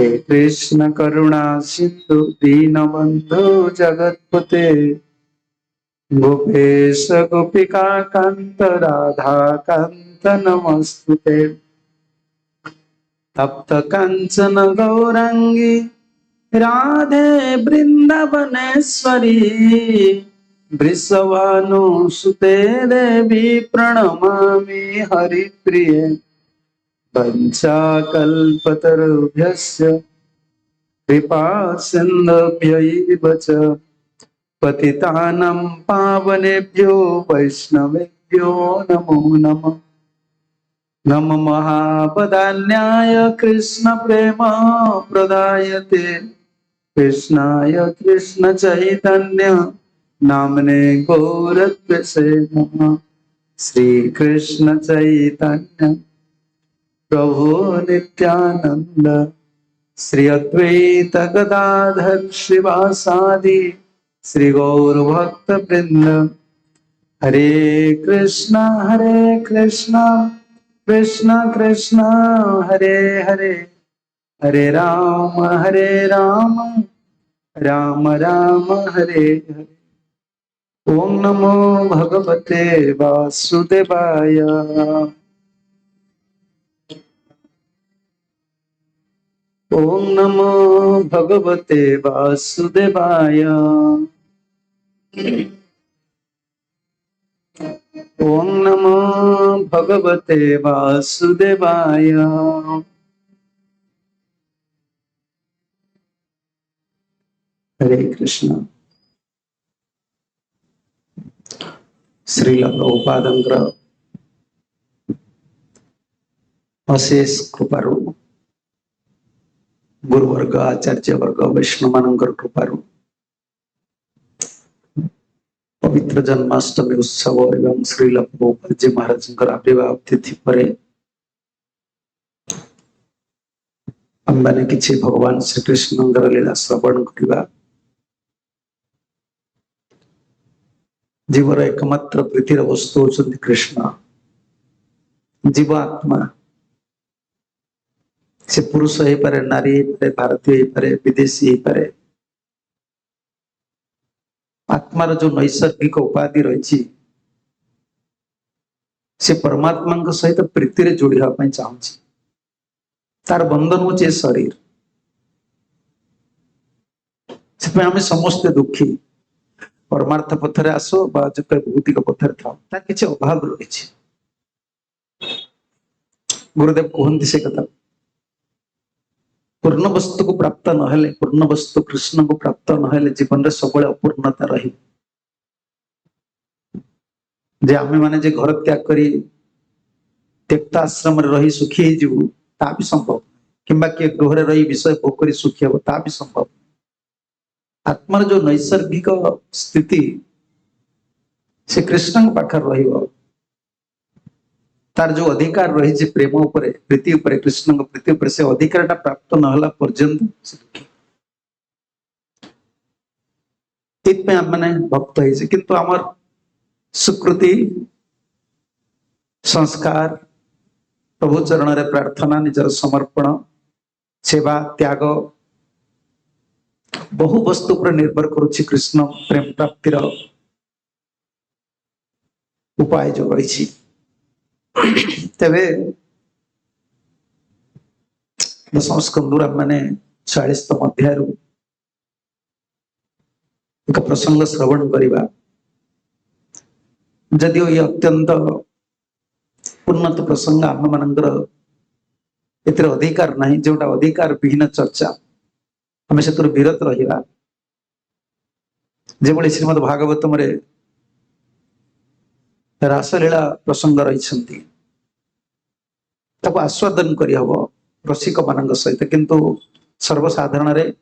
हे कृष्ण करुणा सिंधु दीनबंधु जगत्पते गोपेश गोपिका कांत राधा कांत नमस्तुते तप्त कंचन गौरांगी राधे वृंदावनेश्वरी वृषभानुसुते देवी प्रणमामि हरिप्रिये पंचाकल्पतरुभ्यश्च कृपा सिन्धुभ्यैव च पतितानां पावनेभ्यो वैष्णवेभ्यो नमो नमः। नमो महावदान्याय कृष्ण प्रेम प्रदायते कृष्णाय कृष्ण चैतन्य नामने गौरत्वसे नमः। श्री कृष्ण चैतन्य प्रभु नित्यानंद श्री अद्वैत गदाधर श्रीवासादि श्री गौर भक्त वृंद हरे कृष्णा कृष्ण कृष्ण हरे हरे हरे राम राम राम हरे हरे। ओम नमो भगवते वासुदेवाय। ओम नमो भगवते वासुदेवाय। ओम नमो भगवते वासुदेवाय। हरे कृष्ण। श्रील प्रभुपादंकर अशेष कृपारु गुरुवर्ग आचार्य वर्ग वैष्णव मानकर कृपारु पवित्र जन्माष्टमी उत्सव एवं श्रील प्रभुपाद जी महाराज आविर्भाव तिथि पर आमने किसी भगवान श्री कृष्ण लीला श्रवण करवा जीवर एकमात्र प्रीतिर वस्तु होचंती कृष्ण। जीवात्मा से पुरुष हो पारे, नारी हो पारे, भारतीय हो पारे, विदेशी हो पारे, आत्मार जो नैसर्गिक उपाधि रही से परमात्मा सहित प्रीति रे जोड़ी होगा चाहूँगी। तार बंधन होचे शरीर से आम समस्ते दुखी परमार्थ पथरे आसो बा जो भौतिक पथरे था तार किसी अभाव रही। गुरुदेव कहते से कथा पूर्ण वस्तु को प्राप्त नहेले पूर्ण वस्तु कृष्ण को प्राप्त नहेले जीवन रे सब अपूर्णता रही। जे आमे माने जे घर त्याग करी त्यक्त आश्रम रे रही सुखी जीवु ता भी संभव किंबा के गृह रही विषय भोग करी सुखी हो ता भी संभव। आत्मार जो नैसर्गिक स्थिति से कृष्ण पाखर रहिबो तार जो अधिकार रही प्रेम उपरे प्रीति उपरे कृष्ण को प्रीति उपरे से अधिकार प्राप्त नहला पर्यंत मैंने भक्त है किंतु आमर सुकृति संस्कार प्रभु चरण रे प्रार्थना निजर समर्पण सेवा त्याग बहु वस्तु पर निर्भर करुच्ची कृष्ण प्रेम प्राप्तिर उपाय जो रही। तेरे दशम स्कंदुर मैंने 40तम अध्याय एक प्रसंग श्रवण करवा जदिव ये अत्यंत उन्नत प्रसंग आम मानकर एतिर अधिकार नहीं जोटा अधिकार विहीन चर्चा आम से विरत रहा। जो श्रीमद भागवतम रे रासलीला प्रसंग रही आस्वादन करहब रसिक मान सहित किंतु सर्वसाधारण रे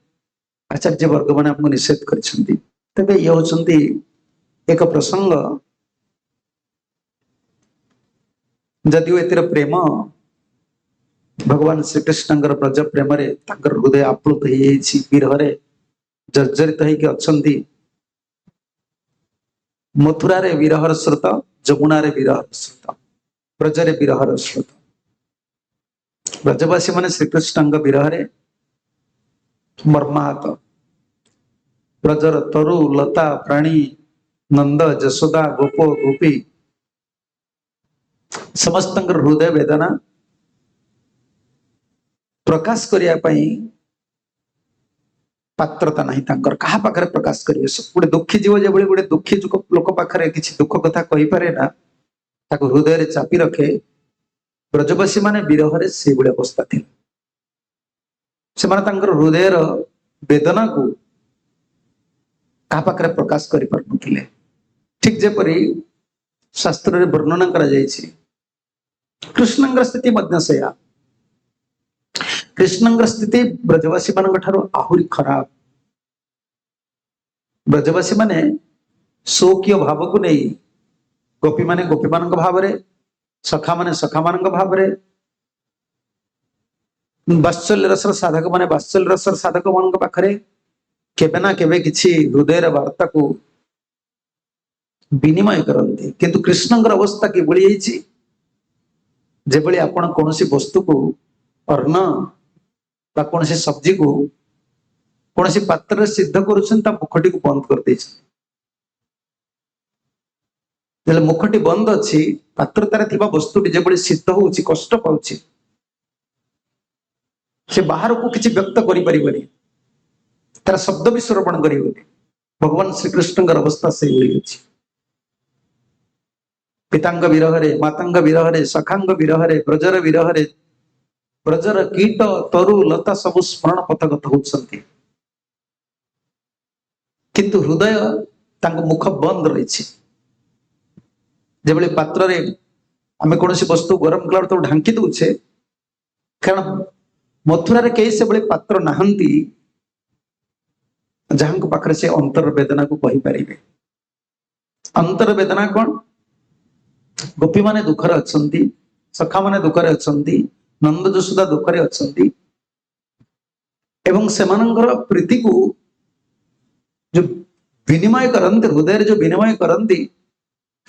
आचार्य वर्ग मैंने आमको निषेध कर तेरे ये होचंती एक प्रसंग जदिव एतिर प्रेम भगवान श्रीकृष्ण ब्रज प्रेम रे हृदय आप्लुत विरह जर्जरित होती मथुरा रे विरहर स्रोत जमुना रे विरहर स्रोत ब्रज रे विरहर स्रोत ब्रजवासी माने श्रीकृष्ण विरह मर्माहत। ब्रजर तरु लता प्राणी नंद जशोदा गोप गोपी समस्त हृदय वेदना प्रकाश करिया पई पात्रता नहीं तांकर कहा पाखरे प्रकाश करिवे। गोटे दुखी जीव जे गोटे दुखी लोक पाखरे किछि दुख कथा कहि पारे ना, ताको हृदय रे चापी रखे। ब्रजवासी माने विरह रे से गुडे अवस्था थी। से माने तांकर हृदय रो वेदना को कहा पाखरे प्रकाश करि पारनुथिले। ठीक जेपरि शास्त्र रे वर्णना करा जायछि, कृष्णंगर स्थिति मध्य सेया। कृष्णंगर स्थिति ब्रजवासी मान ठारो आहुरी खराब। ब्रजवासी माने शोकीय भाव को नहीं, गोपी माने गोपी मान भाव रे, सखा माने सखा मान भाव रे, वात्सल्य रसर साधक माने वात्सल्य रसर साधक मान पाखरे केबे ना केबे किछि हृदय रे वार्ता को विनिमय करते। किंतु कृष्णंगर अवस्था कि बळी होईछि, जे बळी आपण कोनोसी वस्तु को अर्ण बा कोनोसी सब्जी को कोनोसी पात्र सिद्ध करूछन ता मुखटी को बंद कर दैछ। जेले मुखटी बंद अछि, पात्र तारे थिबा वस्तुटी जे बळी सिद्ध होउछि कष्ट पाउछि, से बाहर को किछि व्यक्त करि परिबनि, तार शब्द भी श्रवण करिबनि। भगवान श्री कृष्णंगर अवस्था से होई अछि। पितांग विरहरे, मातांग विरहरे, सखांग विरहरे, ब्रजर विरहरे, ब्रजर कीट तरु लता सब स्मरण पथगत होउछंती, किंतु हृदय तांग मुख बंद रहिछि। जेबळे पात्र रे आमे कोनोसी वस्तु गरम कला तो ढांकी दउछे, कारण मथुरा रे केई से बळे पात्र नाहंती जहां को पाखरे से अंतर वेदना को कहि परिबे। अंतर वेदना कोन? गोपी माने दुखरे अछंती, सखा माने दुखरे अछंती, नंद जशोदा दुखरे अछंती, एवं सेमानंकर प्रीति को जो विनिमय करंती, हृदय जो विनिमय करंती,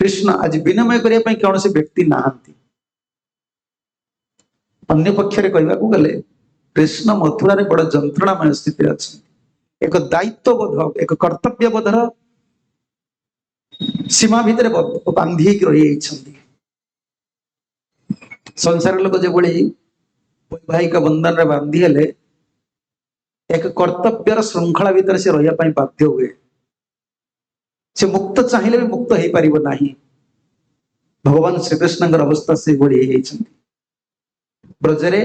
कृष्ण आज विनिमय करिया पई कोनोसी व्यक्ति नाहंती। अन्य पक्षरे कहबा को गले कृष्ण मथुरा रे बड़ जंत्रणामय स्थिति अछंती। एक दायित्व बोध, एक कर्तव्य बोधर सीमा भितर बांधी रही। संसार लोक जो वैवाहिक बंधन रे बांधी हेले एक कर्तव्यर श्रृंखला भितर से रहिया पई बाध्य हुए। से मुक्त चाहिए भी मुक्त हो पारिबो नाही। भगवान श्री कृष्णंगर अवस्था से बड़ी ब्रजरे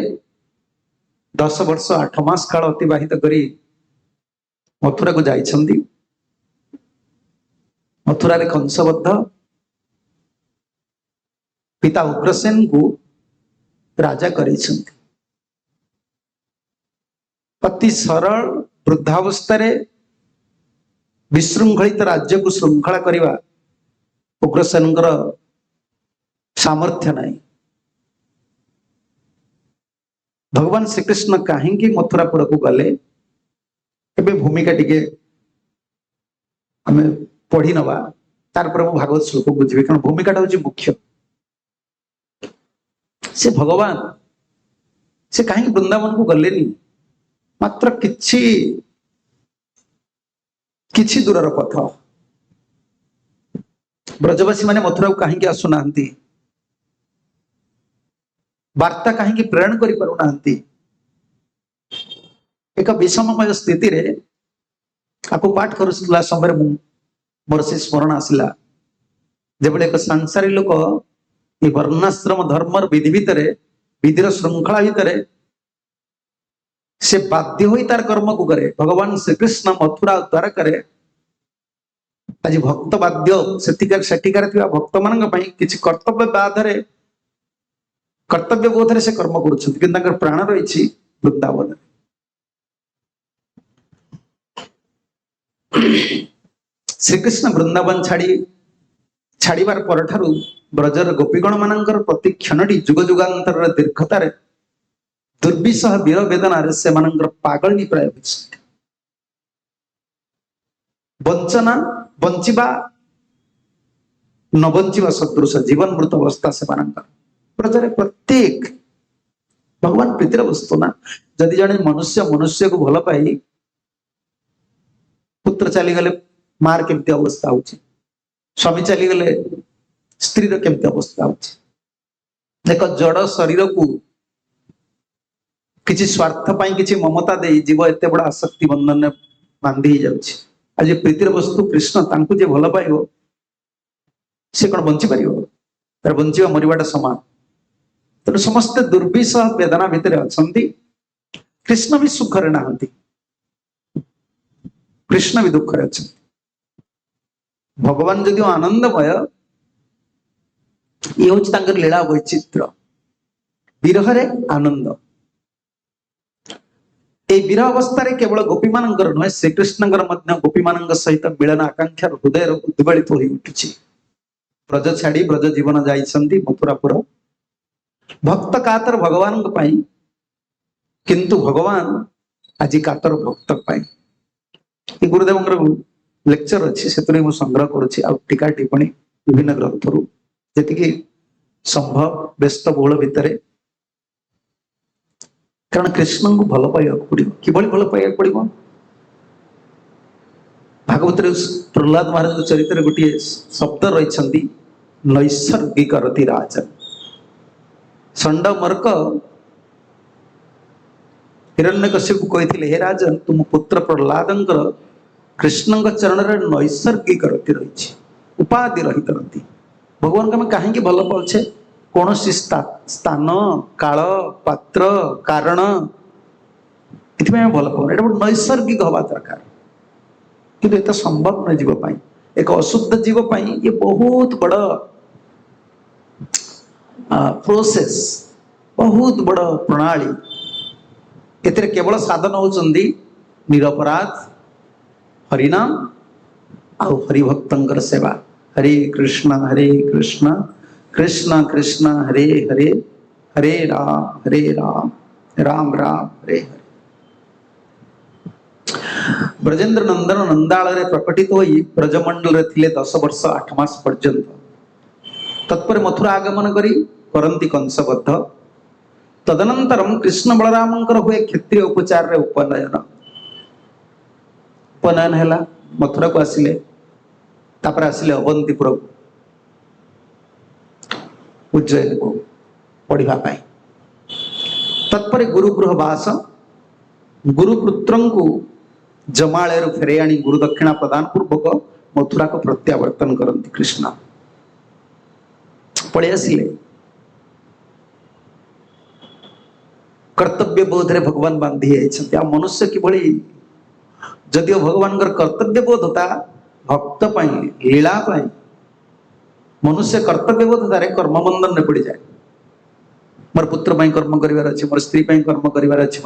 10 वर्ष 8 मास काल अतिबाहित करी मथुरा को जाइछंती। मथुरा रे कंसबद्ध पिता उग्रसेन को राजा करिछंती। अति सरल वृद्धावस्था रे विशृंखलित राज्य को श्रृंखला करिवा उग्रसेनकर सामर्थ्य नहीं। भगवान श्रीकृष्ण कहीं मथुरापुर को गले एबे भूमिका टिके आमे पढ़ी नवा, तार पर भागवत श्लोक बुझे, कारण भूमिका हूँ मुख्य। से भगवान से कहीं वृंदावन को गलेनी, मात्र किछि दूरर पथ। ब्रजवासी माने मथुरा को कहीं आसुना, वार्ता कहीं प्रेरण करि पारु नाहंती। एक विषममय स्थिति रे आपको पाठ करुला समय मोर से स्मरण आसला, जब एक सांसारिक लोक ये वर्णाश्रम धर्म विधि भितर विधिर श्रृंखला भितर से बाध्य होई तार कर्म को करे। भगवान श्रीकृष्ण मथुरा द्वारा करे आज भक्त बाध्य सेठिकार भक्त मान किसी कर्तव्य बाधरे कर्तव्य बोधरे से कर्म कर प्राण रही वृंदावन। श्रीकृष्ण वृंदावन छाड़ीबार पर ठारू ब्रजर गोपीगण मानकर प्रति क्षणटी जुग जुगांतर दीर्घतार दुर्विसह वीर वेदना से पागल प्राय वंचना बंचिबा न बंचिबा सदृश जीवन मृत अवस्था से प्रजरे प्रत्येक भगवान प्रीतिर वस्तु ना। जदि जने मनुष्य को भल पाई पुत्र चलीगले मार केमती अवस्था हो, स्वामी चलीगले स्त्री केमती अवस्था हो। एक जड़ शरीर को किसी स्वार्थ पाई किसी ममता दे जीव एत बड़ा आसक्ति बंधन में बांधी जाउछि। आज प्रीतिर वस्तु कृष्ण तांकु जे भल पाइबो से कौन बंची पार तार बंचा मरवाटा समान। तेणु समस्ते दुर्विषह वेदना भितर अच्छा, कृष्ण भी सुखरे नहांती, कृष्ण भी दुखरे अच्छा। भगवान जदि आनंदमय ये हूँ लीला वैचित्र विरह आनंद। ए विरह अवस्था केवल गोपी मान नुहे श्रीकृष्ण गोपी मान सहित मिलन आकांक्षा हृदय उद्वेलित हो उठी। ब्रज छाड़ी ब्रज जीवन जाइछंती मथुरापुर भक्त कातर भगवान किंतु भगवान आज कातर भक्त पाई। गुरुदेव लेक्चर अच्छी से संग्रह करुच्ची टीका टिप्पणी विभिन्न ग्रंथरु जी संभव व्यस्त बहुल भितर। कारण कृष्ण को भल पाइबा पड़ो कि भल पाइबा पड़ो। भागवत प्रहलाद महाराज चरित्र गोटे शब्द रही नैसर्गिक रति राजन। षंड मर्क हिरण्यकश्यप कहते हे राजन तुम पुत्र प्रहलाद कृष्ण चरण में नैसर्गिक रति रही उपाधि रहित रति। भगवान को कहीं भल पाचे कौन स्थान काल पात्र कारण ये भल पाऊँ ये गोटे नैसर्गिक हवा दरकार कि ये संभव न जीव एक अशुद्ध जीव ये बहुत बड़ प्रोसेस बहुत बड़ प्रणाली। एतिर केवल साधन होचंदी निरपराध हरिनाम आउ हरिभक्तंकर सेवा। हरे कृष्ण कृष्ण कृष्ण हरे हरे हरे राम राम राम हरे हरे। ब्रजेंद्र नंदन नंदाल प्रकटित होई ब्रजमंडल थिले 10 वर्ष 8 मास पर्यंत। तत्पर मथुरा आगमन करी करंती कंसबद्ध। तदनंतरम कृष्ण बलरामंकर हुए क्षत्रिय उपचार रे उपनयन हैला। मथुरा को आसिले तापर आसिले अवंतीपुर उज्जैन को पढ़िबा पाई। तत्पर गुरुगृह वास गुरुपुत्र को जमाले फेरे आनी गुरु दक्षिणा प्रदान पूर्वक मथुरा को प्रत्यावर्तन करती कृष्ण पड़े आसिले। कर्तव्य बोध रे भगवान बांधी जाइछन्ति। आ मनुष्य किभଳି जदियो भगवान कर्तव्य बोध होता भक्त पाई लीला पाई मनुष्य कर्तव्य बोध तारे कर्म बंधन में पड़ जाए। मोर पुत्र पाई कर्म करिवार अछि, मोर स्त्री पाई कर्म करिवार अछि,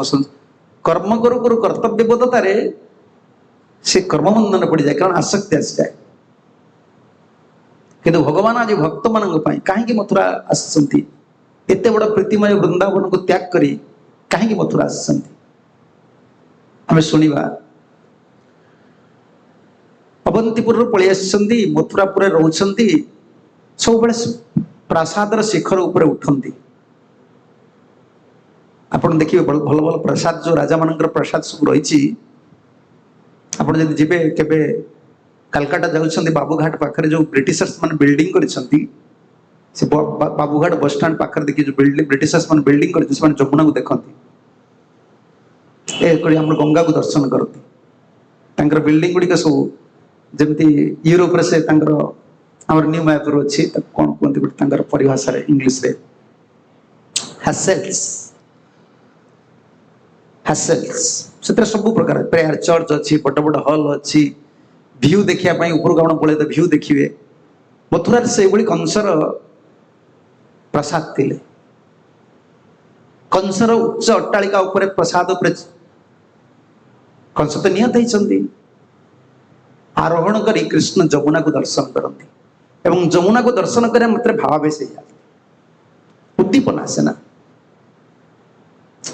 कर्म करू करू कर्तव्य बोध तारे से कर्म बंधन में पड़ जाए कारण आसक्ति आसी जाए। किंतु भगवान आज भक्त मान कहीं मथुरा आसती एत बड़ प्रीतिमय वृंदावन को त्याग करी कहीं मथुरा आसती। आम शुणा अवंतीपुर पलि आसती मथुरापुर रोचंती सब प्रासादर शिखर उपर उठती। आपड़ देखिए भल भल प्रसाद जो राजा मान प्रसाद सब रही आप जी के कलकाता जाऊँ बाबूघाट पाखे जो ब्रिटिशर्स मान बिल्डिंग करिसेंती से बाबूघाट बस स्टैंड पाखे देखिए जो ब्रिटिशर्स मान बिल्डिंग कर जमुना को देखती आम गंगा को दर्शन करती। बिल्डिंग गुड़िक सब जमी यूरोप से आमर न्यू मैपुर अच्छी कौन कहते परिभाषा इंग्लीश रे हैसेल्स हैसेल्स से सब प्रकार प्रेयर चर्च अच्छी बड़ बड़ हॉल अच्छी व्यू देखिया ऊपर आपण पड़े तो व्यू देखिए। मथुरा से कंसर प्रसाद थिले कंसर उच्च अट्टालिका उपरे प्रसाद उपरे कंस तो निहत होती आरोहण करी कृष्ण जमुना को दर्शन करती एवं जमुना को दर्शन कर मतलब भावावेश उद्दीपना आसेना।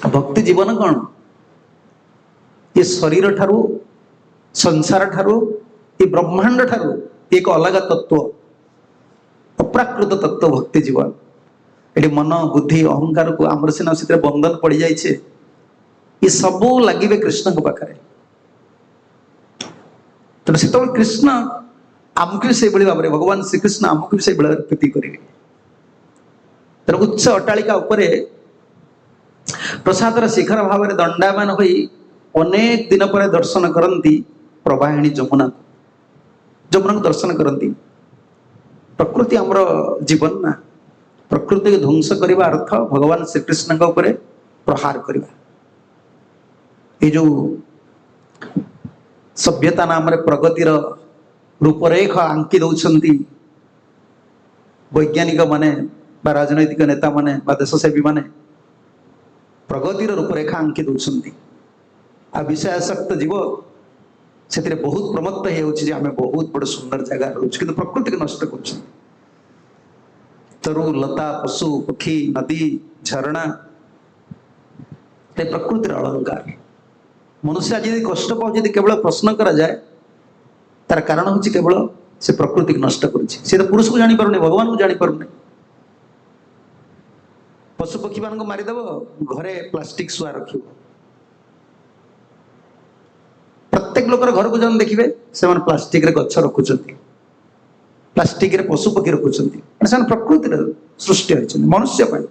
भक्ति जीवन कौन ये शरीर ठारू संसार ठारू ये ब्रह्मांड ठारू एक अलग तत्व अप्राकृत तत्व भक्ति जीवन। ये मन बुद्धि अहंकार को आमर सीना से बंधन पड़ जाए ये सब लगे कृष्ण को पाखे ତେଣୁ ସେତେବେଳେ କୃଷ୍ଣ ଆମକୁ ବି ସେଇଭଳି ଭାବରେ ଭଗବାନ ଶ୍ରୀକୃଷ୍ଣ ଆମକୁ ବି ସେଇଭଳି ଭାବରେ ପ୍ରୀତି କରିବେ। ତେଣୁ ଉଚ୍ଚ ଅଟ୍ଟାଳିକା ଉପରେ ପ୍ରସାଦର ଶିଖର ଭାବରେ ଦଣ୍ଡାୟମାନ ହୋଇ ଅନେକ ଦିନ ପରେ ଦର୍ଶନ କରନ୍ତି ପ୍ରବାହିଣୀ ଯମୁନାକୁ। ଯମୁନାକୁ ଦର୍ଶନ କରନ୍ତି। ପ୍ରକୃତି ଆମର ଜୀବନ ନା, ପ୍ରକୃତିକୁ ଧ୍ୱଂସ କରିବା ଅର୍ଥ ଭଗବାନ ଶ୍ରୀକୃଷ୍ଣଙ୍କ ଉପରେ ପ୍ରହାର କରିବା। ଏ ଯୋଉ ସଭ୍ୟତା ନାମରେ ପ୍ରଗତିର ରୂପରେଖ ଆଙ୍କି ଦଉଛନ୍ତି ବୈଜ୍ଞାନିକ ମାନେ ବା ରାଜନୈତିକ ନେତା ମାନେ ବା ଦେଶସେବୀ ମାନେ, ପ୍ରଗତିର ରୂପରେଖା ଆଙ୍କି ଦଉଛନ୍ତି। ଆଉ ବିଷୟାସକ୍ତ ଜୀବ ସେଥିରେ ବହୁତ ପ୍ରମତ୍ତ ହେଇଯାଉଛି ଯେ ଆମେ ବହୁତ ବଡ଼ ସୁନ୍ଦର ଜାଗାରେ ରହୁଛୁ, କିନ୍ତୁ ପ୍ରକୃତିକୁ ନଷ୍ଟ କରୁଛନ୍ତି। ତରୁ ଲତା, ପଶୁ ପକ୍ଷୀ, ନଦୀ, ଝରଣା ଏ ପ୍ରକୃତିର ଅଳଙ୍କାର। ମନୁଷ୍ୟ ଆଜି ଯଦି କଷ୍ଟ ପାଉଛି, ଯଦି କେବଳ ପ୍ରଶ୍ନ କରାଯାଏ ତାର କାରଣ ହେଉଛି କେବଳ ସେ ପ୍ରକୃତିକୁ ନଷ୍ଟ କରୁଛି। ସେ ତ ପୁରୁଷକୁ ଜାଣିପାରୁନି, ଭଗବାନଙ୍କୁ ଜାଣିପାରୁନି। ପଶୁ ପକ୍ଷୀ ମାନଙ୍କୁ ମାରିଦେବ, ଘରେ ପ୍ଲାଷ୍ଟିକ ଶୁଆ ରଖିବ। ପ୍ରତ୍ୟେକ ଲୋକର ଘରକୁ ଯାଉନ ଦେଖିବେ, ସେମାନେ ପ୍ଲାଷ୍ଟିକରେ ଗଛ ରଖୁଛନ୍ତି, ପ୍ଲାଷ୍ଟିକରେ ପଶୁ ପକ୍ଷୀ ରଖୁଛନ୍ତି। ସେମାନେ ପ୍ରକୃତିର ସୃଷ୍ଟି ହୋଇଛନ୍ତି ମନୁଷ୍ୟ ପାଇଁ।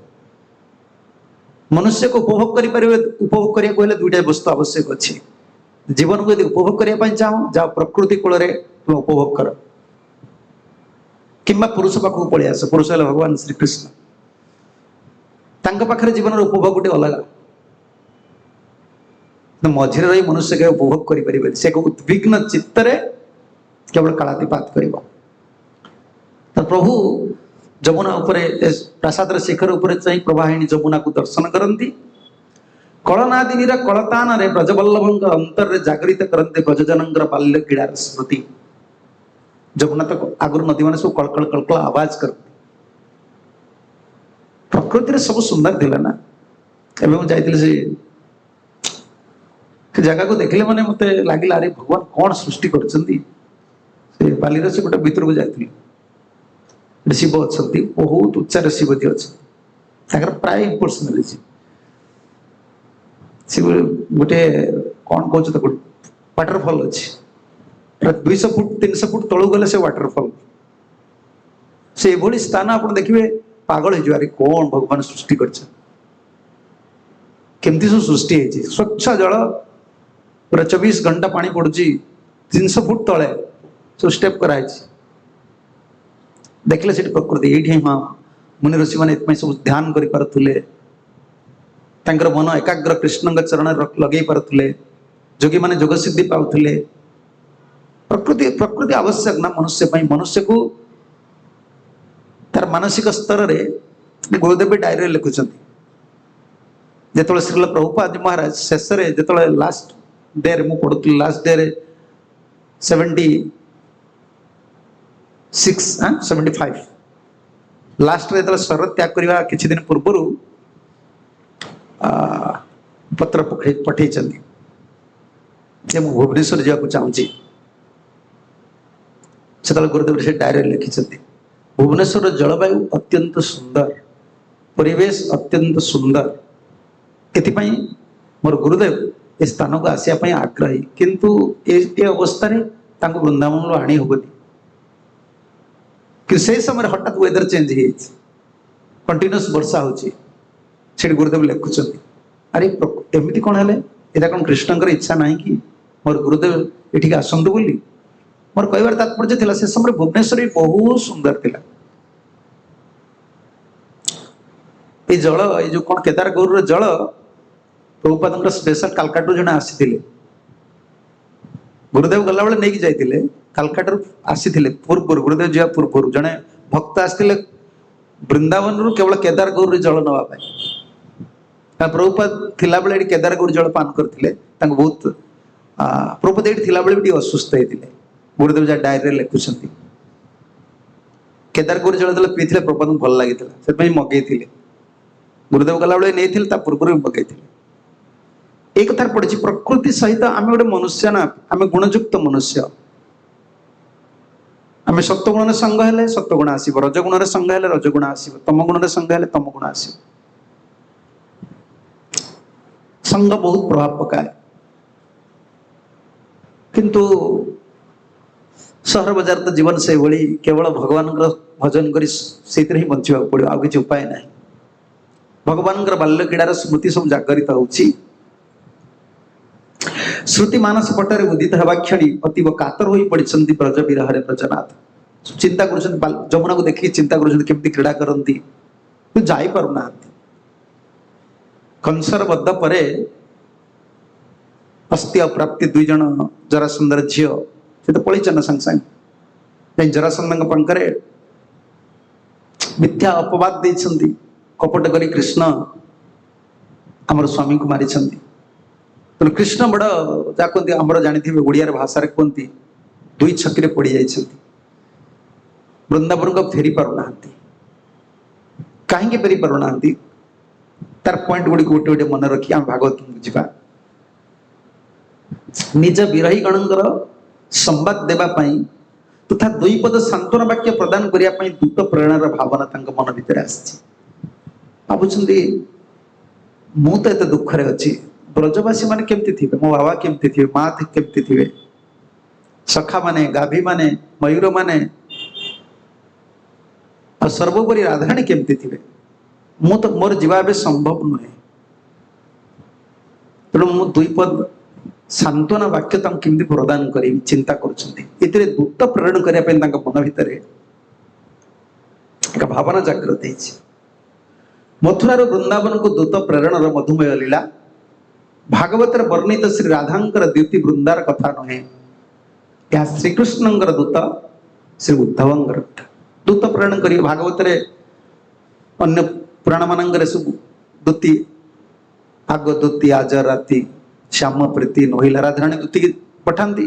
ମନୁଷ୍ୟକୁ ଉପଭୋଗ କରିପାରିବେ, ଉପଭୋଗ କରିବାକୁ ହେଲେ ଦୁଇଟା ବସ୍ତୁ ଆବଶ୍ୟକ ଅଛି। ଜୀବନକୁ ଯଦି ଉପଭୋଗ କରିବା ପାଇଁ ଚାହଁ, ଯାଅ ପ୍ରକୃତି କୂଳରେ ତୁମେ ଉପଭୋଗ କର, କିମ୍ବା ପୁରୁଷ ପାଖକୁ ପଳେଇ ଆସ। ପୁରୁଷ ହେଲେ ଭଗବାନ ଶ୍ରୀକୃଷ୍ଣ। ତାଙ୍କ ପାଖରେ ଜୀବନର ଉପଭୋଗଟି ଅଲଗା। ମଝିରେ ରହି ମନୁଷ୍ୟ କେବେ ଉପଭୋଗ କରିପାରିବେନି। ସେ ଉଦ୍ବିଗ୍ନ ଚିତ୍ତରେ କେବଳ କାଳାତିପାତ କରିବ। ତ ପ୍ରଭୁ ଯମୁନା ଉପରେ, ପ୍ରାସାଦର ଶିଖର ଉପରେ ଚାହିଁ ପ୍ରବାହିଣୀ ଯମୁନାକୁ ଦର୍ଶନ କରନ୍ତି। କଳନାଦିନୀର କଳତାନରେ ବ୍ରଜବଲ୍ଲଭଙ୍କ ଅନ୍ତରରେ ଜାଗରିତ କରନ୍ତି ବ୍ରଜଜନଙ୍କର ବାଲ୍ୟ କ୍ରୀଡ଼ାର ସ୍ମୃତି। ଯମୁନା ତ ଆଗରୁ ନଦୀ ମାନେ ସବୁ କଳକଳ କଳକଳ ଆବାଜ କରନ୍ତି। ପ୍ରକୃତିରେ ସବୁ ସୁନ୍ଦର ଥିଲା ନା। ଏବେ ମୁଁ ଯାଇଥିଲି ସେ ଜାଗାକୁ ଦେଖିଲେ ମାନେ ମତେ ଲାଗିଲା, ଆରେ ଭଗବାନ କଣ ସୃଷ୍ଟି କରିଛନ୍ତି। ସେ ବାଲିର ସେ ଗୋଟେ ଭିତରକୁ ଯାଇଥିଲି, ଶିବ ଅଛନ୍ତି, ବହୁତ ଉଚ୍ଚାରେ ଶିବଜୀ ଅଛନ୍ତି। ତାଙ୍କର ପ୍ରାୟ ଇମ୍ପର୍ସନାଲ ଅଛି। ସେ ଗୋଟେ କଣ କହୁଛ ତାକୁ, ୱାଟରଫଲ ଅଛି। 200 ଫୁଟ 300 ଫୁଟ ତଳକୁ ଗଲେ ସେ ୱାଟରଫଲ। ସେ ଏଭଳି ସ୍ଥାନ ଆପଣ ଦେଖିବେ ପାଗଳ ହେଇଯିବ, ଆରେ କଣ ଭଗବାନ ସୃଷ୍ଟି କରିଛନ୍ତି, କେମିତି ସବୁ ସୃଷ୍ଟି ହେଇଛି। ସ୍ୱଚ୍ଛ ଜଳ, ପୁରା 24 ଘଣ୍ଟା ପାଣି ପଡୁଛି, 300 ଫୁଟ ତଳେ ସବୁ ଷ୍ଟେପ କରାହେଇଛି। ଦେଖିଲେ ସେଠି ପ୍ରକୃତି। ଏଇଠି ହଁ ମୁନି ଋଷି ମାନେ ଏଥିପାଇଁ ସବୁ ଧ୍ୟାନ କରିପାରୁଥିଲେ, ତାଙ୍କର ମନ ଏକାଗ୍ର କୃଷ୍ଣଙ୍କ ଚରଣରେ ଲଗେଇ ପାରୁଥିଲେ, ଯୋଗୀ ମାନେ ଯୋଗ ସିଦ୍ଧି ପାଉଥିଲେ। ପ୍ରକୃତି ପ୍ରକୃତି ଆବଶ୍ୟକ ନା ମନୁଷ୍ୟ ପାଇଁ। ମନୁଷ୍ୟକୁ ତାର ମାନସିକ ସ୍ତରରେ ଗୁରୁଦେବ ଡାଏରୀରେ ଲେଖୁଛନ୍ତି, ଯେତେବେଳେ ଶ୍ରୀଲ ପ୍ରଭୁପାଦ ମହାରାଜ ଶେଷରେ ଯେତେବେଳେ ଲାଷ୍ଟ ଡେରେ, ମୁଁ ପଢୁଥିଲି ଲାଷ୍ଟ ଡେରେ 75 ଲାଷ୍ଟରେ ଯେତେବେଳେ ଶରୀର ତ୍ୟାଗ କରିବା କିଛି ଦିନ ପୂର୍ବରୁ ପତ୍ର ପଠେଇଛନ୍ତି ଯେ ମୁଁ ଭୁବନେଶ୍ୱର ଯିବାକୁ ଚାହୁଁଛି। ସେତେବେଳେ ଗୁରୁଦେବ ସେ ଡାଏରୀରେ ଲେଖିଛନ୍ତି, ଭୁବନେଶ୍ୱରର ଜଳବାୟୁ ଅତ୍ୟନ୍ତ ସୁନ୍ଦର, ପରିବେଶ ଅତ୍ୟନ୍ତ ସୁନ୍ଦର, ଏଥିପାଇଁ ମୋର ଗୁରୁଦେବ ଏ ସ୍ଥାନକୁ ଆସିବା ପାଇଁ ଆଗ୍ରହୀ, କିନ୍ତୁ ଏ ଅବସ୍ଥାରେ ତାଙ୍କୁ ବୃନ୍ଦାବନରୁ ଆଣି ହବନି। କିନ୍ତୁ ସେଇ ସମୟରେ ହଠାତ୍ ୱେଦର ଚେଞ୍ଜ ହେଇଯାଇଛି, କଣ୍ଟିନ୍ୟୁଅସ୍ ବର୍ଷା ହଉଛି। ସେଠି ଗୁରୁଦେବ ଲେଖୁଛନ୍ତି, ଆରେ ଏମିତି କଣ ହେଲେ, ଏଇଟା କଣ କୃଷ୍ଣଙ୍କର ଇଚ୍ଛା ନାହିଁ କି ମୋର ଗୁରୁଦେବ ଏଠିକି ଆସନ୍ତୁ ବୋଲି? ମୋର କହିବାର ତାତ୍ପର୍ଯ୍ୟ ଥିଲା, ସେ ସମୟରେ ଭୁବନେଶ୍ୱର ବି ବହୁତ ସୁନ୍ଦର ଥିଲା। ଏଇ ଜଳ, ଏଇ ଯୋଉ କଣ କେଦାର ଗୌରର ଜଳ, ପ୍ରଭୁପାଦଙ୍କର ସ୍ପେଶାଲ କାଲକାଟାରୁ ଜଣେ ଆସିଥିଲେ, ଗୁରୁଦେବ ଗଲାବେଳେ ନେଇକି ଯାଇଥିଲେ। କାଲକାଟାରୁ ଆସିଥିଲେ ପୂର୍ବରୁ, ଗୁରୁଦେବ ଯିବା ପୂର୍ବରୁ ଜଣେ ଭକ୍ତ ଆସିଥିଲେ ବୃନ୍ଦାବନରୁ କେବଳ କେଦାର ଗୌରୀ ଜଳ ନେବା ପାଇଁ। ପ୍ରଭୁପାଦ ଥିଲାବେଳେ ଏଠି କେଦାର ଗୌରୀ ଜଳ ପାନ କରିଥିଲେ। ତାଙ୍କୁ ବହୁତ ପ୍ରଭୁପାଦ ଏଠି ଥିଲାବେଳେ ବି ଟିକେ ଅସୁସ୍ଥ ହେଇଥିଲେ। ଗୁରୁଦେବ ଯାହା ଡାଏରୀରେ ଲେଖୁଛନ୍ତି, କେଦାର ଗୌରୀ ଜଳ ଦେଲେ ପିଇଥିଲେ, ପ୍ରଭୁପାଦଙ୍କୁ ଭଲ ଲାଗିଥିଲା, ସେଥିପାଇଁ ମଗେଇଥିଲେ। ଗୁରୁଦେବ ଗଲାବେଳେ ନେଇଥିଲେ, ତା ପୂର୍ବରୁ ବି ମଗେଇଥିଲେ। এই কথার পড়েছি, প্রকৃতি সহিত আমি গোটে মনুষ্য না, আমি গুণযুক্ত মনুষ্য। আমি সত্যগুণরে সঙ্গ হেলে সত্যগুণ আসিব, রজগুণরে সঙ্গ হেলে রজগুণ আসিব, তমগুণরে সঙ্গ হেলে তমগুণ আসিব। সঙ্গ বহুত প্রভাব পকায়, কিন্তু सहर बजार तो जीवन से भली केवल भगवान भजन कर ही बंचा पड़ो आ कि उपाय ना भगवान बाल्य क्रीडार स्मृति सब जागरित होची श्रुति मानस पटरे उदित हवा क्षणी अतीव कातर हो पड़ती ब्रज विरह ब्रजनाथ चिंता कर जमुना को देखिए चिंता करमती क्रीड़ा करती जापना कंसर बद्ध पर अस्थि अप्राप्ति दुई जन जरासंधर झील से तो पलैन संग संग जरासंध पंखरे मिथ्या अपवाद देती कपट करी कृष्ण आमर स्वामी को मारी तो कृष्ण बड़ जहाँ कहते आमर जानी ओडिया भाषा कहती दुई छकी पड़ जा वृंदावन को फेरी पारना कहीं फेरी पारना तार पॉइंट गुड़ी गोटे गोटे मन रखी आम भागवत बुझा निज विरही गणंकर संवाद देवाई तथा दुई पद सांत्वना वाक्य प्रदान करने दूत प्रेरणार भावना मन भितर आसुच्च मु तो एत दुखरे अच्छी ब्रजवासी माने केमती थिबे मो बाबा केमती थिबे माँ केमती थिबे सखा माने गाभी माने मयूर माने और सर्वोपरि राधाराणी केमती थिबे मु तो मोर जीवा संभव नुहे तेणु मु दुई पद सांत्वना वाक्य केमती प्रदान करी चिंता कर दूत प्रेरण करने मन भितर एक भावना जागृत होती मथुरार वृंदावन को दूत प्रेरण मधुमय लीला भागवत वर्णित श्री राधांकर द्युति वृंदार कथा नुहे यह श्रीकृष्णंकर दूत श्री उद्धवंकर दूत प्रेरण कर भागवत अन्य पुराण मान सब दूती आग दूती आज राति श्याम प्रीति नहिला राधाराणी दूती पठाती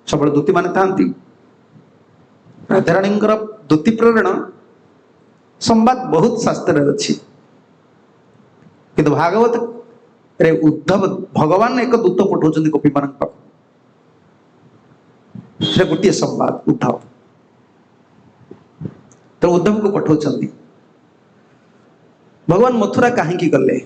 सब दूती मान था राधाराणी दूती प्रेरण संवाद बहुत शास्त्र अच्छी किंतु भागवत रे उद्धव भगवान एक दूत पठाउछन्ति गोपी मान पाख से गोटे संवाद उद्धव तो उद्धव को पठाउछन्ति भगवान मथुरा कहीं गले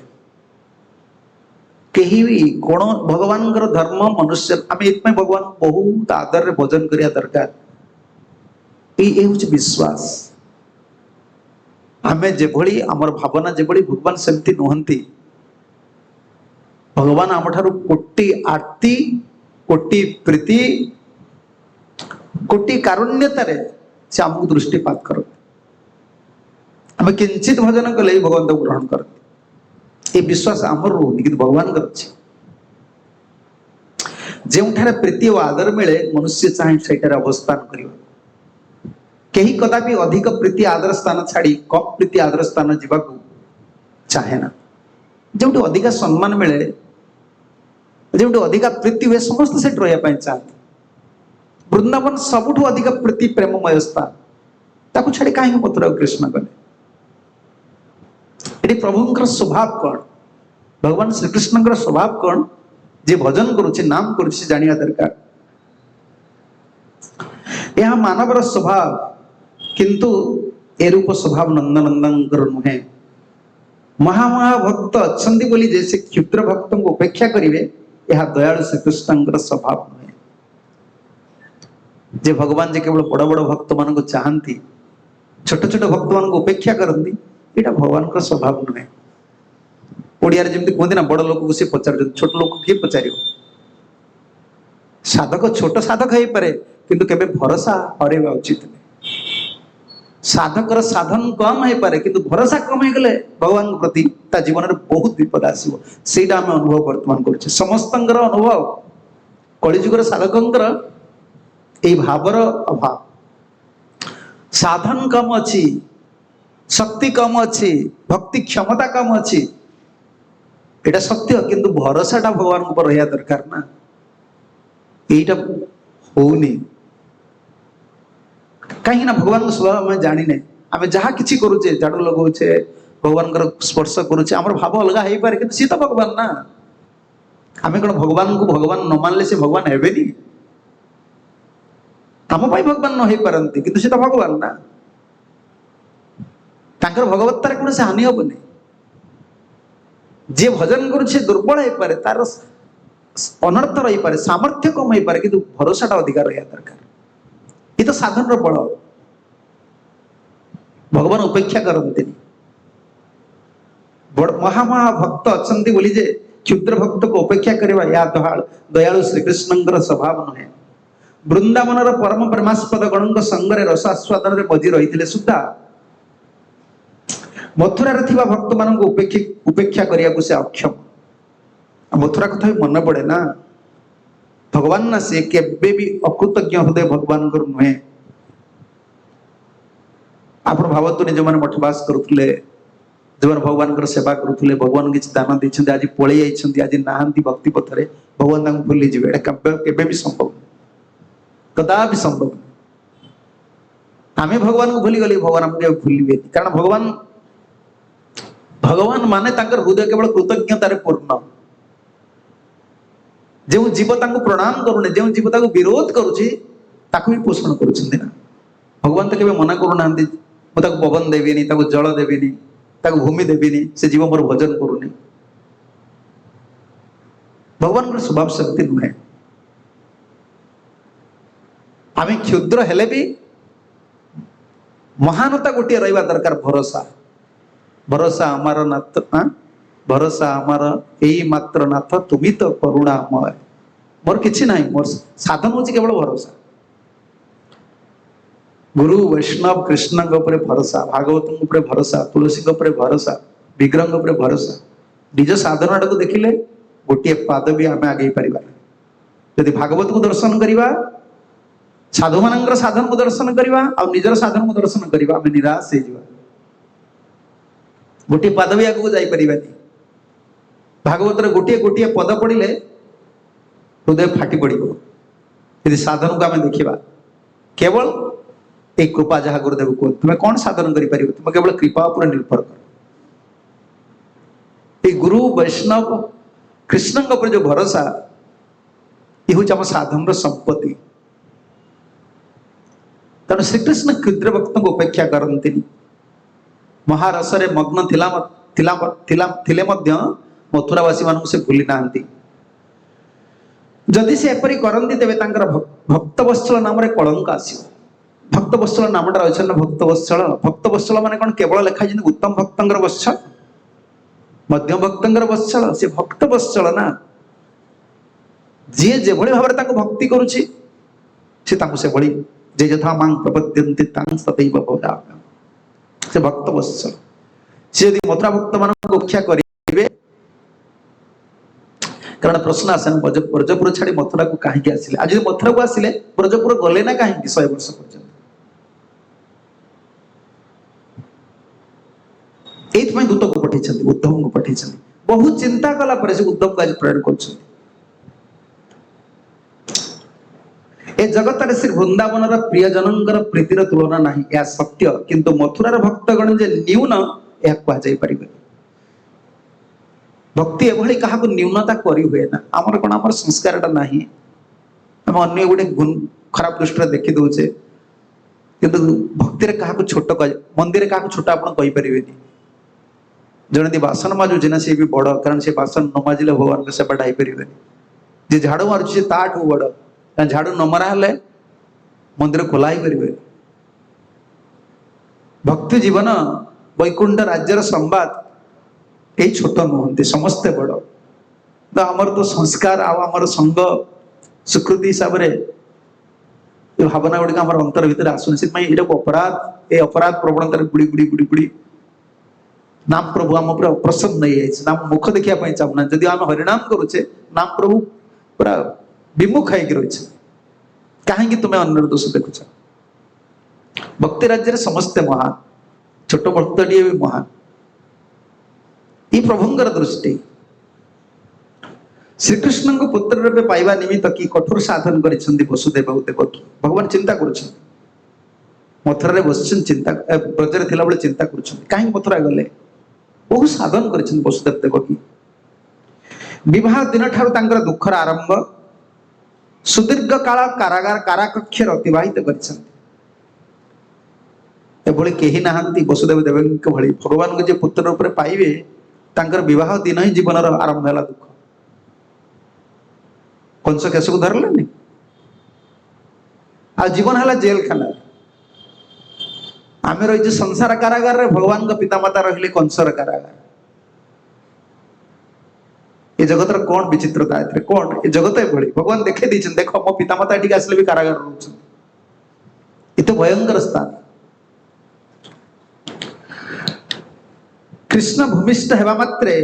कहीं भी कौन भगवान धर्म मनुष्य आम ये भगवान बहुत आदर भजन करिया दरकार ये विश्वास आमे जेभली आमर भावना जेभली भगवान सेमती नुहंती भगवान आम ठारू कोटि आरती कोटि प्रीति कोटि कारुण्यतार से आमको दृष्टिपात कर आम किंचित भजन कले भगवान तक ग्रहण कर ये विश्वास आमर रोनी कि भगवान जो प्रीति और आदर मिले मनुष्य चाहे से अवस्थान कर कहीं कदापि अधिक प्रीति आदर स्थान छाड़ी कम प्रीति आदर स्थान जावाक चाहे ना जो अधिक सम्मान मिले जो अधिक प्रीति हुए समस्त से रहा चाहते वृंदावन सबुठ अधिक प्रीति प्रेममय स्थान छाड़ी कहीं मथुरा कृष्ण गले ये प्रभुंर स्वभाव कौन भगवान श्रीकृष्ण स्वभाव कौन जे भजन करुचे नाम करुचे जानिया दरकार यह मानवर स्वभाव किंतु ए रूप स्वभाव नंदनंदन नुहे महामहाभक्त अच्छा बोली जैसे क्षुद्र भक्त को उपेक्षा करेंगे यह दयालु श्रीकृष्ण स्वभाव नुहे जे भगवान जे केवल बड़ बड़ भक्त मान चाहती छोट छोट भक्त मान उपेक्षा करती यहाँ भगवान का स्वभाव नुहे ओडिया जमी कहते ना बड़ लोक को सी पचार छोट लोक किए पचार साधक छोट साधक हो पारे किंतु केबे भरोसा हरवा उचित नहीं साधकर साधन कम हो पारे किंतु भरोसा कम हो गले भगवान प्रति ता जीवन में बहुत विपद आसो से आम अनुभव वर्तमान कर समस्त अनुभव कलिजुगर साधकर ये भावर अभाव साधन कम अच्छी शक्ति कम अच्छी भक्ति क्षमता कम अच्छी एटा सत्य किंतु भरोसाटा भगवान ऊपर रहा दरकार ना यहीटा होनी कहीं भगवान स्वभाव आम जानी आम जहाँ किसी करुचे झाड़ू लगाऊे भगवान स्पर्श करुचे आम भाव अलग हो पारे कि सी तो भगवान ना आम कौन भगवान को भगवान न मानले से भगवान हेबेनी आम भगवान न हो पारती कि सी तो भगवान ना तांकर भगवत्तार कौन से हानि हेनी जे भजन करुचे दुर्बल हो पारे तार अनर्थ रही पारे सामर्थ्य कम हो पारे किंतु भरोसाटा अधिकार रहा दरकार ये तो साधन बल। भगवान उपेक्षा करते महामहाभक्त अच्छा बोली जे क्षुद्र भक्त को उपेक्षा करवा या दयालु श्रीकृष्ण स्वभाव नुहे। वृंदावन परम प्रेमास्पद गणों संगरे रसास्वादन बजी रही सुधा मथुरार भक्त मान उपेक्षा करने को से अक्षम। मथुरा कथा भी मन पड़े ना, भगवान ना से केबे भी अकृतज्ञ हृदय भगवान को नुहे। आप भावतुनि जो मैंने मठवास करुले, जो मैंने भगवान सेवा करुले, भगवान किसी दान देते आज पलि जाइए, आज नहांती भक्ति पथरे, भगवान भूली जी केबे भी संभव कदा भी संभव। आम भगवान को भूली गली भगवान आमको भूलिए, कारण भगवान भगवान माने तांकर हृदय केवल कृतज्ञतार पूर्ण। जो जीव प्रणाम करूने, जो जीव विरोध करुच्ची भी पोषण करुँच ना। भगवान तो केवल मना करूना मुझे पवन देवी, जल देवी, भूमि देवी, से जीव मोर भजन करूनी। भगवान को स्वभाव शक्ति नुहे। आम क्षुद्र हेले भी महानता गोटे रहा दरकार, भरोसा। भरोसा आमार नाथ, भरोसा आमार यही मात्र नाथ, तुमी तो करुणामय। मोर किछि नाही, मोर साधन होची केवल भरोसा। गुरु वैष्णव कृष्ण भरोसा, भागवत भरोसा, तुलसी भरोसा, विग्रह भरोसा। निज साधन आड़ को देखिले गोटे पाद भी आम आगे पार। यदि भागवत को दर्शन करवा, साधु मान साधन को दर्शन करवा, और निजर साधन को दर्शन करवा, आम निराश हो गोटे पाद भी आगे जापर। भागवत गोटे गोटे पद पढ़ले हृदय फाटी पड़। यदि साधन को आम देखा केवल एक कृपा जहाँ गुरुदेव कह तुम्हें कौन साधन कर तुम केवल कृपा पर निर्भर कर। ये गुरु वैष्णव कृष्ण जो भरोसा ये हूँ आम साधन संपत्ति। तेणु श्रीकृष्ण क्षुद्र भक्त को उपेक्षा करते महारस मग्न थिले मथुरावासी मान से भूली ना। जदि से एपरी करती तेरे भक्तवत्सल नाम कलंक आसो। भक्तवत्सल नामटा रही ना भक्तवत्सल। भक्तवत्सल माने कौन केवल लिखाई उत्तम भक्तर वत्सल, मध्यम भक्तर वत्सल, से भक्तवत्सल ना। जी जो भाव में भक्ति करुच्ची से भली जे यथा मां प्रपद्यन्ते तां सदैव भजाम्यहम्। से भक्तवत्सल। से यदि मथुरा भक्त मान उपेक्षा करेंगे, कारण प्रश्न आसे ब्रजपुर छाड़ी मथुरा को कहीं आसिले। आज मथुरा को आसिले ब्रजपुर गले ना कहीं 100 वर्ष पर्यंत। एइथमै दूत को पठे, उद्धव को पठे। बहुत चिंता कला पर से उद्धव को आज प्रेरण कर। ए जगत श्री वृंदावन प्रियजन प्रीतिर तुलना नहीं, यह सत्य। किंतु मथुरार भक्तगण जे न्यून यह कहुई पारे। भक्ति एभली क्या न्यूनता करी हुए ना। आमर कौन आम संस्कार ना आम अगर गोटे खराब दृष्टि देखी दौचे, किंतु भक्ति क्या छोट मंदिर क्या छोट आप कहींपारे। जन यदि बासन माजुचे ना सी भी बड़, कारण से बासन न माजिले भगवान को सेवाटा हो पारे। जी झाड़ू मारुचे ताठू बड़, झाड़ू न मरा हेले मंदिर खोला ही पारे। भक्ति जीवन वैकुंठ राज्यर संवाद यही छोट नुहति, समस्ते बड़। तो आमर तो संस्कार आमर संघ स्वीकृति हिसाब से भावना गुड़िक आम अंतर भितर आसुनी। से अपराध ये अपराध प्रवणतार बुड़ी बुड़ी बुड़ी बुड़ी नाम प्रभु आम पूरा प्रसन्न नहीं है। नाम मुख देखा चाहूना। जदि आम हरिनाम करुचे नाम प्रभु पूरा विमुख है रही। कहीं तुम्हें अन्य दोष देखुच। भक्ति राज्य समस्ते महान, छोट भक्तटी भी महान। ये प्रभुंर दृष्टि। श्रीकृष्ण को पुत्र रूपे पाइबा निमित्त कि कठोर साधन कर वसुदेव देवकी। भगवान चिंता कर मथुरा बस चिंता ब्रजरे थिला बेले चिंता कहीं मथुरा गले बहुत साधन कर वसुदेव देवकी। विवाह दिन ठार दुखर आरंभ सुदीर्घ काल कारागार काराकक्ष अतिवाहित कर। कहीं ना वसुदेव देवकी भली भगवान को जो पुत्र रूप पाइबे तांकर विवाह दिन ही जीवन आरंभ है दुख। कंस केश को धरले आ जीवन है जेल खाना आम रही संसार कारागार रे भगवान का पितामाता रहिले कंसर कारागार ये जगत कौन विचित्रता है कौन ये जगत है भली भगवान देखे दी देख मो पितामाता ये आसले भी कारागार रोच भयंकर स्थान कृष्ण भूमिष्ठ हेबा मात्रे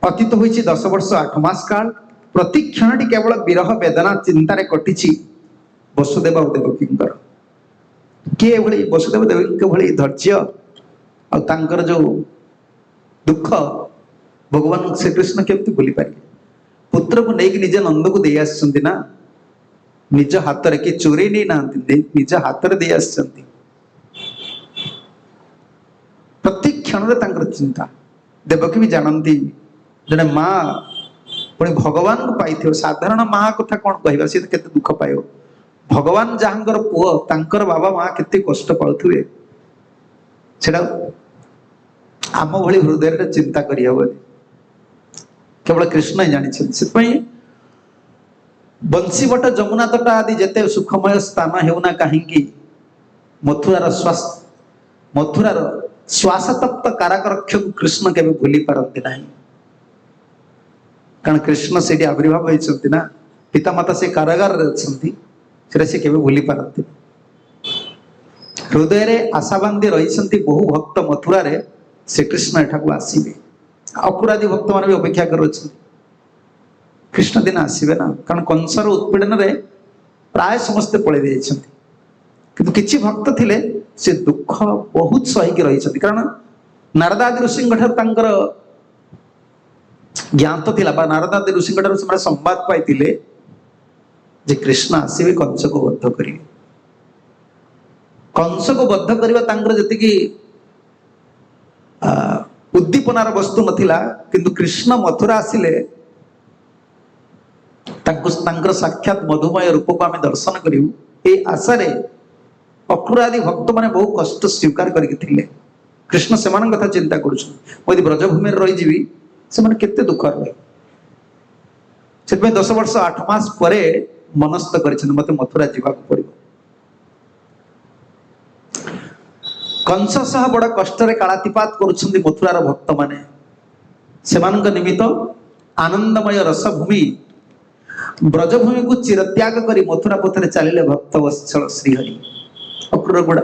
अतीत होइछि 10 वर्ष 8 मास काल प्रति क्षण केवल विरह वेदना चिंतार कटि वसुदेव और देवकींकर किए भली वसुदेव देवकी भली धैर्य और जो दुख भगवान श्री कृष्ण केमती भूली पारे पुत्र को लेकिन निज नंद को दे आसछंती ना निज हाथ रे कि चोरी नहीं ना निज हाथ रे दे आसछंती प्रति क्षण रे तांकर चिंता देवकी भी जानती जने माँ पुणी भगवान को पाई साधारण माँ कथा कौन कहवा सी केते दुख पाइब भगवान जहाँकर पुओ तांकर बाबा माँ केते कष्ट पाउथुवे सेटा आम भली हृदय चिंता करी हबनी केवल कृष्ण ही जानी बंशीवट जमुना तट आदि जेते सुखमय स्थान हेउना कहीं मथुरार श्वासतप्त कारागरक्षक कृष्ण केवे भूली पारती नहीं कारण कृष्ण से आविर्भाव होती ना पितामाता से कारागार से केवे भूली पारती हृदय रे आशा बांधी रही बहु भक्त मथुरा रे श्रीकृष्ण एठाक आसवे अकुरादी भक्त मान भी अपेक्षा कर कृष्ण दिन आसवे ना कारण कंसर उत्पीड़न रे प्राय समस्ते पलि किंतु किछि भक्त थिले से दुख बहुत सहीकि रही कारण नारदादि ऋषि ज्ञात थिला नारदादि ऋषि संवाद पाई जे कृष्ण आसवे कंस को बद्ध करेंगे कंस को बद्ध करवा जी उद्दीपनार वस्तु नथिला किंतु कृष्ण मथुरा आसिले साक्षात मधुमय रूप को आम दर्शन करूँ ये आशा रे अक्रूरादि भक्त माने बहु कष्ट स्वीकार करके कृष्ण से कथा चिंता कर ब्रजभूमि रही से केते दुख रहे से 10 वर्ष 8 मास पर मनस्थ कर मत मथुरा जावाक पड़ो कंस सह बड़ कष्ट कालातिपात कर मथुरार भक्त माने निमित्त आनंदमय रसभूमि ब्रजभूमि को चिरत्याग कर मथुरा पथरे चलिले भक्त वत्सल श्रीहरि अक्रूर गुड़ा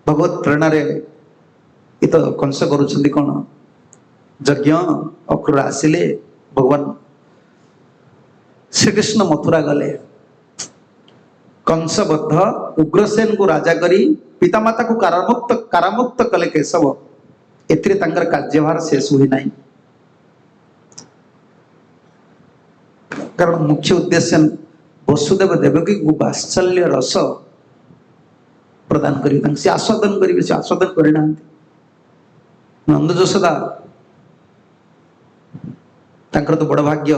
भगवत प्रेरणा ये तो कंस करुछंदी कौन यज्ञ अक्रूर आसिले भगवान श्रीकृष्ण मथुरा गले कंसबद्ध उग्रसेन को राजा करी पितामाता को कारामुक्त कले केशव एथिरे तांकर कार्यभार शेष हुई नहीं कारण मुख्य उद्देश्य वसुदेव देवकी को वात्सल्य रस प्रदान करेंगे से आस्वादन करेंगे से आस्वादन करना नंद यशोदा तांकर तो बड़ भाग्य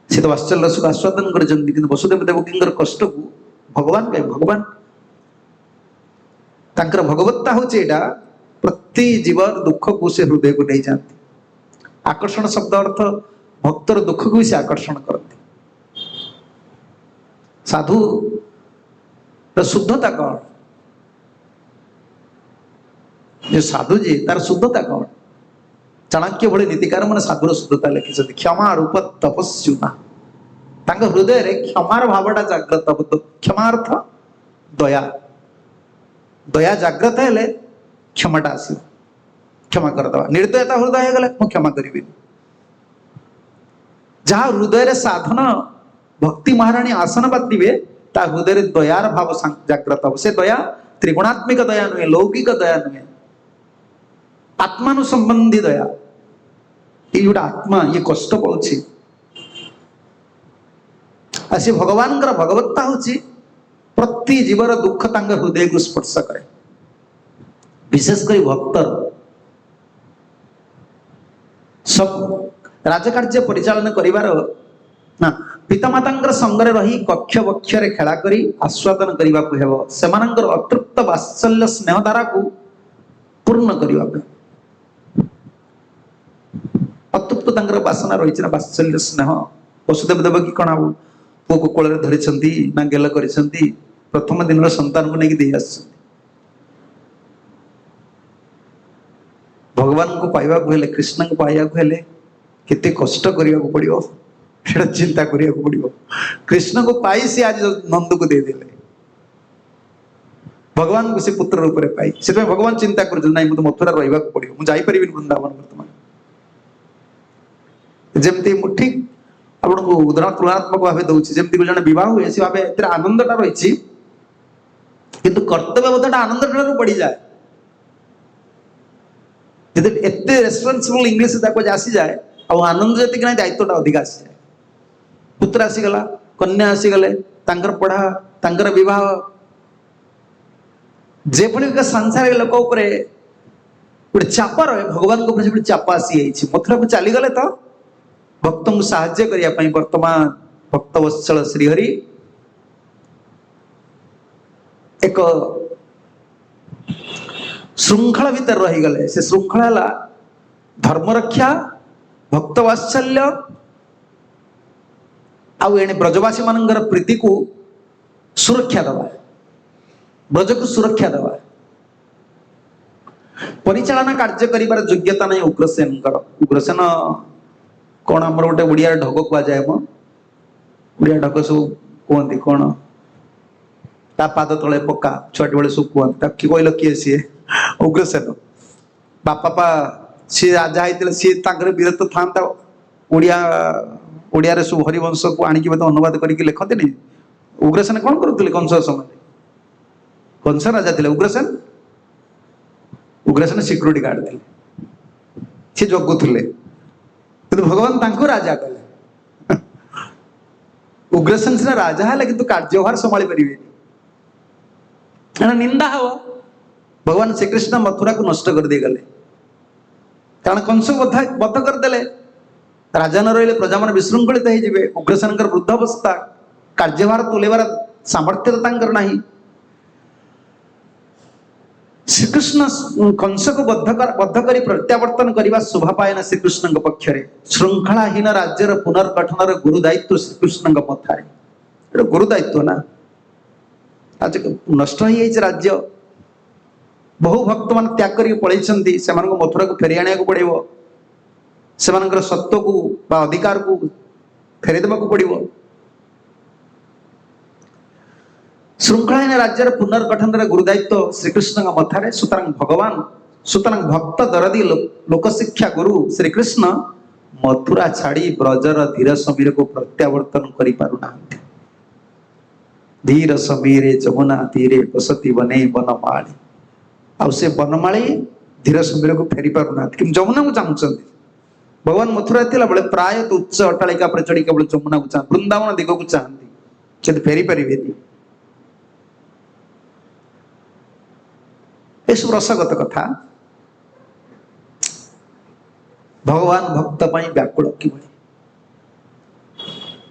से तो वात्सल्य रस को आस्वादन कर वसुदेव देवकी कष्ट को भगवान कहे भगवान तांकर भगवत्ता होचे एटा प्रति जीवर दुख को से हृदय को नहीं जाती आकर्षण शब्द अर्थ भक्तर दुख को भी से आकर्षण करते साधु शुद्धता कौन जो साधु जी तार शुद्धता कौन चाणक्य भली नीतिकार मैंने साधुर शुद्धता लिखी क्षमा रूप तपस्युना हृदय रे क्षमार भावटा जाग्रत तो क्षमार्थ दया दया जाग्रत है क्षमाटा आस क्षमा करदे निर्दयता हृदय गले मु क्षमा करी जहाँ हृदय रे साधन भक्ति महाराणी आसन बांधे ता हृदय दयार भाव जाग्रत हम से दया त्रिगुणात्मिक दया नुहे लौकिक दया नुहे आत्मा संबंधी दया ये गोटे आत्मा ये कष्ट पाऊँ आसी भगवान भगवत्ता हूँ प्रति जीवर दुख तांग हृदय को स्पर्श करे विशेषकर भक्तर सब राजकार्य परिचालन करिवार ना पितामाता संगे रही कक्ष बक्ष खेला करी आस्वादन करने को हेब से अतृप्त वात्सल्य स्नेह धारा को पूर्ण करने अतृप्त वासना रही वात्सल्य स्नेह वसुदेव देवकी कौन हम पुओ को कोल धरी ना गेल कर प्रथम दिन संतान को लेकिन दे आस भगवान को पाइबा कृष्ण को पाइबा केते कष्ट करने को पड़ो से चिंता करने को पड़ो कृष्ण को पाई सी आज नंद को दे देले भगवान को से पुत्र रूप में पाई से भगवान चिंता कर मत मथुरा रहा पड़ो मुझे वृंदावन बर्तमान जमती ठीक आपको उदाहरण तुलनात्मक भाव दूसरी जमी जन बहुत हुए से भाव आनंदटा रही किंतु कर्तव्य बोधटा आनंद ठार बढ़ी जाए एत रेस्पॉन्सिबल इंग्लिश आसी जाए और आनंद जी ना दायित्वटा अधिक आसी जाए पुत्र आसीगला कन्या आसीगले पढ़ा बहुत जेपरी सांसारिक लोक गोटे चापा रहे भगवान को चापा आसी मथुरा को चलीगले तो भक्त को साहाय्य करने वर्तमान भक्त वत्सल श्रीहरि एक श्रृंखला भीतर रहीगले से श्रृंखला धर्म रक्षा भक्त वात्सल्य आउ एणे ब्रजवासी मानकर प्रीति को सुरक्षा दवा ब्रज को सुरक्षा दवा परिचालना कार्य करिबार योग्यता नहीं उग्रसेन उग्रसेन कौन आमर गोटे ओडिया ढग कह जाए मो ओडिया ढग सब कहते कौन ता पाद तले पक्का छुआटी बेले सब कहते कि कहल किए सी उग्रसेन बापा सी राजा होते सी वीरत्व था ओडिया ओडिया सब हरिवंश को आणिक अनुवाद करके लिखते नहीं उग्रसेन कौन करुले कंस समय कंस राजा थे उग्रसेन उग्रसेन सिक्यूरीटी गार्ड थे सी जगुले किंतु भगवान तांको राजा कले उग्रसेन सीना राजा है किंतु कार्यभार संभाली पारे निंदा हम भगवान श्रीकृष्ण मथुरा को नष्ट कर दे गले कारण कंस बध करदे राजा न रही प्रजा मान विशृंखलित हो उग्रसेन वृद्धावस्था कार्यभार तुलेबार सामर्थ्य ना श्रीकृष्ण कंस को बद्ध कर प्रत्यावर्तन करने शोभा पाए श्रीकृष्ण पक्ष श्रृंखलाहीन राज्यर पुनर्गठन गुरु दायित्व श्रीकृष्ण मथारे गुरु दायित्व ना आज नष्ट हो राज्य बहु भक्त मान त्याग कर पलैंती से मथुरा को फेरी आने को पड़ो से सत्व को अधिकार को फेरीदेवा पड़ो श्रृंखलाहीन राज्यर पुनर्गठन गुरुदायित्व श्रीकृष्ण मथारे सुतरां भक्त दरदी लोकशिक्षा गुरु श्रीकृष्ण मथुरा छाड़ी ब्रजर धीर समीर को प्रत्यावर्तन कर पारुना धीर समीरे जमुना तीरे बसती बने बनमाली आउ से बनमाली धीर समीर को फेरी पारुना कि जमुना को चाहते भगवान मथुरा थिला बेले प्राय उच्च अट्टालिका पर चढ़ी केवल जमुना को चाह वृंदावन दिग को चाहती फेरी पारे सब रसगत कथा भगवान भक्त व्याकुल कि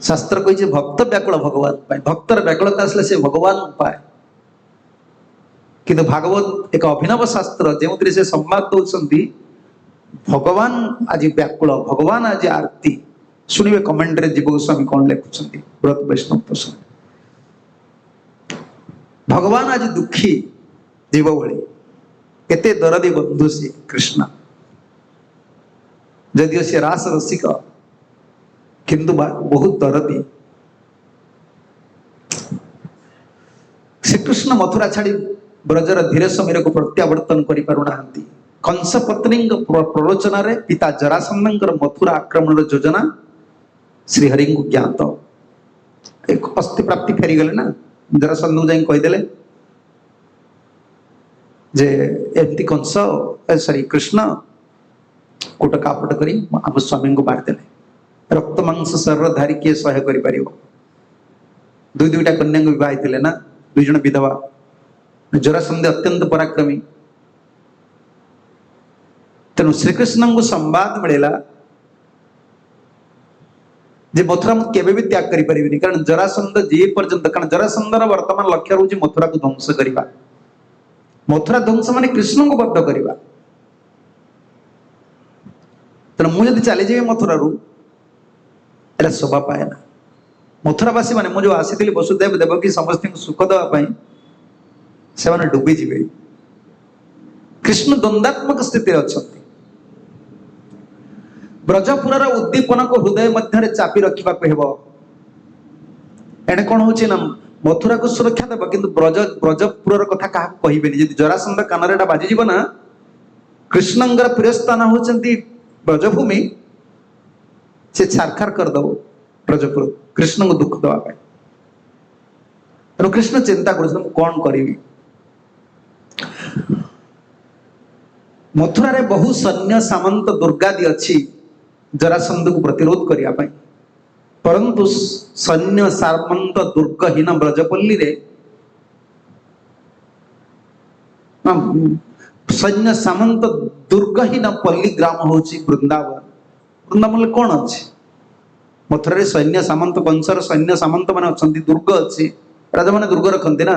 शास्त्र कही भक्त व्याकुल भगवान भक्तर व्याकुलता आसले से भगवान पाए किंतु भागवत एक अभिनव शास्त्र जो से संवाद दौरान भगवान आज व्याकुल भगवान आज आरती शुणवे कमेंट जीव गोस्वामी कौन लिखुं व्रत वैष्णव प्रसंग भगवान आज दुखी जीव भली केते दरदी बंधु सी कृष्ण जदिव सी रास रसिक किंतु बहुत दरदी श्रीकृष्ण मथुरा छाड़ी ब्रजर धीरे समीर को प्रत्यावर्तन कर पारुना कंस पत्नी प्ररोचन पिता जरासंध मथुरा आक्रमण योजना श्रीहरि को ज्ञात एक अस्थि प्राप्ति फेरीगले ना जरासंध को कहीदेले जे एमती कंस सॉरी कृष्ण कोट कापट करी आम स्वामी को बाढ़देले रक्त मांस शरीर धारी किए सहाय कर दुईटा कन्या को बहुत ना दुई जन विधवा जरासंध अत्यंत पराक्रमी तेणु श्रीकृष्ण को संवाद मिलला जे मथुरा केबे भी त्याग करि परिबिनी कारण जरासंध जे पर्यंत कारण जरासंधर वर्तमान लक्ष्य होची मथुरा को ध्वंस करिबा मथुरा ध्वंस माने कृष्ण को बद्ध करिबा तेणु मुझे चली जाए मथुरा रू एला शोभा पाए ना मथुरावासी माने मु जो आसी वसुदेव देवकी समस्त सुख देवाई से डुबी जीवे। कृष्ण द्वंद्वात्मक स्थिति अच्छा ब्रजपुर उद्दीपन को हृदय मध्य चापी रखा एने कौन हो मथुरा को सुरक्षा देव कि ब्रजपुर कथा क्या कहे जरासंध कान बाजिज ना कृष्णंगर प्रिय स्थान होती ब्रजभूमि से छारखार करदब ब्रजपुर कृष्ण को दुख दवाई तेणु कृष्ण चिंता कर कौन करी मथुरा रे बहु सैन्य सामंत दुर्गादी अच्छी जरासंध को प्रतिरोध करने परंतु सैन्य सामंत दुर्गहीन ब्रजपल्ली रे सैन्य सामंत दुर्गहीन पल्ली ग्राम हूँ वृंदावन। वृंदावन कौन अच्छी मथुरा रे सैन्य सामंत वंशर सैन्य सामंत मान अच्छा दुर्ग अच्छी राजा मैंने दुर्ग रखती ना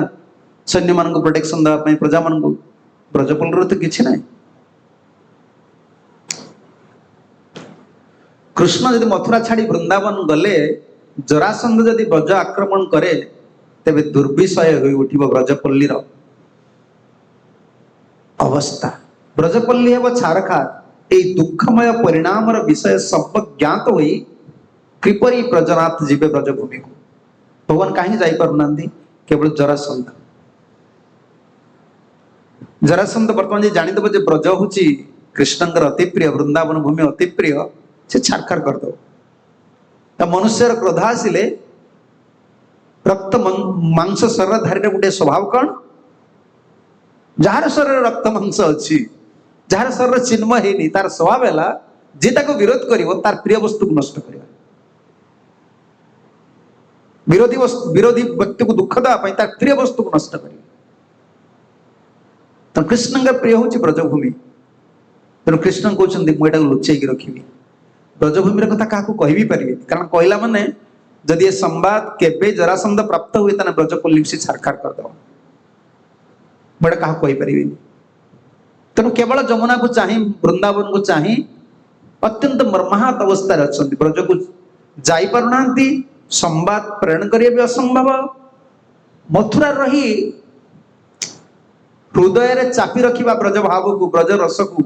सैन्य मान प्रोटेक्शन देवाई प्रजा मान ब्रजपल्ली तो किसी ना कृष्ण यदि मथुरा छाड़ी वृंदावन गले जरासंध यदि ब्रज आक्रमण करे तेबे दुर्विषय हो उठिब ब्रजपल्ली अवस्था। ब्रजपल्ली हेब छारखार ए दुखमय परिणाम विषय सब ज्ञात होई कृपरी ब्रजनाथ जीवे ब्रजभूमि को भगवान कहीं जाई पारुना केवल जरासंध जरासंध बर्तमान जानीदेव जे ब्रज हूँ कृष्णंकर अति प्रिय वृंदावन भूमि अति प्रिय से छारखार करदे मनुष्यर क्रोध आसिले रक्त मांस शरीर धारी गोटे स्वभाव कौन जार शरीर रक्त मांस अच्छी जार शरीर चिन्मय है तार स्वभाव है जे ताको विरोध करिवो तार प्रिय वस्तु को नष्ट करिवा विरोधी व्यक्ति को दुख देवा तार प्रिय वस्तु को नष्ट करिवा। तो कृष्ण प्रिय हूँ ब्रजभूमि तेणु कृष्ण कहते मुझे लुचेक रखी ब्रजभूमि कथा क्या कह भी पारे कारण कहला माने जदि ये संवाद केबे जरासंध प्राप्त हुए ताने ब्रजपल्ली से छारखार करदे मुझे क्या कहीपरि तेणु केवल जमुना को चाह वृंदावन को चाह अत्यंत मर्माहत अवस्था अच्छा ब्रज को जापारुना संवाद प्रेरण करिए भी असंभव मथुरा रही हृदय रे चापी रखिबा ब्रज भाव को ब्रज रस को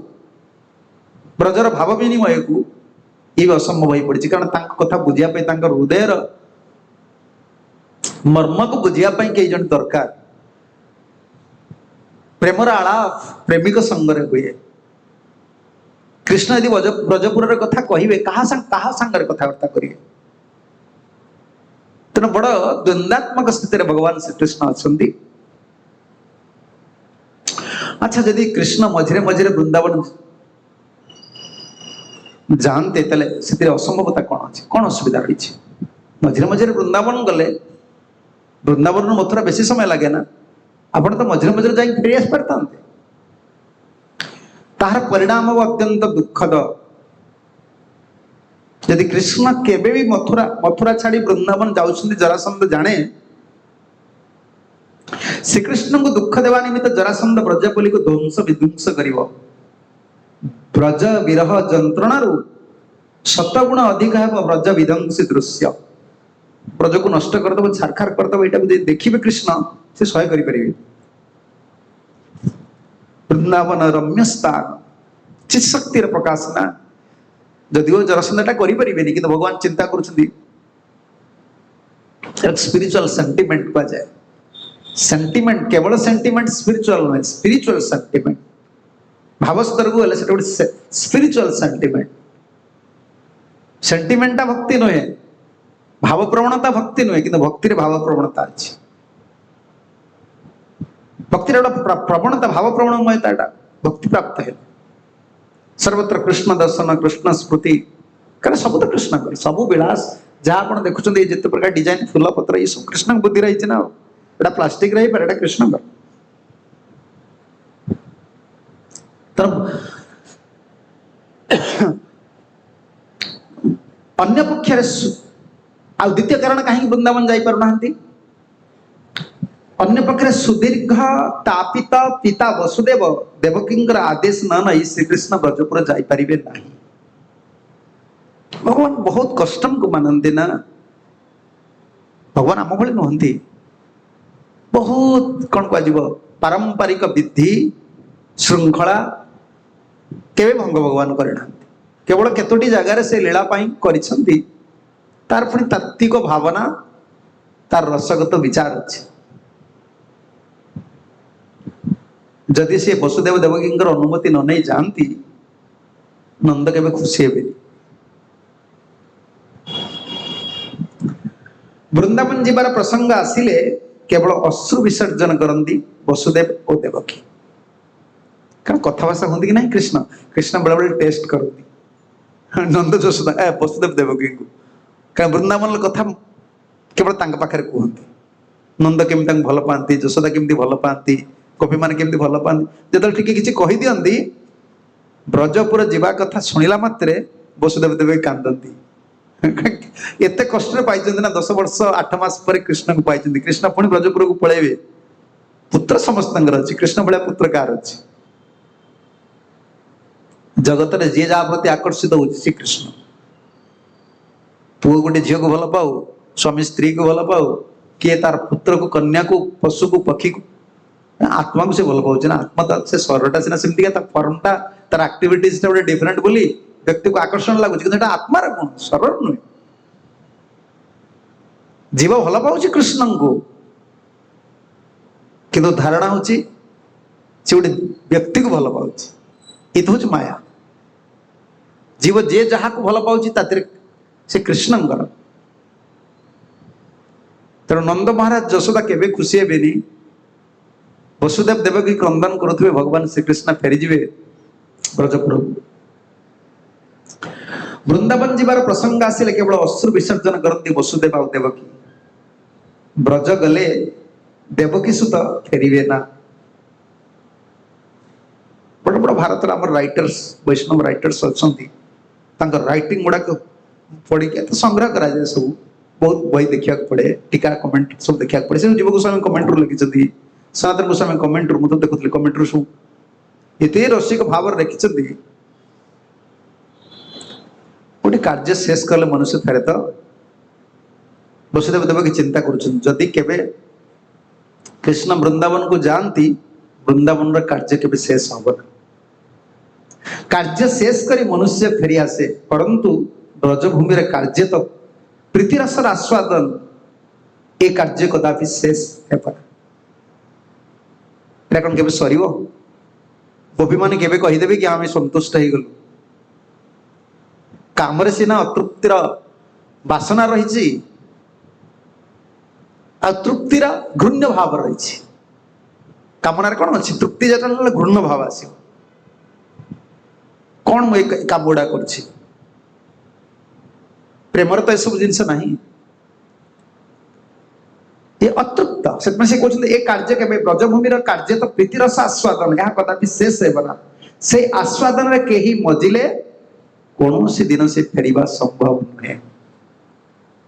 ब्रजर भाव विनिमय को ये असंभव हो पड़ी कारण कथा बुझापी हृदय मर्म को बुझापी कई जन दरकार प्रेमर आलाप प्रेमिक संगरे हुए कृष्ण यदि ब्रजपुर कथा कहे क्या सांगे कथबार्ता करेंगे तेना बड़ द्वंद्वात्मक स्थिति भगवान श्री कृष्ण अच्छा। अच्छा जदि कृष्ण मझे मझे वृंदावन जानते से असंभवता कौन अच्छे कौन असुविधा रही मझे मझे वृंदावन गले वृंदावन मथुरा बेसी समय लगे ना आप तो मझे मझे जा फेरी आस पारता तार परिणाम अत्यंत दुखद यदि कृष्ण केबे भी मथुरा छाड़ी वृंदावन जाउछन्ति जरासंध जाने श्रीकृष्ण को दुख देवा निमित्त जरासंध ब्रजपल्ली को ध्वंस विध्वंस करिवो ब्रज विरह जंत्रणा शतगुण अधिक है ब्रज विध्वंसी दृश्य ब्रज को नष्ट करदे छारखार करदे देखिए कृष्ण से सहाय करें वृंदावन रम्य स्थान चित्शक्ति प्रकाशना जदिव जरासंध करें कि भगवान चिंता कर स्पिरिचुअल सेंटिमेंट कह जाए सेंटिमेंट केवल सेंटिमेंट स्पिरिचुअल नुहे स्पिरिचुअल सेंटिमेंट भाव स्तर को गोटे स्पिरिचुअल सेंटिमेंट सेंटिमेंटा भक्ति नुहे भाव प्रवणता भक्ति नुहे कि भक्ति भाव प्रवणता अच्छी भक्ति प्रवणता भाव प्रवणमयता भक्ति प्राप्त है सर्वत्र कृष्ण दर्शन कृष्ण स्मृति कारण सब तो कृष्ण कर सब विलास जहाँ आप देखुं जिते प्रकार डिजाइन फूल पत्र ये सब कृष्ण बुद्धि रही ना एटा प्लास्टिक रही पारे एटा कृष्ण कर अन्य पक्ष आ द्वितीय कारण कहीं वृंदावन जाई पारुना अन्य पक्षे सुदीर्घ तापित पिता वसुदेव देवकींकर आदेश न नहीं श्रीकृष्ण ब्रजपुर जापारे भगवान बहुत कष्टम को मानते ना भगवान आम भली नुहति बहुत कौन कह पारंपरिक विधि श्रृंखला केवे भंग भगवान करना केवल केतोटी जगार से लीला करिसेंती तार पुणी तात्विक भावना तार रसगत विचार अच्छे जदि सी वसुदेव देवकी अनुमति न नहीं जाती नंद के खुशी हे वृंदावन जीवार प्रसंग आसिले केवल अश्रु विसर्जन करती वसुदेव और देवकी कारण कथाभाषा होती कि नहीं कृष्ण कृष्ण बेले बेले टेस्ट करती नंद जशोदा वसुदेव देवकी को कारण वृंदावन कथा केवल पाखे कहते नंद केमी भल पाती जशोदा केमी भल पाती कवि मान केमी भल पाती जो टे कि कही दिखती ब्रजपुर जीवा कथा शुणिला मात्रे वसुदेव देवकी कांदती एत कष्ट पाई ना 10 वर्ष 8 मास पर कृष्ण को पाई कृष्ण पुणी ब्रजपुर को पलैबे पुत्र समस्त अच्छी कृष्ण भाया पुत्र कार अच्छी जगत में जी जहाँ प्रति आकर्षित हो कृष्ण पुओ गोटे झील को भल पाऊ स्वामी स्त्री को भल पाऊ किए तार पुत्र को कन्या को पशु को पक्षी को आत्मा को से भल पाऊँ ना आत्मा से शरीरटा सीना सेमती फर्मटा तार आक्टिविटीज गोटे डिफरेंट बोली व्यक्ति को आकर्षण लगुच कि आत्मार कौन शरीर नुहे जीव भल पाऊँ कृष्ण को किंतु धारणा हूँ गोटे व्यक्ति को भल पाऊँ ये तो हूँ माया जीव जे जहाँ को भल पाऊँ से कृष्णंकर तेणु नंद महाराज जशोदा केवे खुशी हेबेनी वसुदेव देवकी क्रंदन करुवे भगवान श्रीकृष्ण फेरीजे ब्रजपुर वृंदावन जीवार प्रसंग आसिले केवल अश्रु विसर्जन करती वसुदेव और देवकी ब्रज गले देवकी सुत फेरीवे ना बड़ बड़ भारत आम राइटर्स वैष्णव राइटर्स अच्छा राइटिंग गुड़ाक पढ़ी संग्रह करा जाए सब बहुत बही देखा पड़े टीका कमेंट सब देखा पड़े से जीव गोस्वामी कमेंट लिखिं सनातन गोस्वामी कमेंट मुझे देखुली कमेंट सब ये रसिक भाव लिखिं गोटे कार्य शेष कले मनुष्य फेरे तो वसुदेव देवकी चिंता करुँच केवे कृष्ण वृंदावन को जाती वृंदावन कार्य केवे शेष हम कार्य शेष करी मनुष्य फेरी आसे परंतु ब्रजभूमि कार्य तो प्रीतिरसर आस्वादन ए कार्य कदापि शेष है कौन के सर गोपी मैंने केवे कहीदेवे कि आम संतुष्ट हो गलु काम सीना अतृप्तिर बासना रही तृप्तिर घृण्य भाव रही कामनार कौन अच्छी तृप्ति जटा घृण्य भाव आस कौन मुझे काम गुड़ा कर प्रेमर तो यह जिनस ना ये अतृप्त से कहते ये कार्य के ब्रजभूमि कार्य तो प्रीतिरस आस्वादन यह कदापि शेष हेबना से आस्वादन रे केही मजिले कौन सी दिन से फेरिबा संभव नुहे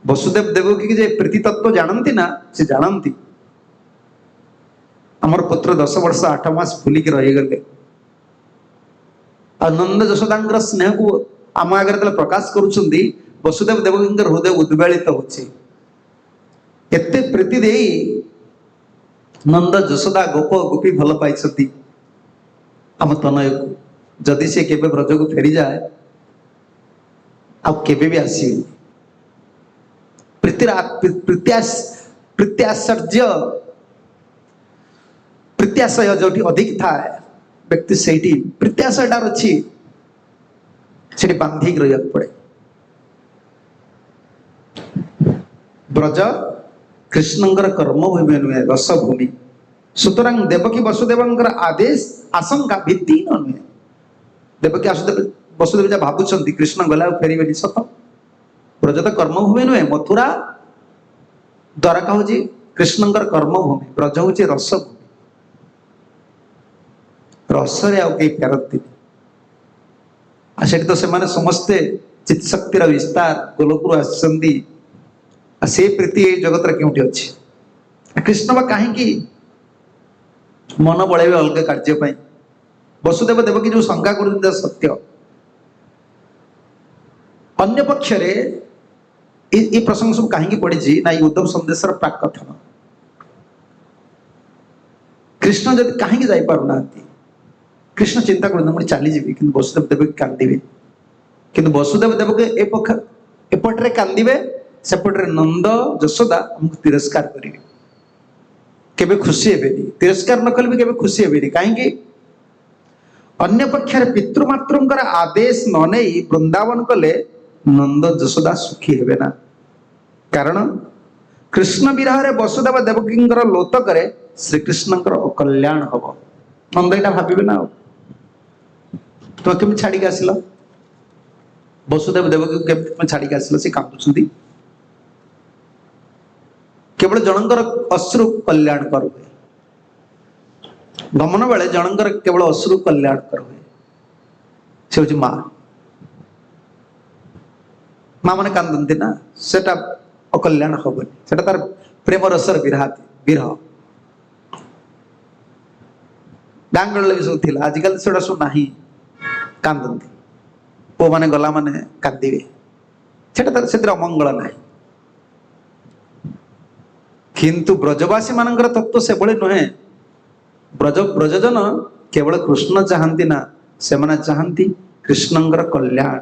वसुदेव देवकी जे प्रीति तत्व जानती ना से जानती आमर पुत्र 10 वर्ष 8 मास भूलिक रहीगले नंद जशोदा स्नेह को आम आगे प्रकाश करुँच वसुदेव देवकी हृदय उद्वेलित होते प्रीति दे नंद जशोदा गोप गोपी भल पाई आम तनय को जदि से केवे ब्रज को फेरी जाए आबे भी आस प्रीत्याशय जो अधिक था व्यक्ति से प्रीत्याशयटार अच्छी से बांधिक रहा पड़े ब्रज कृष्णंकर कर्मभूमि नुहे रसभूमि सुतरां देवकी वसुदेव आदेश आशंका भित्ति नुहे देवकी वसुदेव जहाँ भावुं कृष्ण गला फेरबे सत ब्रज तो कर्मभूमि नुहे मथुरा द्वारका हूँ कृष्णंकर कर्मभूमि ब्रज हूँ रसभूमि रसरे आउ कई फेरती तो से समस्ते चित्शक्तिर विस्तार गोलपुर आसती से प्रीति जगत क्योंटी अच्छी कृष्ण बा कहीं मन बड़े अलग कार्य वसुदेव देवकी जो शंका कर सत्य अन्य पक्षरे ये प्रसंग सब कहीं पड़ी ना ये उद्धव संदेशर प्राक कथन। कृष्ण जब कहीं जाना कृष्ण चिंता कर चलीजी कि वसुदेव देवकी कांदे कि वसुदेव देवकी एपटे कांदे सेपटे नंद यशोदा हमको तिरस्कार करेंगे केबे खुशी हेबेनी तिरस्कार न कले भी केबे खुशी हेबेनी कहीं अन्य पक्षर पितृमातृंकर आदेश न नहीं वृंदावन कले नंद यशोदा सुखी हेबे ना कारण कृष्ण विरह रे वसुदेव देवकींकर लोतक रे श्रीकृष्णंकर अकल्याण हम नंद यहाँ भावे ना तुम केमी छाड़ी आसिल वसुदेव देवकी केमी तुम छाड़ी आसिल से कांदुछंती केवल जनकर अश्रु कल्याण कर हुए गमन बेले जनकर केवल अश्रु कल्याण कर हुए से हूँ माँ माँ मैंने कांदती ना सेटा अकल्याण हेनी से तार प्रेम रसर विरह गांगल भी सब थी आजिकल से सब ना कांदती पु मैंने गला मैंने कांदे से अमंगल ना किंतु ब्रजवासी मानकर तत्व से बड़े नुहे ब्रजजन केवल कृष्ण चाहती ना से माने चाहती कृष्णंकर कल्याण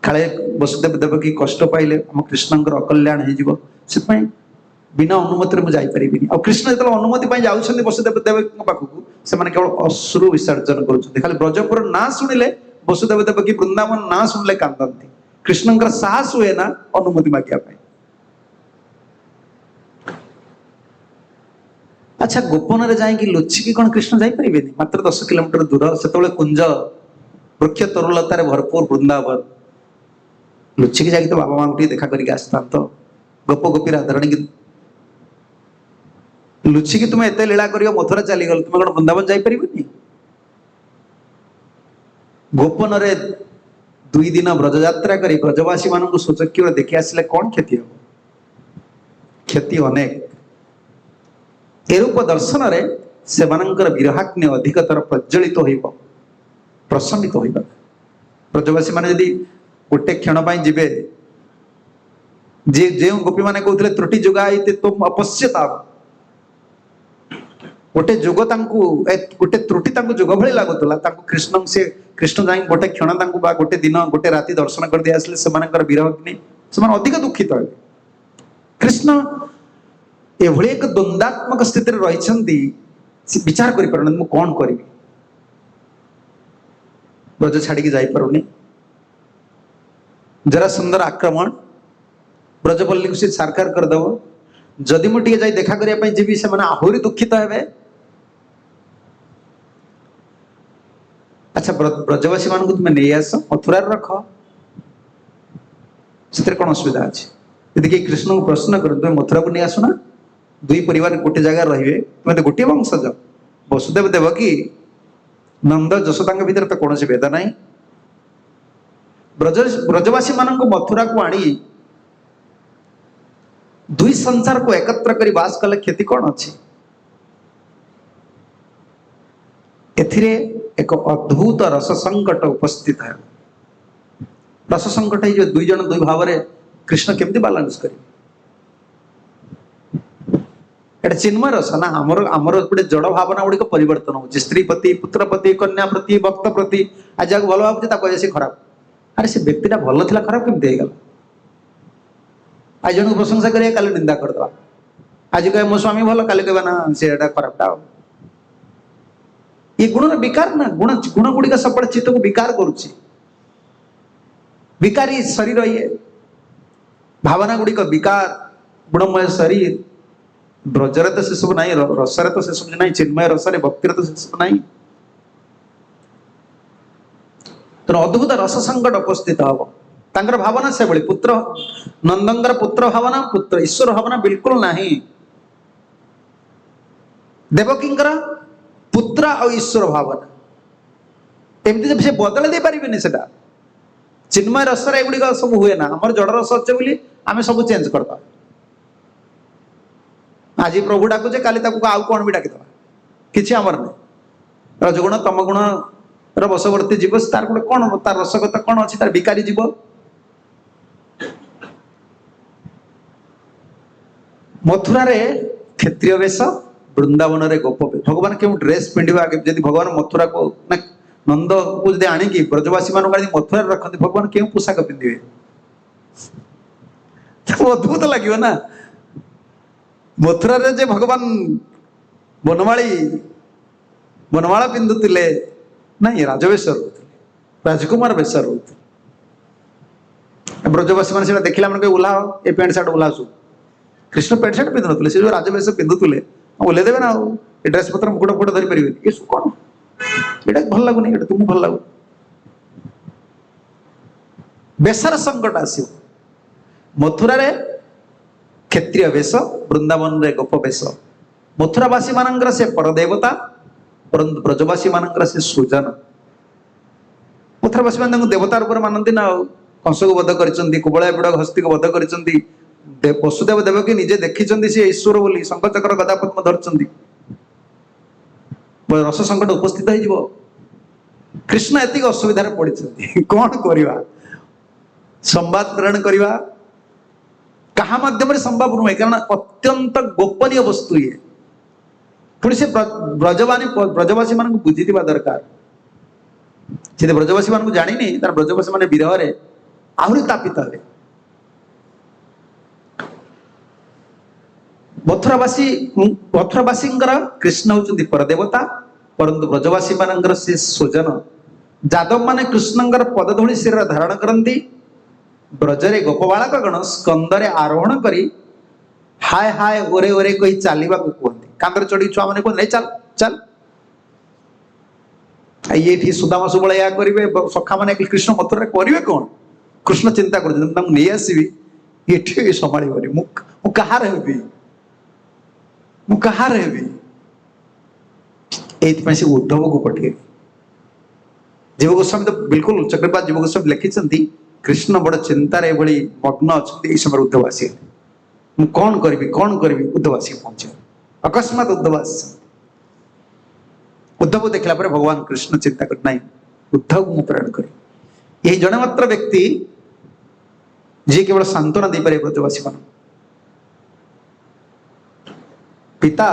काले वसुदेव देवकी कष्ट पाइले हम कृष्णंकर अकल्याण हो बिना अनुमति मुझे जापरि और कृष्ण जो अनुमति जाऊँ वसुदेव देवकी पाखक से केवल अश्रु विसर्जन कर खाली ब्रजपुर ना शुणिले वसुदेव देवकी वृंदावन ना शुणिले कांदती कृष्णंकर साहस हुए ना अनुमति मांगे। अच्छा गोपन रे जाए लुचिकी कौन कृष्ण जापरि मात्र 10 किलोमीटर दूर से कुंज वृक्ष तरुलतार भरपूर वृंदावन लुचिकी जाकि तो बाबा माँ देखा करके आसता तो गोप गोपी राधाराणी की लुचिकी तुम एत लीला कर मथुरा चलीगल तुम कौन वृंदावन जापरि गोपन रे 2 दिन ब्रज यात्रा कर ब्रजवासी मान सुचक्ष देखी आसिले कौन क्षति हम क्षति अनेक ए रूप दर्शन रे से विरहाग्नि अधिकतर प्रज्वलित हो प्रशमित हो ब्रजवासी मान यदि गोटे क्षण जीवे जे जो गोपी मैंने कहते त्रुटि जुगा तुम अपश्यता गोटे जुग गोटे त्रुटि जुग भली लगुला कृष्ण से कृष्ण जाए गोटे क्षण गोटे दिन गोटे राति दर्शन कर दे आसले से विरहाग्नि से अधिक दुखित हे कृष्ण एभली एक द्वंद्वात्मक स्थिति रही विचार कर कौन करी ब्रज छाड़ी जापरुनी जरा सुंदर आक्रमण ब्रजपल्ली को सी सारकार करदेव जदि मुझे जाए देखा करने जी से आहरी दुखित हे। अच्छा ब्रजवासी मान को तुम नहीं आस मथुरा रख से कौन असुविधा अच्छे यदि कहीं कृष्ण को प्रश्न कर तुम मथुरा को नहीं आसुना 2 परिवार गोटे जगह रे तुम तो गोटे वंशज वसुदेव देवकी नंद यशोदा भीतर तो कौन भेद ना ब्रजवासी मान मथुरा को आनी 2 संसार को एकत्र कर बास कले क्षति कौन अच्छी एथिरे एक अद्भुत रस संकट उपस्थित है रस संकट जो 2 जन 2 भाव में कृष्ण केमती बालांस कर चिन्मय रस ना आमर आमर गोटे जड़ भावना गुड़िक परिवर्तन हो स्त्री प्रति पुत्र प्रति कन्या प्रति भक्त प्रति आज जहाँ भल भाव से खराब अरे से व्यक्तिटा भल था खराब केमती हो आज जन को प्रशंसा करें काली निंदा करदे आज कहे मो स्वामी भल काली कह ना से खराबटा ये गुण विकार ना गुण गुण गुड़िक सब चित्त को विकार करुच्ची विकारी शरीर ये भावना गुड़िक विकार गुणमय शरीर ब्रजरे तो से सब नहीं रसरे तो से सब नहीं चिन्मय रसरे भक्तिर तो से सब नहीं तो अद्भुत रस संकट उपस्थित हम भावना से भली पुत्र नंदंगर पुत्र भावना पुत्र ईश्वर भावना बिल्कुल नहीं देवकींकर पुत्र और ईश्वर भावना एमती से बदल दे पारे से चिन्मय रसर एगुड़िक सब हुए ना आम जड़ रस अच्छे बोली आम सब चेंज करदे आज प्रभु डाकुचे काली आउ कौन भी डाकिद कि आमर ना रजगुण तमगुण रसवर्ती जीव तार गोटे कौन तार रसगत कौन अच्छी तार विकारी जीव मथुरा रे क्षत्रिय वेश, वृंदावन रे गोप वेश। भगवान क्यों ड्रेस पिंधिबा आगे जदि भगवान मथुरा को ना नंद को जदि आनी कि ब्रजवासी मान मथुरा रखते भगवान क्यों पोशाक पिंधिबे? अद्भुत लगे ना। मथुरा रे जे भगवान बनमाली बनमाला पिंधुले ना राजवेश रोते राजकुमार वेश रोते। ब्रजवासी मैंने देखला मैंने ओह्लाओ ए पैंट सार्ट ओह्ला सब कृष्ण पैंट सार्ट पिंधु नुले जो राजवेश पिंधुले ओह्लै देवे ना ड्रेस पत्र मुकुट फुट धरी पारे ये सब कौन ये भल लगुनि तुमको भल लगु बेसार संकट आसो। मथुरा रे क्षत्रिय वेश, वृंदावन रे गोप वेश। मथुरावासी मानकर से परदेवता, परंतु ब्रजवासी मानकर से सुजन। मथुरावासी मान देवता रूप मानती ना। कंस को वध करिसंती, कुबला पिड़ हस्ती को वध करिसंती। वसुदेव देवकी निजे देखी से ईश्वर बोली शंख चक्र गदा पद्म धरचंती। रस संकट उपस्थित हो कृष्ण एति असुविधा पड़ी कौन करवा संवाद प्रेरण करवा कहा माध्यम संभव नुहे कारण अत्यंत गोपनीय वस्तु ये पुणी से ब्रजवासी मान बुझी दरकार। से ब्रजवासी मान जानी तार ब्रजवासी मान विरह आहरी तापित हे। मथुरावासी कृष्ण होती परदेवता, परंतु ब्रजवासी मान से स्वजन। जादव माने कृष्ण पदधूली शरीर धारण करती। ब्रजरे गोपबालक गण स्कंदरे आरोहण करी हाय हाय ओरे ओरे कही चलवा को कहते। कांदर चढ़ी छुआ मैंने कहते चल चल ये सुदामा सुबल या करेंगे सखा मैंने कृष्ण मथुरा करेंगे कौन? कृष्ण चिंता कर नहीं आसवि ये संभाल कहार हेबी से उद्धव को पठे। जीव गोस्वामी तो बिल्कुल चक्रपात जीव गोस्वामी लिखिं कृष्ण बड़ चिंतार मग्न अच्छा समय उद्धव आस कौन करी उद्धव आस पहुंचे अकस्मात उद्धव आस उद्धव देखला पर भगवान कृष्ण चिंता कर नहीं उद्धव को प्रेरण करी यही जड़े मात्र व्यक्ति जी केवल सांत्वना दे पारे ब्रजवासी मान। पिता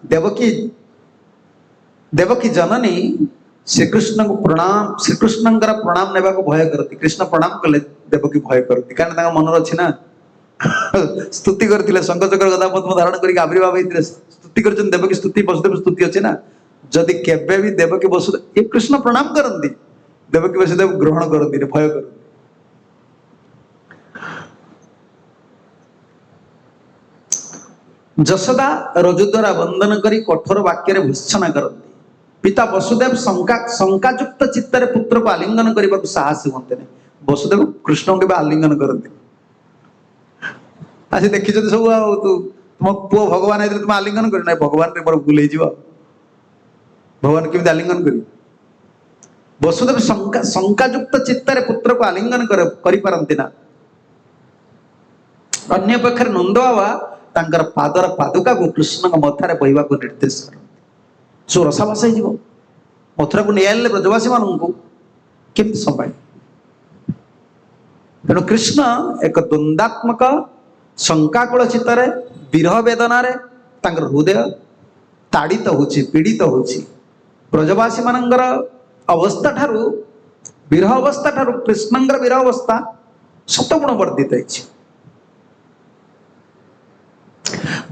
देवकी देवकी जननी श्रीकृष्ण को प्रणाम श्रीकृष्ण प्रणाम ने भय करती। कृष्ण प्रणाम कले देवकी भय करती कारण मन अच्छी ना स्तुति करते शंख चक्र गदा पद्म धारण करके आविर्भाव होते स्तुति कर देवकी स्तुति वसुदेव स्तुति अच्छी ना जदि केबे भी देवकी वसुदेव ये कृष्ण प्रणाम करती देवकी वसुदेव ग्रहण करती भय करती। जशोदा रजुद्वारा वंदन करी कठोर वाक्य भर्त्सना करती। पिता वसुदेव शंकायुक्त चित्तर पुत्र को आलिंगन करने को साहसी होते नहीं। वसुदेव कृष्ण के आलिंगन करते आज देखी सब तुम पुओ भगवान है तुम आलिंगन कर भगवान मोर भूल हो भगवान केमी आलिंगन कर वसुदेव शंकायुक्त चित्तर पुत्र को आलिंगन करपारती ना। अन्य पक्षर नंद बाबा तांकर पादर पादुका को कृष्ण मथारे बहिबा को निर्देश करते सो रसाभास हो मथुरा को नहीं आने ब्रजवासी मान केमती संभाल। तेणु कृष्ण एक द्वंद्वात्मक शंकाकुल चित्तर विरह वेदना हृदय ताड़ित होची पीड़ित होची। ब्रजवासी मानकर अवस्था ठारू विरह अवस्था ठारू कृष्णंगर विरह अवस्था शतगुण वर्धित है।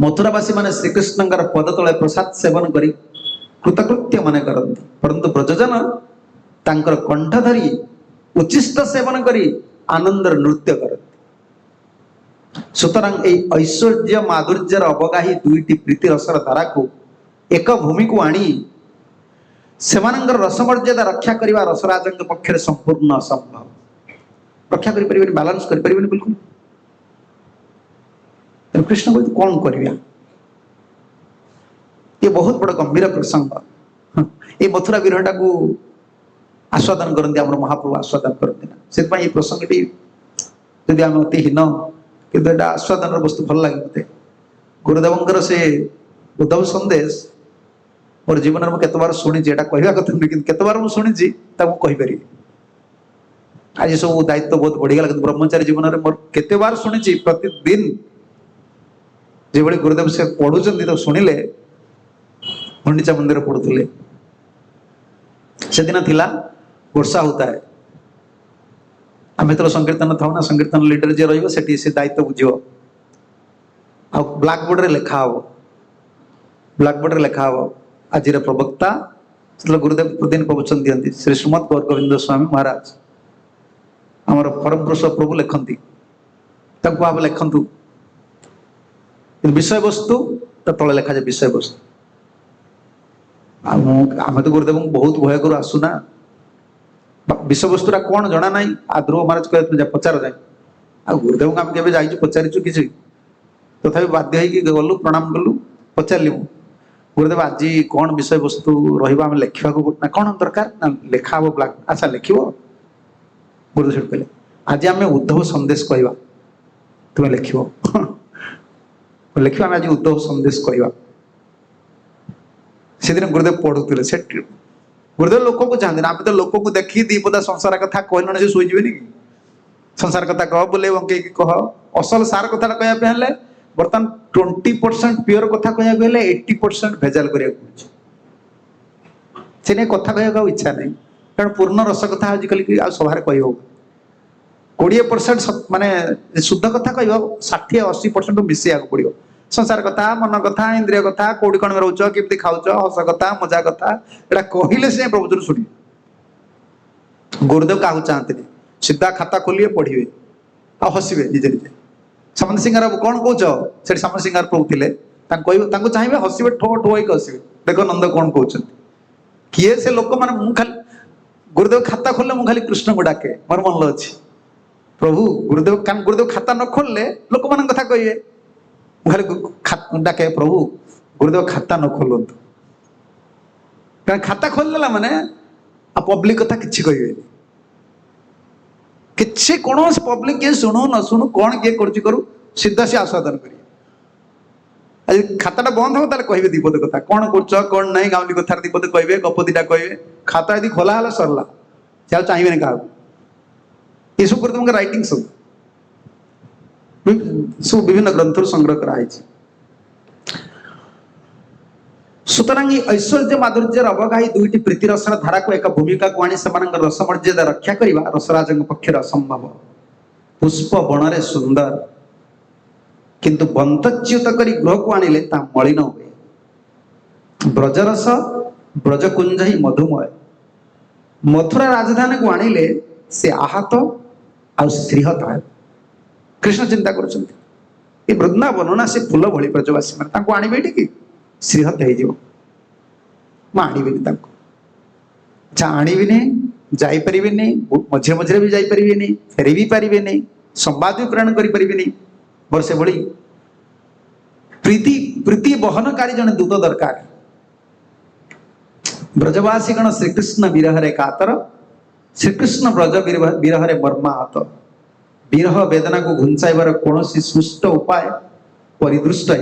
मथुरावासी माने श्रीकृष्ण पद तले प्रसाद सेवन करी कृतकृत्य मन करती परंतु ब्रजजन तांकर कंठ धरी उचिष्ट सेवन करी आनंद नृत्य करती। सुतरां ऐश्वर्य माधुर्यर अवगाही दुईटी प्रीति रसर धारा को एक भूमि को आनी सेमानंकर रसमर्यादा रक्षा करवा रसराजंक पक्षरे संपूर्ण असंभव। रक्षा करि परिबेनि बैलेंस करि परिबेनि बिल्कुल। कृष्ण को कौन करवा ये बहुत बड़ गंभीर प्रसंग। ये मथुरा विरहटा को आस्वादन करते महाप्रभु आस्वादन करते ना से प्रसंग जदि आम अति हीन कि आस्वादन वस्तु भल लगे मत गुरुदेव से उद्धव संदेश मोर जीवन में केत बार शुणी कहवा कथा नुहे कि केत बार मुझे कहीपरि आज सब दायित्व बहुत बढ़ीगला ब्रह्मचारी जीवन में मोर केते बार शुणी प्रतिदिन ଯେଭଳି ଗୁରୁଦେବ ସେ ପଢୁଛନ୍ତି ତ ଶୁଣିଲେ ଗୁଣ୍ଡିଚା ମନ୍ଦିର ପଢୁଥିଲେ। ସେଦିନ ଥିଲା ବର୍ଷା होता है। आम तो संकीर्तन था ना, संकीर्तन लीडर जी रही से दायित्व बुझ आ ब्लैक बोर्ड रे लिखा हो, ब्लैक बोर्ड रे लिखा हो आज प्रवक्ता गुरुदेव प्रतिदिन प्रवचन दियंती श्री श्रीमद गौर गोविंद स्वामी महाराज आमर परम पुरुष प्रभु लिखती आप लिखु विषय वस्तु तो तले लिखा जाए विषय वस्तु। आम तो गुरुदेव बहुत भय करू आसुना विषय वस्तुरा कौन जना ना आ ध्रुव महाराज कह पचार जाए आ गुरुदेव को आम के जाइए पचारिचु कि तथापि बाध्य हो गलु प्रणाम कलु पचारू गुरुदेव आज कौन विषय वस्तु रहा लिखा ना कौन दरकार ना लिखा हम ब्लैक अच्छा लिख गुरुदेव कहले आज आम उद्धव संदेश कहवा तुम्हें लिख लिखा आज उद्धव संदेश कहवा से दिन गुरुदेव पढ़ुते से गुरुदेव लोक को चाहते आम तो लोक को देखी दी पदा संसार कथा कहल से शोजे कि संसार कथा कह बोले बंके कह असल सार कथा कहवाई बर्तमान 20% प्योर कथा कहवाक 80% भेजाल करा कथा कहवाक इच्छा नहीं कारण पूर्ण रस कथा आजिकल सभार कह 20% माने शुद्ध कथा कह 60-80% मिसेया पड़ो संसार कथा मन कथा इंद्रिय कथा कौटी कण रोच केमती खाऊच हस कथा मजा कथा एटा कहले से प्रवचन शुणी गुरुदेव क्या चाहते सीधा खाता खोलिए पढ़िए आ हसवे निजे निजे सामंत सिंगार कौन कौच से सामंत सिंगार प्रभु थे चाहिए हसवे ठो ठो हसवे देख नंद कौन कहते किए से लोक मैंने मुझे खाली गुरुदेव खाता खोलले मुझे खाली कृष्ण को डाके मोर मन अच्छी प्रभु गुरुदेव गुरुदेव खाता न खोलले लोक मान कथा कहे खाली डाके प्रभु गुरुदेव खाता न खोलतु कारण खाता खोलदेला माने आ पब्लिक कथा किछि कहिबे किछि कोन पब्लिक के सुनो न सुनो कौन किए करछि करू सीधा से आस्वादन करिए आज खाताटा बंद हो ताले कहबे दीपद कथा कौन करछ कौन नहीं गावली कथा दीपद कहबे गप दीटा कहबे खाता यदि खोला हला सरला से चाहिए नहीं कहा ये सब गुरुदेव राइटिंग सब सब विभिन्न ग्रंथ संग्रह कराई सुतरां ऐश्वर्य माधुर्यर अवगाही दुईटी प्रीति रसर धारा को एक भूमिका को आनी रस मर्यादा रक्षा करने रसराज पक्षर असंभव पुष्प बणरे सुंदर किंतु बंतच्युत करी गृह को आनिले ता मलिन हुए ब्रजरस ब्रजकुंज ही मधुमय मथुरा राजधानी को आनिले से आहत आ श्रीहत है कृष्ण चिंता कर वृंदावन ना से फूल भली ब्रजवासी मैंने आणवे कि श्रीहत हो अच्छा आणवे जापर मझे मझे भी जापर फेरी भी पारे नहीं संवाद भी प्रेरण करें मोर से भली प्रीति प्रीति बहनकारी जन दूत दरकार ब्रजवासी गण श्रीकृष्ण विरह कातर श्रीकृष्ण ब्रज विरह मर्माहत विरह वेदना को घुंचाइबार कौन सुष्ट उपाय परिदृष्ट हो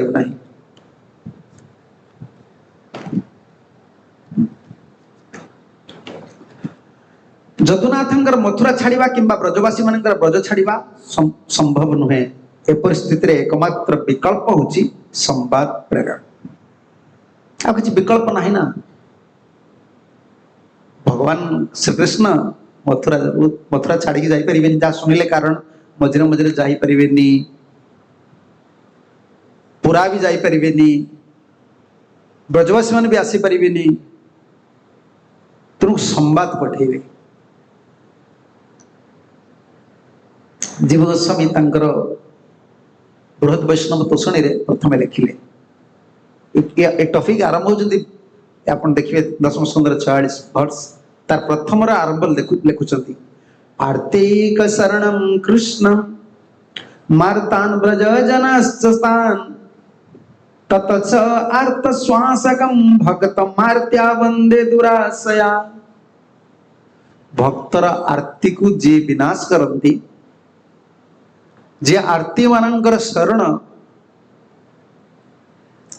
जदुनाथ मथुरा छाड़ा कि ब्रजवासी मान ब्रज छाड़ा संभव नुहे ए परिस्थिति रे एकमात्र विकल्प होची संवाद प्रेरण आ किसी विकल्प नहीं ना भगवान श्रीकृष्ण मथुरा मथुरा छाड़ी जापर जहाँ शुणिले कारण मझे मझे जापर पुरा भी जापर ब्रजवासी मान भी आसीपर तेणु संवाद पठेबे जीव गोस्वामी बृहद वैष्णव तोषणी रे प्रथम लिखिले टॉपिक आरंभ होती आप देखिए दशम स्कंदर 46 वर्ष तार प्रथम आरंभ लिखुंट आर्तिक शरणं कृष्ण मार्तान ब्रज जनास्तान ततच आर्त श्वासकं भक्त मार्त्या वंदे दुराशया भक्तर आरती को जे विनाश करती जे आरती मानकर शरण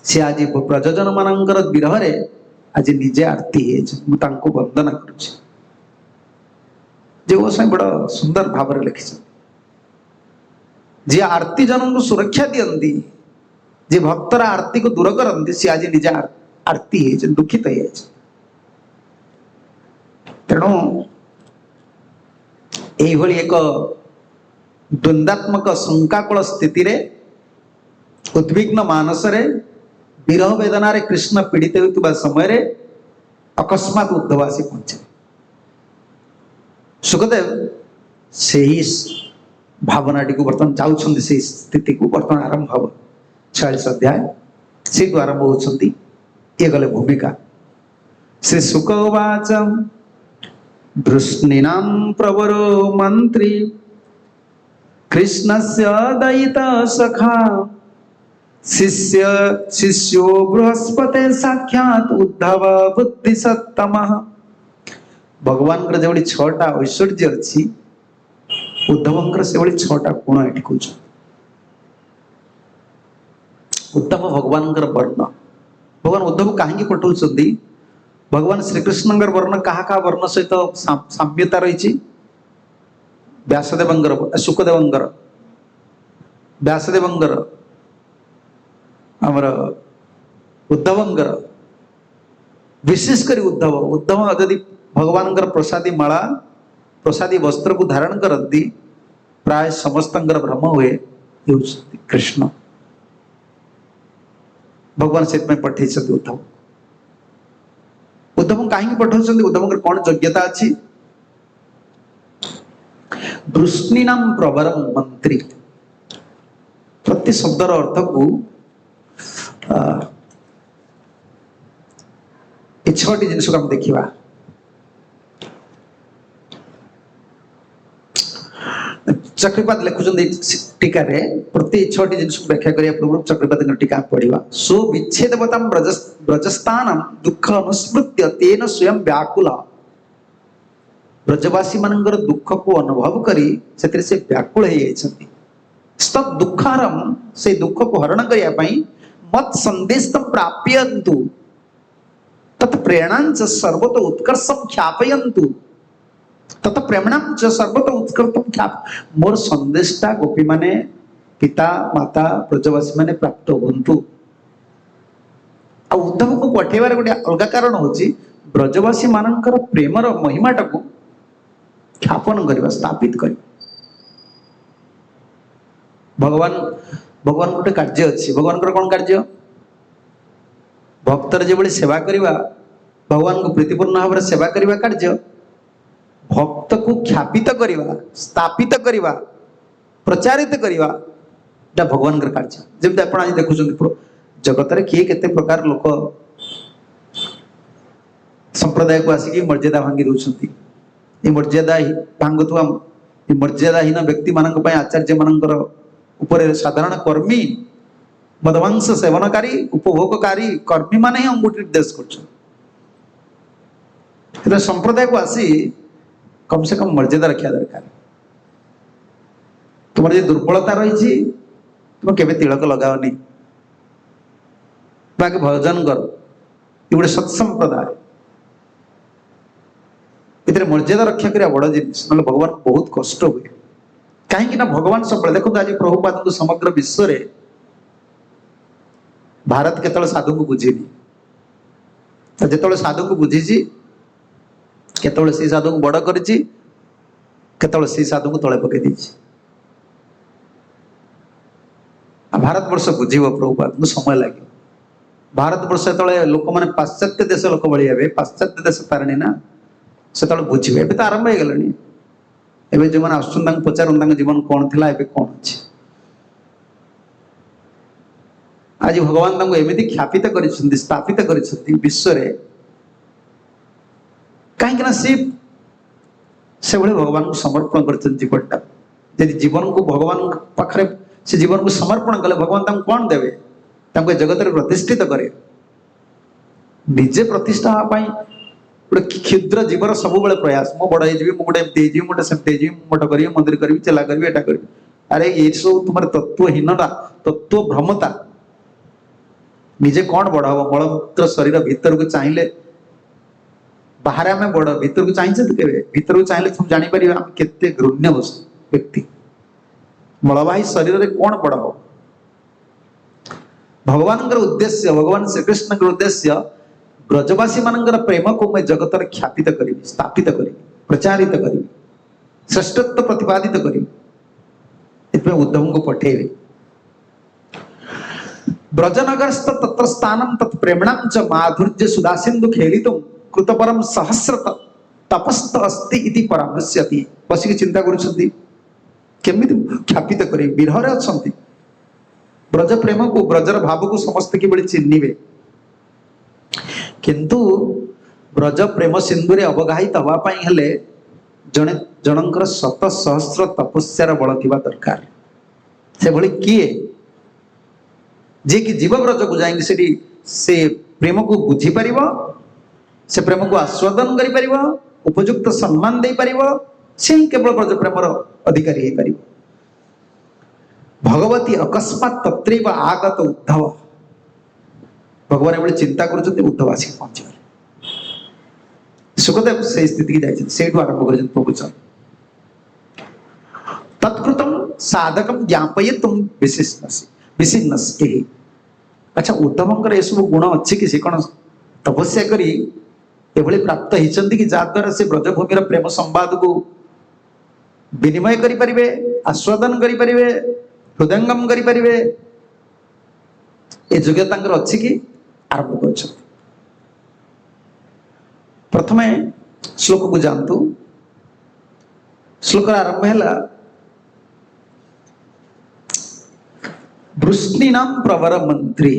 से आज प्रजजन मानकर विरह रे आज निजे आरती है वंदना कर बड़ा सुंदर भाव लिखि जे आरती जन को सुरक्षा दियंती जे भक्तर आरती को दूर करते सी आज निज आरती है दुखित है। तेणु यही एक द्वंद्वात्मक शंकाकूल स्थिति रे उद्विग्न मानसरे विरह वेदन कृष्ण पीड़ित होता समय रे अकस्मात उद्धव आसी पहुंचे। सुखदेव से ही भावनाटी को बर्तमान जाऊँ से स्थिति को बर्तमान आरंभ हम 46 अध्याय से आरंभ होती ये गले भूमिका। श्री शुक उवाच वृष्णीनां प्रवरो मंत्री कृष्णस्य दयिता सखा शिष्यो बृहस्पति साक्षात उद्धव बुद्धि सत्तमः। भगवान जो 6टा ऐश्वर्य अच्छी उद्धव से 6टा गुण ये कौन। उद्धव भगवान वर्ण भगवान उद्धव कहीं पठाऊँ भगवान श्रीकृष्ण वर्ण क्या वर्ण सहित साम्यता रही। व्यासदेव सुखदेव व्यासदेव आमर उद्धव विशेषकर उद्धव उद्धव यदि भगवान प्रसादी माला प्रसादी वस्त्र को धारण करती प्राय समस्त भ्रम हुए कृष्ण भगवान से पठे उद्धव उद्धव कहीं पठाऊँ उद्धव कौन योग्यता अच्छी। वृष्णीनां प्रवरम मंत्री प्रति शब्दर अर्थ को 6टी जिनस को हम देखा। चक्रपात लिखुं टीका प्रति 6टी जिनस को व्याख्या करने पूर्व चक्रपात टीका पढ़ा। सो विच्छेदवता ब्रजस्थान दुख अनुस्मृत्य तेन स्वयं व्याकुल ब्रजवासी मानकर दुख को अनुभव करी से व्याकुल हो दुखारम से दुख को हरण करने मत संदेश प्राप्यंतु तत्प्रेरणांच सर्वतो उत्कर्षम ख्यापयन्तु तत्प्रेरणांच सर्वतो उत्कर्षम ख्याप मोर संदेशटा गोपी माने पिता माता ब्रजवासी माने प्राप्त होंतु। आ उद्धव को पठेबार गोटे अलग कारण होची ब्रजवासी मानकर प्रेमर महिमाटा को ख्यापन करवा स्थापित कर। भगवान भगवान गोटे कार्य अच्छी भगवान कौन कार्य भक्तर जो सेवा करवा भगवान को प्रीतिपूर्ण भाव में सेवा करवा कार्य भक्त को ख्यापित करवा स्थापित करवा प्रचारित करवा भगवान कार्य। जमी आप देखुं जगत में किए केते प्रकार लोक संप्रदाय को आसिक मर्यादा भांगी दौरान ये मर्यादा भांगुवा मर्यादाहीन व्यक्ति मान आचार्य मानकर उपरे साधारण कर्मी मदमांस सेवनकारी उपभोगकारी कर्मी माने ही अंगुठी निर्देश कर संप्रदाय को आसी कम से कम मर्यादा रखा दरकार। तुम जो दुर्बलता रही तुम केवे तिलक लगाओनी बाकी भजन कर ये गोटे सत्संप्रदाय इतने मर्यादा रक्षा करने बड़ जिनिस ना भगवान बहुत कष्ट हुए कहीं भगवान सब देखो आज प्रभुपाद को समग्र विश्व रे भारत केतल साधु को बुझेनी जो साधु को बुझी केतल से साधु को बड़ कर से साधु को तले पकई दी। भारत वर्ष बुझेब प्रभुपाद को समय लगे भारत वर्ष जो लोक मैंने पाश्चात्य देश लोक भाई हे पाश्चात्य देश पारे ना से बुझे एवं तो आरंभ हो गलानी एवं जो मैंने आसुन पचार जीवन कौन थी एवं कौन अच्छे आज भगवान एमती ख्यापित कर स्थापित कर विश्व कहीं से भगवान को समर्पण कर जीवनटा यदि जीवन को भगवान पाखे से जीवन को समर्पण कले भगवान कौन देवे जगत में प्रतिष्ठित करे निजे प्रतिष्ठा हाँपाई गोटे क्षुद्र जीवन सब प्रयास मो बड़ हो गोटे गोटे सेमती मठ करी मंदिर करी चेला करी एटा करी अरे ये सब तुम तत्वहीनता तत्व भ्रमता निजे कौन बड़ हम मलमूत्र शरीर भीतर को चाहिए बाहर आम बड़ भीतर को चाहिए तो केवे भीतर को चाहिए तुम जापर आम के घृण्य व्यक्ति मलबाही शरीर में कौन बड़ हो भगवान उद्देश्य भगवान श्रीकृष्ण उद्देश्य ब्रजवासी मानकर प्रेम को मैं जगत ख्यापित करी स्थापित करी प्रचारित करी श्रेष्ठत्व प्रतिपादित करी उद्धव को पठेबे ब्रजनगरस्थ तत्र स्थानम तत् प्रेमणाम च माधुर्य सुदासिंधु खेलितुम कृतपरम सहस्र तपस्त अस्ति इति परामर्श्यति बसिक चिंता करुछंती केमिति ख्यापित करी विरहरे अछंती ब्रज प्रेम को ब्रजर भाव को समस्त कि चिन्हिबे किंतु ब्रज प्रेम सिंधु रे अवगाहित हवा पई हेले जने जनकर शत सहस्र तपस्यार बल थिबा दरकार से भली किए जे कि जीव ब्रज को जाएंगे सेठी से प्रेम को बुझी परिबो से प्रेम को आस्वादन करि परिबो उपयुक्त सम्मान दे परिबो से ही केवल ब्रज प्रेमर अधिकारी हे परिबो भगवती अकस्मात तत्रैव आगत उद्धव भगवान एबळे चिंता करूछते उद्धव आसी पहुंचे सुखदेव से स्थिति की जाय सेठु आरंभ करछन प्रवचन तत्कृतम साधकम ज्ञापयितुम विशिन्नस्ते अच्छा उद्धवंकर एसबु गुण अच्छी कि से कौन तपस्या करी एभली प्राप्त होती कि जहाद्वारा से ब्रजभूमि प्रेम संवाद को विनिमय करि परिबे आस्वादन करि परिबे हृदयंगम करि परिबे ए योग्यता अच्छी कि आरंभ कर प्रथमे श्लोक को जानतु श्लोक आरंभ है वृष्णीनां प्रवर मंत्री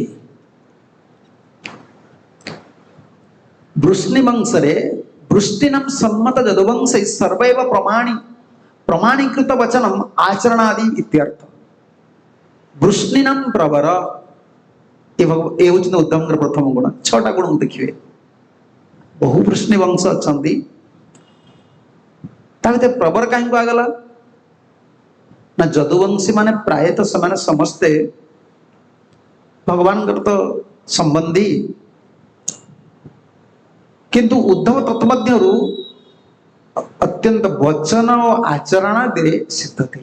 वृष्णि वंशरे वृष्टिनां सम्मत जदुवंश सर्वैव प्रमाणीकृत वचनम आचरणादि इत्यर्थ वृष्णीनां प्रवर ये हूँ उद्धव प्रथम गुण 6टा गुण देखिए बहु वृष्णि वंश अच्छी प्रवर कहीं को आगला ना जदुवंशी माने प्रायतः से समस्ते भगवान तो संबंधी किंतु उद्धव तत्मध्यरु अत्यंत वचन और आचरण दे सिद्ध थे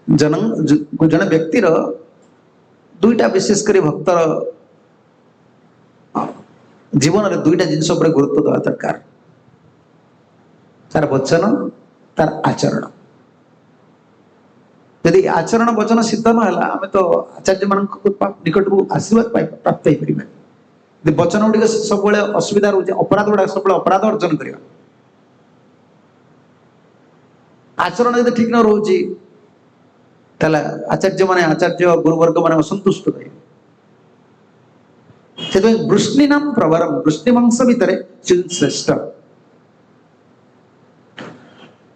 जन व्यक्तिर दुईटा विशेषकर भक्तर जीवन में दुईटा जिनस गुरुत्व देवा दरकार तार वचन तार आचरण यदि आचरण वचन सिद्ध ना आम तो आचार्य मान निकट को आशीर्वाद प्राप्त हो पार वचन गुड़िक सब असुविधा रोचे अपराध गुड़ा सब अपराध अर्जन करवा आचरण यदि ठीक न रोचे आचार्य माने आचार्य गुरुवर्ग माने असंतुष्ट रहे वृष्णीनां प्रवरम वृष्णि वंश भितर श्रेष्ठ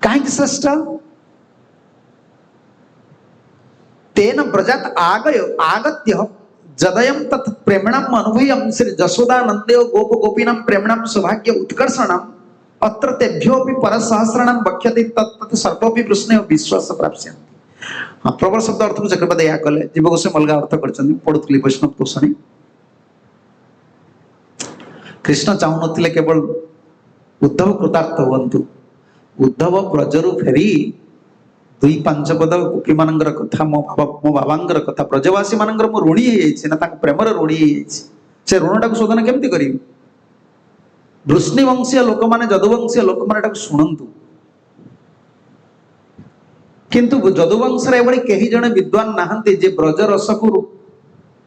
कहीं श्रेष्ठ तेन व्रजात आगत्य जदयम तत् प्रेमणाम अनुभूयम श्री जशोदानंदेव गोप गोपीनां प्रेमणाम सौभाग्य उत्कर्षणाम अत्र तेभ्योपि परसहस्राणाम वक्ष्यते तत् सर्वोपि वृष्णे विश्वास प्राप्स्यन्ति प्रबल शब्द अर्थ को चक्रपात या कले जीव गोस्वामी अलग अर्थ करछन्ति पढुतली वैष्णव तोषणी कृष्ण चाहूनथिले केवल उद्धव कृतार्थ हुअन्तु उद्धव ब्रजरु फेरी 2-5 पद गोपी मानकर कथा मो बाबांकर कथा ब्रजवासी मानकर मो ऋणी हे ना प्रेमर ऋणी से ऋणटा को शोधन केमती करी वृष्णि वंशीय लोक माने जदुवंशीय लोक माने शुणु किंतु जदुवंश कही जड़े विद्वान नहांती जे ब्रज रस को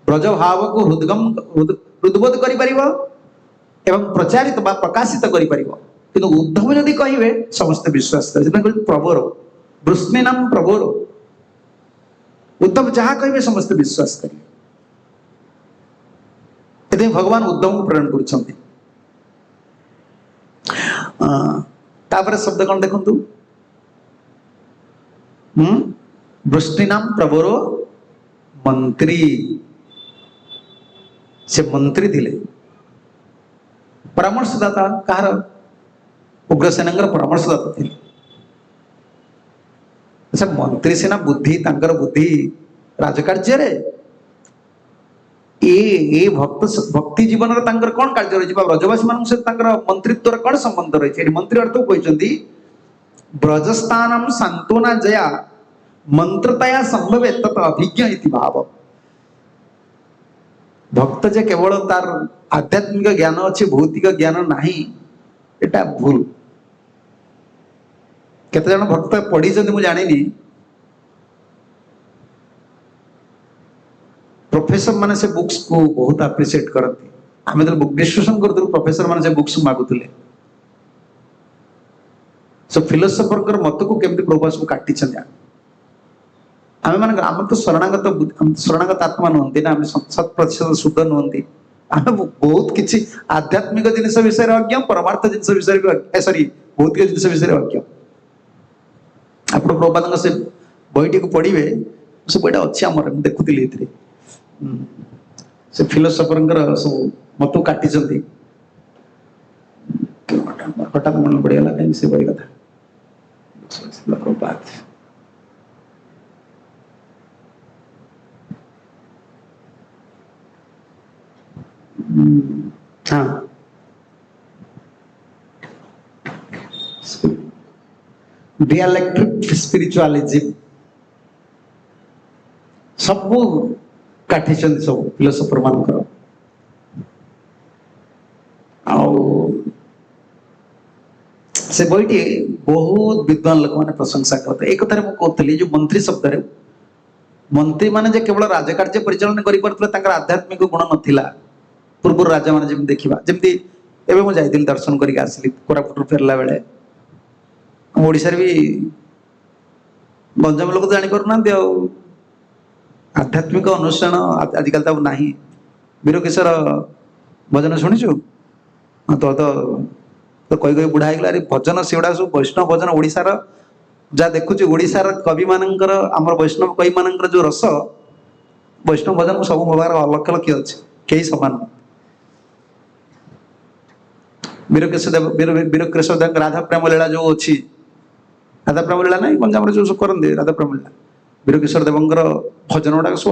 ब्रज भाव को हृदबोध कर प्रचारित बा प्रकाशित कर किंतु उद्धव यदि कहे समस्त विश्वास कर प्रभुर वृष्णीनां प्रभुर उद्धव जहाँ कहे समस्त विश्वास करें भगवान उद्धव को प्रेरण कर शब्द कौन देखु वृष्णीनां प्रभुर मंत्री से मंत्री थिले परामर्शदाता कहार उग्रसेन परामर्शदाता थे अच्छा मंत्री सेना बुद्धि तांकर बुद्धि राजकार्य रे ए भक्ति जीवन रे तांकर कोन कार्य रही ब्रजवासी मान से तांकर मंत्रित्व कोन संबंध रही मंत्री अर्थ कहते ब्रजस्थानम सांत्वना जया मंत्रतया संभवे तत् अभिज्ञ इति भाव। भक्त जे केवल तार आध्यात्मिक ज्ञान अच्छी भौतिक ज्ञान नहीं, एटा भूल। केते जन भक्त पढ़ी मु जानी, प्रोफेसर माने से बुक्स को बहुत अप्रिशिएट करती। आम जो बुक डिस्कशन करूँ प्रोफेसर माने से बुक्स मागुले, सो फिलोसोफर मत को केमती प्रभाव को काटी आम मान आम तो शरणागत आत्मा नुहति ना, आम 100% शुद्ध नुहति। आम बहुत किसी आध्यात्मिक जिनिस विषय अज्ञ, परमार्थ जिनिस विषय भी सॉरी भौतिक जिनिस विषय अज्ञ। आप प्रभुपाद से बहीटी को पढ़े, से बहीटा अच्छी आम देखुली से फिलोसोफर सब मत को काटी हठात मन पड़गला कहीं से बही कथा प्रभुपाद। हाँ डियालेक्ट्रिक स्पिरिचुअलिज्म सब काटी सब फिलोसोफर मान से बहीटी बहुत विद्वान लोक मैंने प्रशंसा करते। एक कथार मुझे जो मंत्री शब्द मंत्री माने केवल राजकार्य परिचालन कर आध्यात्मिक गुण नाला। पूर्व राजा मैंने जमी देखा जमी एवं मुझे जाइली दर्शन करके आसली कोरापुट फेरला बेले ओडिशा भी गंजाम लोक तो जापर ना आध्यात्मिक अनुष्ठान आजिकल तो ना। वीरकिशोर भजन शुणीचु तो कही कही बुढ़ा होगा भजन से गुड़ा सब वैष्णव भजन ओडिशार जहाँ देखुची ओडिशार कवि मानकर आम वैष्णव कवि मानकर जो रस वैष्णव भजन सब मोबाइल अलग अलग अच्छे कई समान। वीरकेशव राधा प्रेम लीला जो अच्छी राधा प्रेम लीला ना गंजाम जो सब करते राधा प्रेम लीला वीरकिशोर देवंकर भजन गुड़ाक सब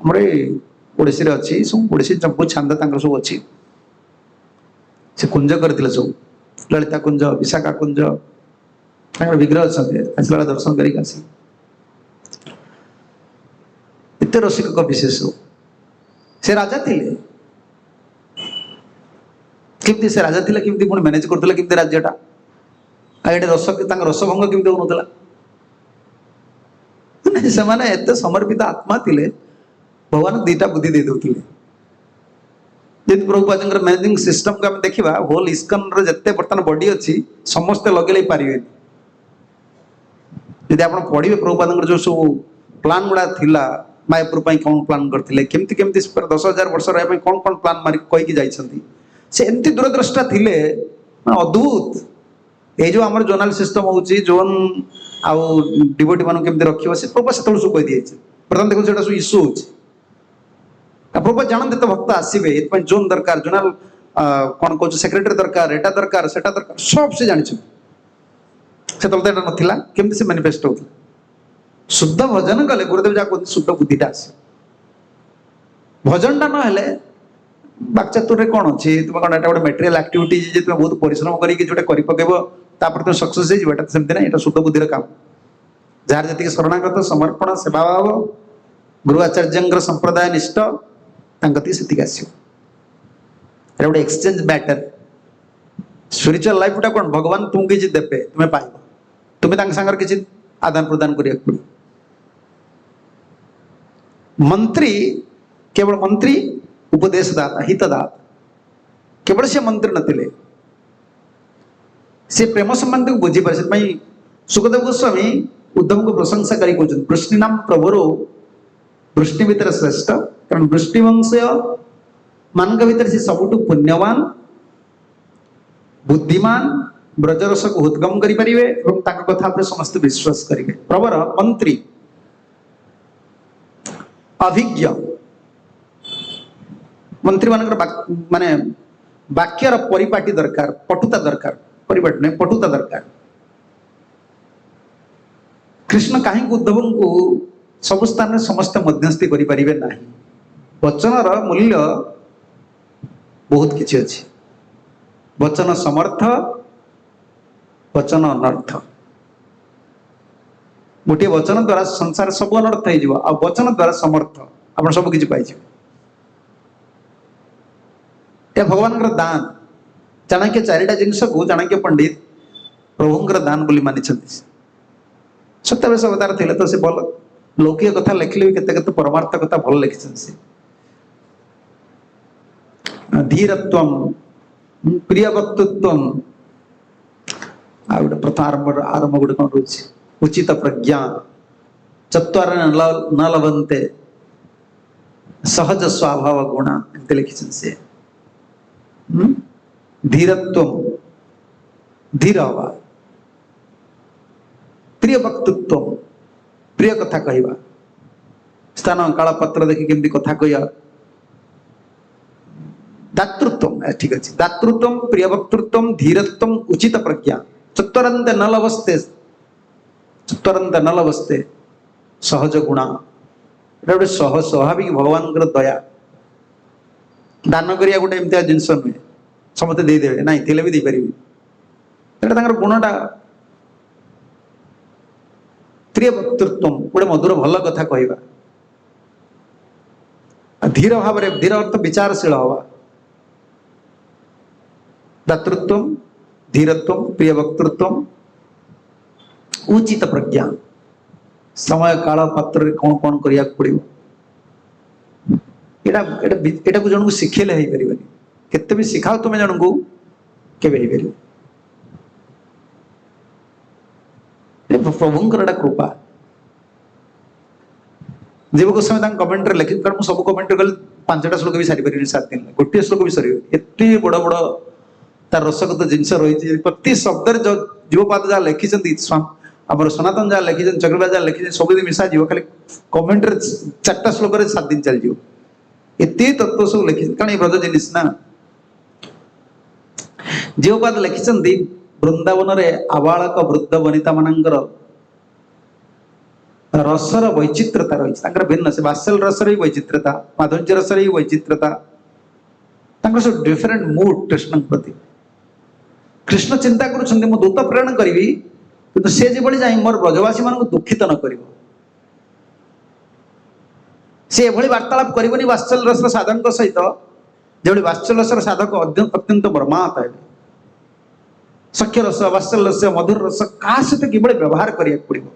आम ओडिशी अच्छी सब ओडिशी जम्बू छांद सब अच्छी से कुंज करते सब ललिता कुंज विशाखा कुंज विग्रह अच्छा दर्शन कर रसिक कवि से राजा थे केमती से राजा थे केमती पुणी मैनेज करते केमती राज्यटा आगे रस रसभंग केमती होता से समर्पित आत्मा थे भगवान दीटा बुद्धि दे दौले। जब प्रभुपाद मैनेजिंग सिस्टम को आम देखा होल इस्कन जिते बर्तमान बॉडी अच्छी समस्ते लगे पारे। यदि आप पढ़े प्रभुपाद जो सब प्लान गुड़ा थिला मायापुर कौन प्लान करते केमती केमती 10,000 वर्ष रहा कौन कौन प्लान मारिक कहीकि जाइछंती से एमती दूरद्रष्टा थिले अद्भुत। ये जो आम जोनाल सिस्टम होची जोन आउ डिवोटी मान केमती रखियो से प्रभुपाद से सब कही दिए। प्रथम देखो से सब इश्यू होची प्रभुपाद जानते तो भक्त आसवे ये जोन दरकार जोनाल कौन कह सेक्रेटरी दरकार एटा दरकार सेटा दरकार सब से जानी से नाला केमती से मैनिफेस्ट होता। शुद्ध भजन कले गुरुदेव जहाँ कहते शुद्ध बुद्धिटा आसे भजनटा ना बाक्चातुर कौन अच्छी तुम कौन गोटे मेटेरियल एक्टिविटी तुम बहुत परिश्रम करके तुम सक्सेस होमती ना। शुद्ध बुद्धि काम जार जी शरणागत समर्पण सेवा भाव गुरु आचार्य संप्रदाय निष्ठ से आस गोटे एक्सचेंज मैटर स्पिरिचुअल लाइफ कौन भगवान तुमको किसी देवे तुम्हें पाइब तुम्हें सांगे किसी आदान प्रदान करिया पड़े। मंत्री केवल मंत्री उपदेशदाता हितदाता केवल से मंत्री नथिले से प्रेम संबंध को बुझी पारे। सुखदेव गोस्वामी उद्धव को प्रशंसा करी कहते वृष्णि नाम प्रभुरो वृष्णि भितर श्रेष्ठ कारण वृष्टिवंश मान भीतर से सबुठ पुण्यवान बुद्धिमान ब्रजरस को उद्गम करें कथा पर समस्त विश्वास करेंगे। प्रवर मंत्री अभिज्ञ मंत्री मान माने वाक्यर परिपाटी दरकार पटुता दरकार परिपाटी नहीं पटुता दरकार। कृष्ण कहीं उद्धव को सब स्थान में समस्त मध्यस्थी करें ना। वचनर मूल्य बहुत किसी अच्छी वचन समर्थ वचन अनर्थ गोटे वचन द्वारा संसार सब अनर्थ हो वचन द्वारा समर्थ आप सब किसी पाई भगवान दान चाणक्य चारिटा जिनस को चाणक्य पंडित प्रभुंर दान बोली मानी सत्यावेश अवतार थे तो से भल लौकिक कथा लिखले भी केते परमार्थ कथा भल लिखिछन से धीरत्वम प्रिय वक्तृत्वम आ गोटे प्रथम आरंभ गोटे कौन रोचे उचित प्रज्ञा चत्वार न लभन्ते सहज स्वभाव गुण एमती लिखिछन से धीरत्वम धीर हवा प्रिय वक्तृत्व प्रिय कथा कहवा स्थान काल पत्र देखी केमती कथा कह दातृत्व ठीक अच्छे दातृत्व प्रिय वक्तृत्व धीरत्व उचित प्रज्ञा चतुरंत न लवस्ते सहज गुण गोटे स्वाभाविक भगवान दया दान करिया गोटे एमती जिनस नुहे समस्ते देदेवे ना भी देपारे गुणटा प्रिय वक्तृत्व गोटे मधुर भल कथा कहवा धीर भाव धीर अर्थ विचारशील हवा दातृत्व धीरत्व प्रिय वक्तृत्व उचित प्रज्ञा समय काल पात्र कौन कौन करिया पड़ो एटा को जन को शिखेले हो पारे केते भी शिखाओ तुम जन को केबे हो पारे प्रभुंकर कृपा जीव गोस्वामी कमेंट लिखि कारण सब कमेंट कल 5टा श्लोक भी सारी पारि 7 दिन गोटे श्लोक भी सर एत बड़ बड़ तार रसगत जिनस रही प्रति शब्द जीवपाद जहाँ लिखिं आम सनातन जहाँ लिखिं चक्रवर्ती जहाँ लिखिं सब मिसा जीव खाली कमेंट 4टा श्लोक 7 दिन चली एत तत्व सब लिखि कारण ये ब्रज जिनिस ना जीवपाद लिखिं वृंदावन आबालक वृद्ध वनिता मानकर रसर वैचित्रता रही भिन्न से वात्सल रसर ही वैचित्रता माधुर्य रसर ही वैचित्रता सब डिफरेंट मूड कृष्ण प्रति कृष्ण चिंता कर दूत प्रेरण करी कि से जो जाए मोर ब्रजवासी मान दुखित न कर वार्तालाप करनी वात्सल रसर साधक सहित जो वात्सल रसर साधक अत्यंत ब्रह्मात है सख्य रस वात्सल रस मधुर रस क्या सहित कि व्यवहार करा पड़ो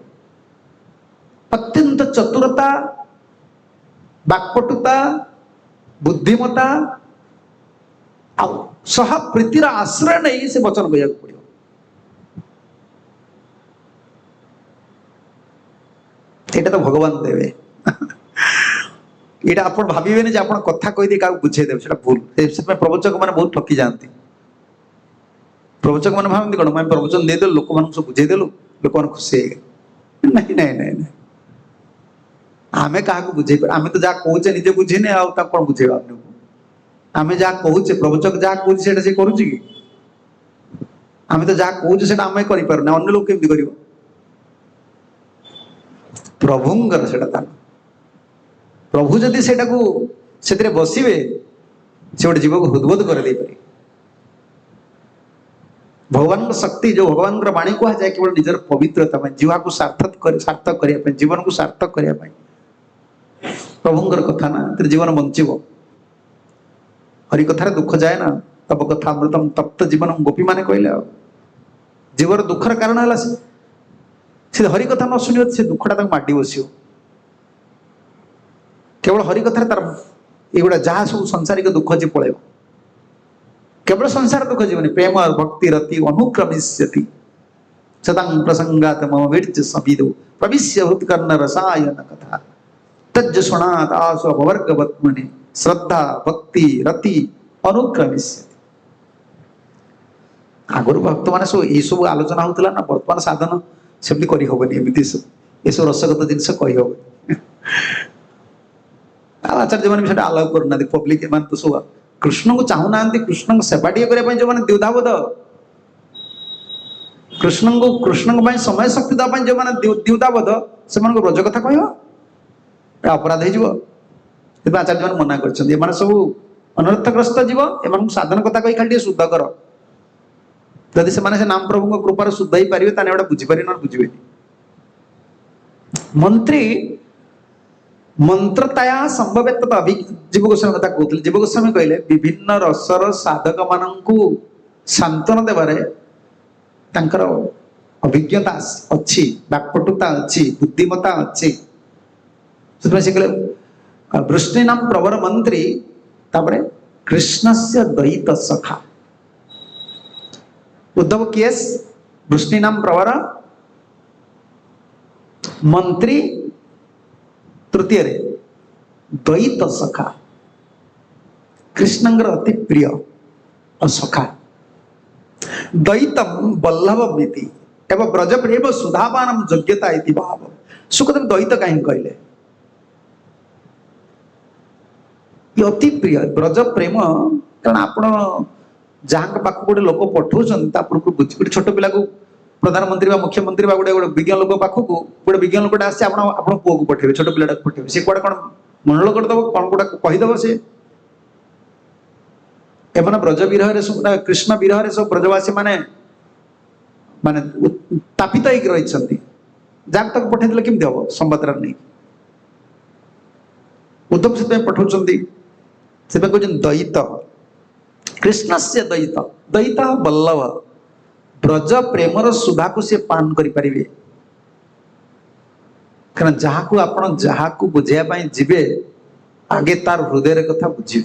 अत्यंत चतुरता वाक्पटुता बुद्धिमता सह प्रीतिर आश्रय नहीं से वचन कह पड़ो ये तो भगवान देवे ये आप भावे आप कथा कहीदे क्या बुझेदेवे भूल से प्रवचक मैंने बहुत ठकी जाती प्रवचक मैंने भावती कौन मैं प्रवचन देदेलु लोक मान सब बुझेदेलु लोक मैंने खुशी है नहीं नहीं नहीं नहीं आमे क्या बुझे आमे तो जहाँ कहे निजे बुझीने कौन बुझे आम जहाँ कहे प्रवचक जहाँ कहे से करुच्ची कि आम तो जहाँ कहे आम कर अन्य लोक केमती कर प्रभुंर से प्रभु जदि से बसवे से गोटे जीव को हृदबोध कर दे पारे भगवान शक्ति जो भगवान वाणी कहुए केवल निजर पवित्रता जीवा को सार्थक करने जीवन को सार्थक करने प्रभुंर कथा ना जीवन बंचब हरि कथार दुख जाए ना तब कथा अमृतम तप्त जीवन गोपी माने कहले जीवर दुखर कारण है से हरि कथा न शुण से दुखटा माटी बस केवल हरि कथार तार युवा जहाँ सब संसारिक दुख जी पड़े केवल संसार दुख जीवन प्रेम भक्ति रति अनुक्रमिष्यति सदां प्रसंगात मम वीर्य सविदो प्रविश्य हृत्कर्ण रसायन कथा तज्ज सुनात आसु अपवर्गवत्मने श्रद्धा भक्ति रति अनुक्रमिष्यति आगुरी भक्त मैंने सब ये सब आलोचना होता ना बर्तमान साधन सेमती करहबनी एमती ये सब रसगत जिनस कहीहबनी आचार्य मैंने भी आलाउ करना पब्लिक मान तो सब कृष्ण को चाहूना कृष्ण सेवा टे करने जो मैंने द्विधाबोध कृष्ण समय शक्ति देवाई जो मैंने द्विधाबोध से ब्रज कथा कह अपराध हो आचार्य मैंने मना कर सब अनर्थग्रस्त जीव एम साधन कथा कही खाली शुद्ध कर जदि से नाम प्रभु कृपार शुद्ध ही पारे बुझीपारे ना बुझे मंत्री मंत्रताया संभवेत जीव गोस्वामी कथा कहते जीव गोस्वामी कहले विभिन्न रसर साधक मानू सांत्वना देवारे तांकर अभिज्ञता अच्छी बाक्पटुता अच्छी बुद्धिमता अच्छी से कहले वृष्णि नाम प्रवर मंत्री तापरे कृष्ण से द्वैत सखा उद्धव केस वृष्णि नाम प्रवर मंत्री तृतीय रे द्वैत सखा कृष्णंगर अति प्रिय और सखा द्वैतम बल्लभ मिति एवं ब्रज प्रेम सुधापानम योग्यता इति भाव सुखदेव द्वैत कहीं कहले ये अति प्रिय ब्रज प्रेम कारण आपण जहाँ पाख गोटे लोक पठाउछन गोटे छोट पिला को प्रधानमंत्री बा मुख्यमंत्री बा गोटे विज्ञ लोक पाखक गोटे विज्ञ लोक आसे आपण पुओ को पठेबे छोट पिलाटा पठेबे से कुआडे कौन मनोल करदब कौन गोटा कहीदब से एमना ब्रज विरह सब कृष्ण विरह सब ब्रजवासी माने माने तापित होकर रही जहाँ तक पठेदेले केमती हम संवाद नहीं उद्धव से पठाउछन से कहते द्वैत कृष्ण से द्वैत द्वैत बल्लभ ब्रज प्रेमर सुधा को से पान करें कारण जहाँ को आपण जहाँ को बुझाई जीवे आगे तार हृदय कथा बुझे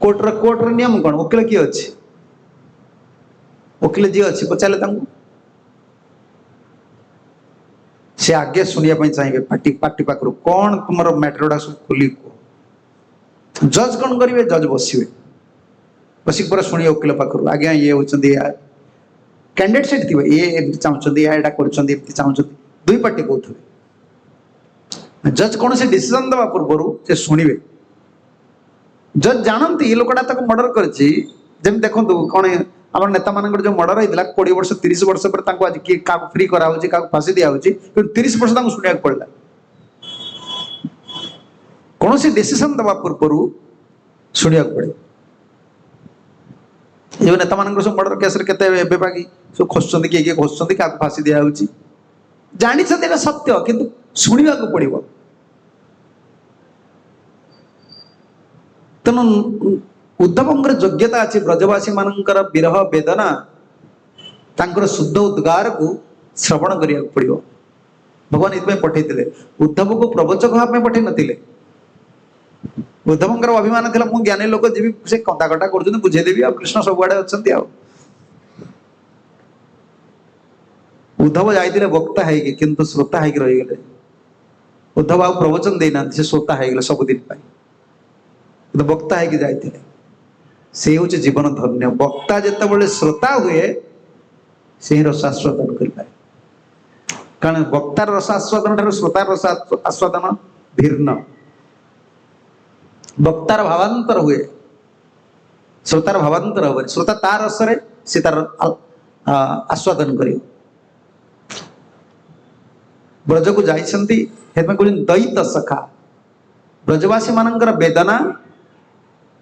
कोर्टर नियम कौन वकिल किए अच्छे वकिल जी अच्छी पचारे से आगे शुणा चाहिए पार्टी पार्टी पाखर कौन तुम मैटर गुड़ा सब खोली कह जज कौन करेंगे जज बसवे बसिक पूरा शुणी वकिल पाखर आज्ञा ये होती कैंडिडेट सीट थी ये चाहते यहाँ करमती दुई पार्टी कहते जज कौन से डिसीजन देवा पूर्व से शुणे जज जानती ये लोकटा तक मर्डर करछि जेम देखंतु कोन हमर नेता मानकर जो मर्डर होइतला 20 वर्ष 30 वर्ष पर ताको आज की का फ्री करा होछि का फांसी दिया होछि कि 30 वर्ष ताको सुनिया पड़ला कोन से डिसीजन दबा पूर्व सुनिया पड़े ये नेता मानकर सब मर्डर केस रे केते बेबागी सब खोसचंदी के खोसचंदी का फांसी दिया होछि जानि छते सत्य किंतु सुनिया को पड़िबो तेणु उद्धव योग्यता अच्छी ब्रजवासी मानकर विरह वेदना तांकर शुद्ध उद्गार को श्रवण करिया पड़िबो भगवान इतमें पठेइतिले उद्धव को प्रवचक भाव पठे नथिले उद्धव अभिमान थिला मु ज्ञानी लोक जीवी से कंदा कटा करछन बुझे देबी आ कृष्ण सब आडे अछंती आ उद्धव जाइतिले वक्ता है कि किंतु श्रोता है कि रहि गेले उद्धव आ प्रवचन देना से श्रोता है गेले सब दिन पाई वक्ता है कि जाइए से हूँ जीवन धन्य वक्ता जिते बड़े श्रोता हुए से रसास्वादन करें कारण वक्तार रसास्वादन ठार श्रोतार रसास्वादन भिन्न वक्तार भावांतर हुए श्रोतार भावांतर हुए श्रोता तार रसरे से तार आस्वादन कर ब्रज को जाइछंती हेतु कहते द्वैत सखा ब्रजवासी मानकर वेदना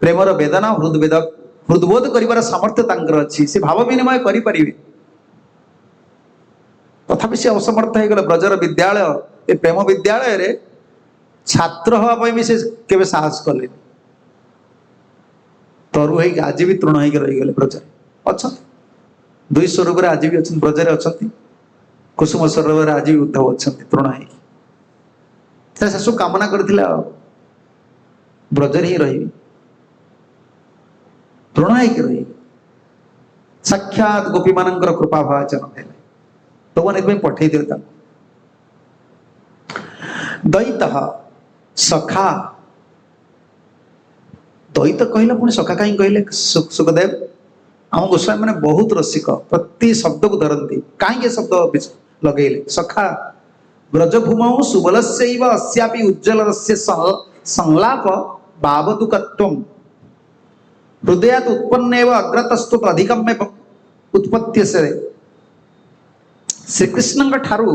प्रेमर वेदना हृदबोध कर सामर्थ्य अच्छी से भाव विनिमय करें तथापि से असमर्थ हो गले ब्रजर विद्यालय ए प्रेम विद्यालय रे छात्र हाँपाई भी से केवे साहस कले तरु है आज भी तृण हो रहीगले ब्रज अच्छा दुई स्वरूप आज भी अच्छा ब्रजरे अच्छा कुसुम स्वरूप आज भी उद्धव अच्छा तृण हो सब कामना करथिला ब्रजरे ही रही तृण हो रही साक्षात गोपी मानकर कृपा भाजन है भगवान एक पठे द्वैत सखा द्वैत कहले पुणी सखा कहीं कहले सुखदेव आम गोस्वामी मैंने बहुत रसिक प्रति शब्द को धरती कहीं शब्द लगेले सखा ब्रजभूमौ सुबल अस्यापि उज्ज्वल संलाप भावदुकत्वम् हृदयात उत्पन्न अग्रतस्तु अधिकम में उत्पत्ति से श्रीकृष्ण ठारू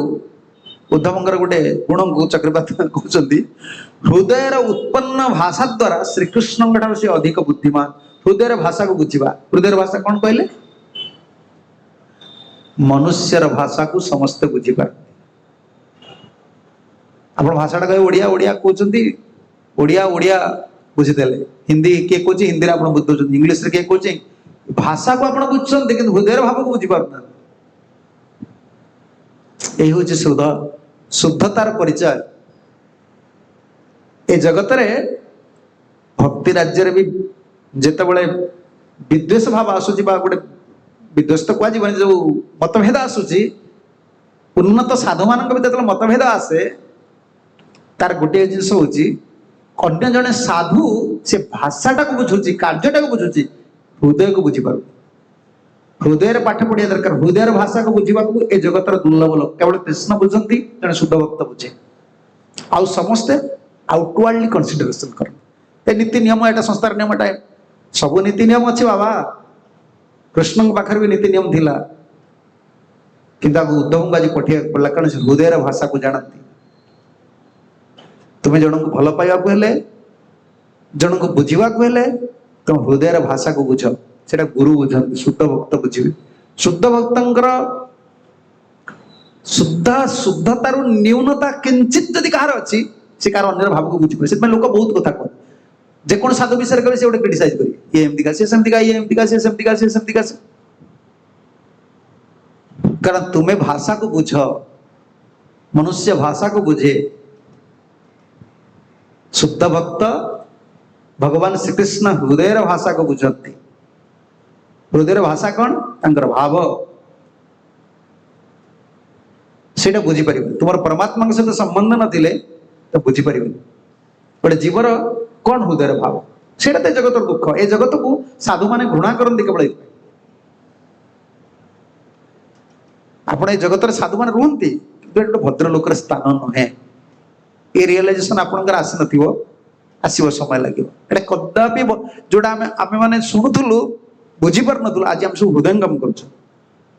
उद्धवंकर गोटे गुण को चक्रवर्ती कहते हृदयर उत्पन्न भाषा द्वारा श्रीकृष्ण ठारू से अधिक बुद्धिमान हृदयर भाषा को बुझा हृदयर भाषा कौन कहले मनुष्यर भाषा को समस्ते बुझीपार ଆପଣ ଭାଷାଟା କହିବେ ଓଡ଼ିଆ ଓଡ଼ିଆ କହୁଛନ୍ତି, ଓଡ଼ିଆ ଓଡ଼ିଆ ବୁଝିଦେଲେ, ହିନ୍ଦୀ କିଏ କହୁଛି ହିନ୍ଦୀରେ ଆପଣ ବୁଝିଦେଉଛନ୍ତି, ଇଂଲିଶରେ କିଏ କହୁଛି, ଭାଷାକୁ ଆପଣ ବୁଝୁଛନ୍ତି କିନ୍ତୁ ହୃଦୟର ଭାବକୁ ବୁଝିପାରୁନାହାନ୍ତି। এই হচ্ছে শুদ্ধ, শুদ্ধতার পরিচয়। এই জগତରେ ভক্তি রাজ্ୟରେ ବି ଯେତେବେଳେ ବିଦ୍ୱେଷ ଭାବ ଆସୁଛି ବା ଗୋଟେ ବିଦ୍ୱେଷ ତ କୁହାଯିବନି, ଯୋଉ ମତଭେଦ ଆସୁଛି, ଉନ୍ନତ ସାଧୁମାନଙ୍କ ଭିତରେ ଯେତେବେଳେ ମତଭେଦ ଆସେ ତାର ଗୋଟିଏ ଜିନିଷ ହଉଛି ଅନ୍ୟ ଜଣେ ସାଧୁ ସେ ଭାଷାଟାକୁ ବୁଝୁଛି, କାର୍ଯ୍ୟଟାକୁ ବୁଝୁଛି, ହୃଦୟକୁ ବୁଝିପାରୁନି। ହୃଦୟରେ ପାଠ ପଢିବା ଦରକାର, ହୃଦୟର ଭାଷାକୁ ବୁଝିବାକୁ ଏ ଜଗତର ଦୁର୍ଲଭ ଲୋକ, କେବଳ କୃଷ୍ଣ ବୁଝନ୍ତି, ଜଣେ ଶୁଦ୍ଧ ଭକ୍ତ ବୁଝେ, ଆଉ ସମସ୍ତେ ଆଉଟୱାର୍ଡଲି କନସିଡରେସନ କରନ୍ତି। ଏ ନୀତି ନିୟମ, ଏଟା ସଂସ୍ଥାର ନିୟମ, ଏଟା ସବୁ ନୀତି ନିୟମ ଅଛି ବାବା, କୃଷ୍ଣଙ୍କ ପାଖରେ ବି ନୀତି ନିୟମ ଥିଲା, କିନ୍ତୁ ଆଗ ଉଦ୍ଧବଙ୍କୁ ଆଜି ପଠେଇବାକୁ ପଡିଲା, କାରଣ ସେ ହୃଦୟର ଭାଷାକୁ ଜାଣନ୍ତି। ତୁମେ ଜଣଙ୍କୁ ଭଲ ପାଇବାକୁ ହେଲେ, ଜଣଙ୍କୁ ବୁଝିବାକୁ ହେଲେ ତମ ହୃଦୟର ଭାଷାକୁ ବୁଝ, ସେଟା ଗୁରୁ ବୁଝନ୍ତି, ଶୁଦ୍ଧ ଭକ୍ତ ବୁଝିବେ। ଶୁଦ୍ଧ ଭକ୍ତଙ୍କର ଶୁଦ୍ଧତାରୁ ନ୍ୟୁନତା କିଞ୍ଚିତ ଯଦି କାହାର ଅଛି, ସେ କାହାର ଅନ୍ୟର ଭାବକୁ ବୁଝିପାରେ। ସେଥିପାଇଁ ଲୋକ ବହୁତ କଥା କୁହନ୍ତି, ଯେକୌଣସି ସାଧୁ ବିଷୟରେ କହିବେ ସେ ଗୋଟେ କ୍ରିଟିସାଇଜ କରିବେ, ଇଏ ଏମିତିକା, ସିଏ ସେମିତିକା, ଇଏ ଏମିତିକା, ସିଏ ସେମିତିକା, ସିଏ ସେମିତିକା। କାରଣ ତୁମେ ଭାଷାକୁ ବୁଝ, ମନୁଷ୍ୟ ଭାଷାକୁ ବୁଝେ। ଶୁଦ୍ଧ ଭକ୍ତ ଭଗବାନ ଶ୍ରୀକୃଷ୍ଣ ହୃଦୟର ଭାଷାକୁ ବୁଝନ୍ତି। ହୃଦୟର ଭାଷା କଣ? ତାଙ୍କର ଭାବ, ସେଇଟା ବୁଝିପାରିବେ। ତୁମର ପରମାତ୍ମାଙ୍କ ସହିତ ସମ୍ବନ୍ଧ ନଥିଲେ ତ ବୁଝିପାରିବେନି ଗୋଟେ ଜୀବର କଣ ହୃଦୟର ଭାବ। ସେଇଟା ତ ଏ ଜଗତର ଦୁଃଖ। ଏ ଜଗତକୁ ସାଧୁମାନେ ଘୃଣା କରନ୍ତି କେବଳ ଏଇଥିପାଇଁ। ଆପଣ ଏ ଜଗତରେ ସାଧୁମାନେ ରୁହନ୍ତି, କିନ୍ତୁ ଏଠି ଗୋଟେ ଭଦ୍ର ଲୋକର ସ୍ଥାନ ନୁହେଁ। ଏ ରିଏଲାଇଜେସନ ଆପଣଙ୍କର ଆସିନଥିବ, ଆସିବ, ସମୟ ଲାଗିବ। ଏଟା କଦାପି ଯୋଉଟା ଆମେ ମାନେ ଶୁଣୁଥିଲୁ, ବୁଝିପାରୁନଥିଲୁ, ଆଜି ଆମେ ସବୁ ହୃଦୟଙ୍ଗମ କରୁଛୁ।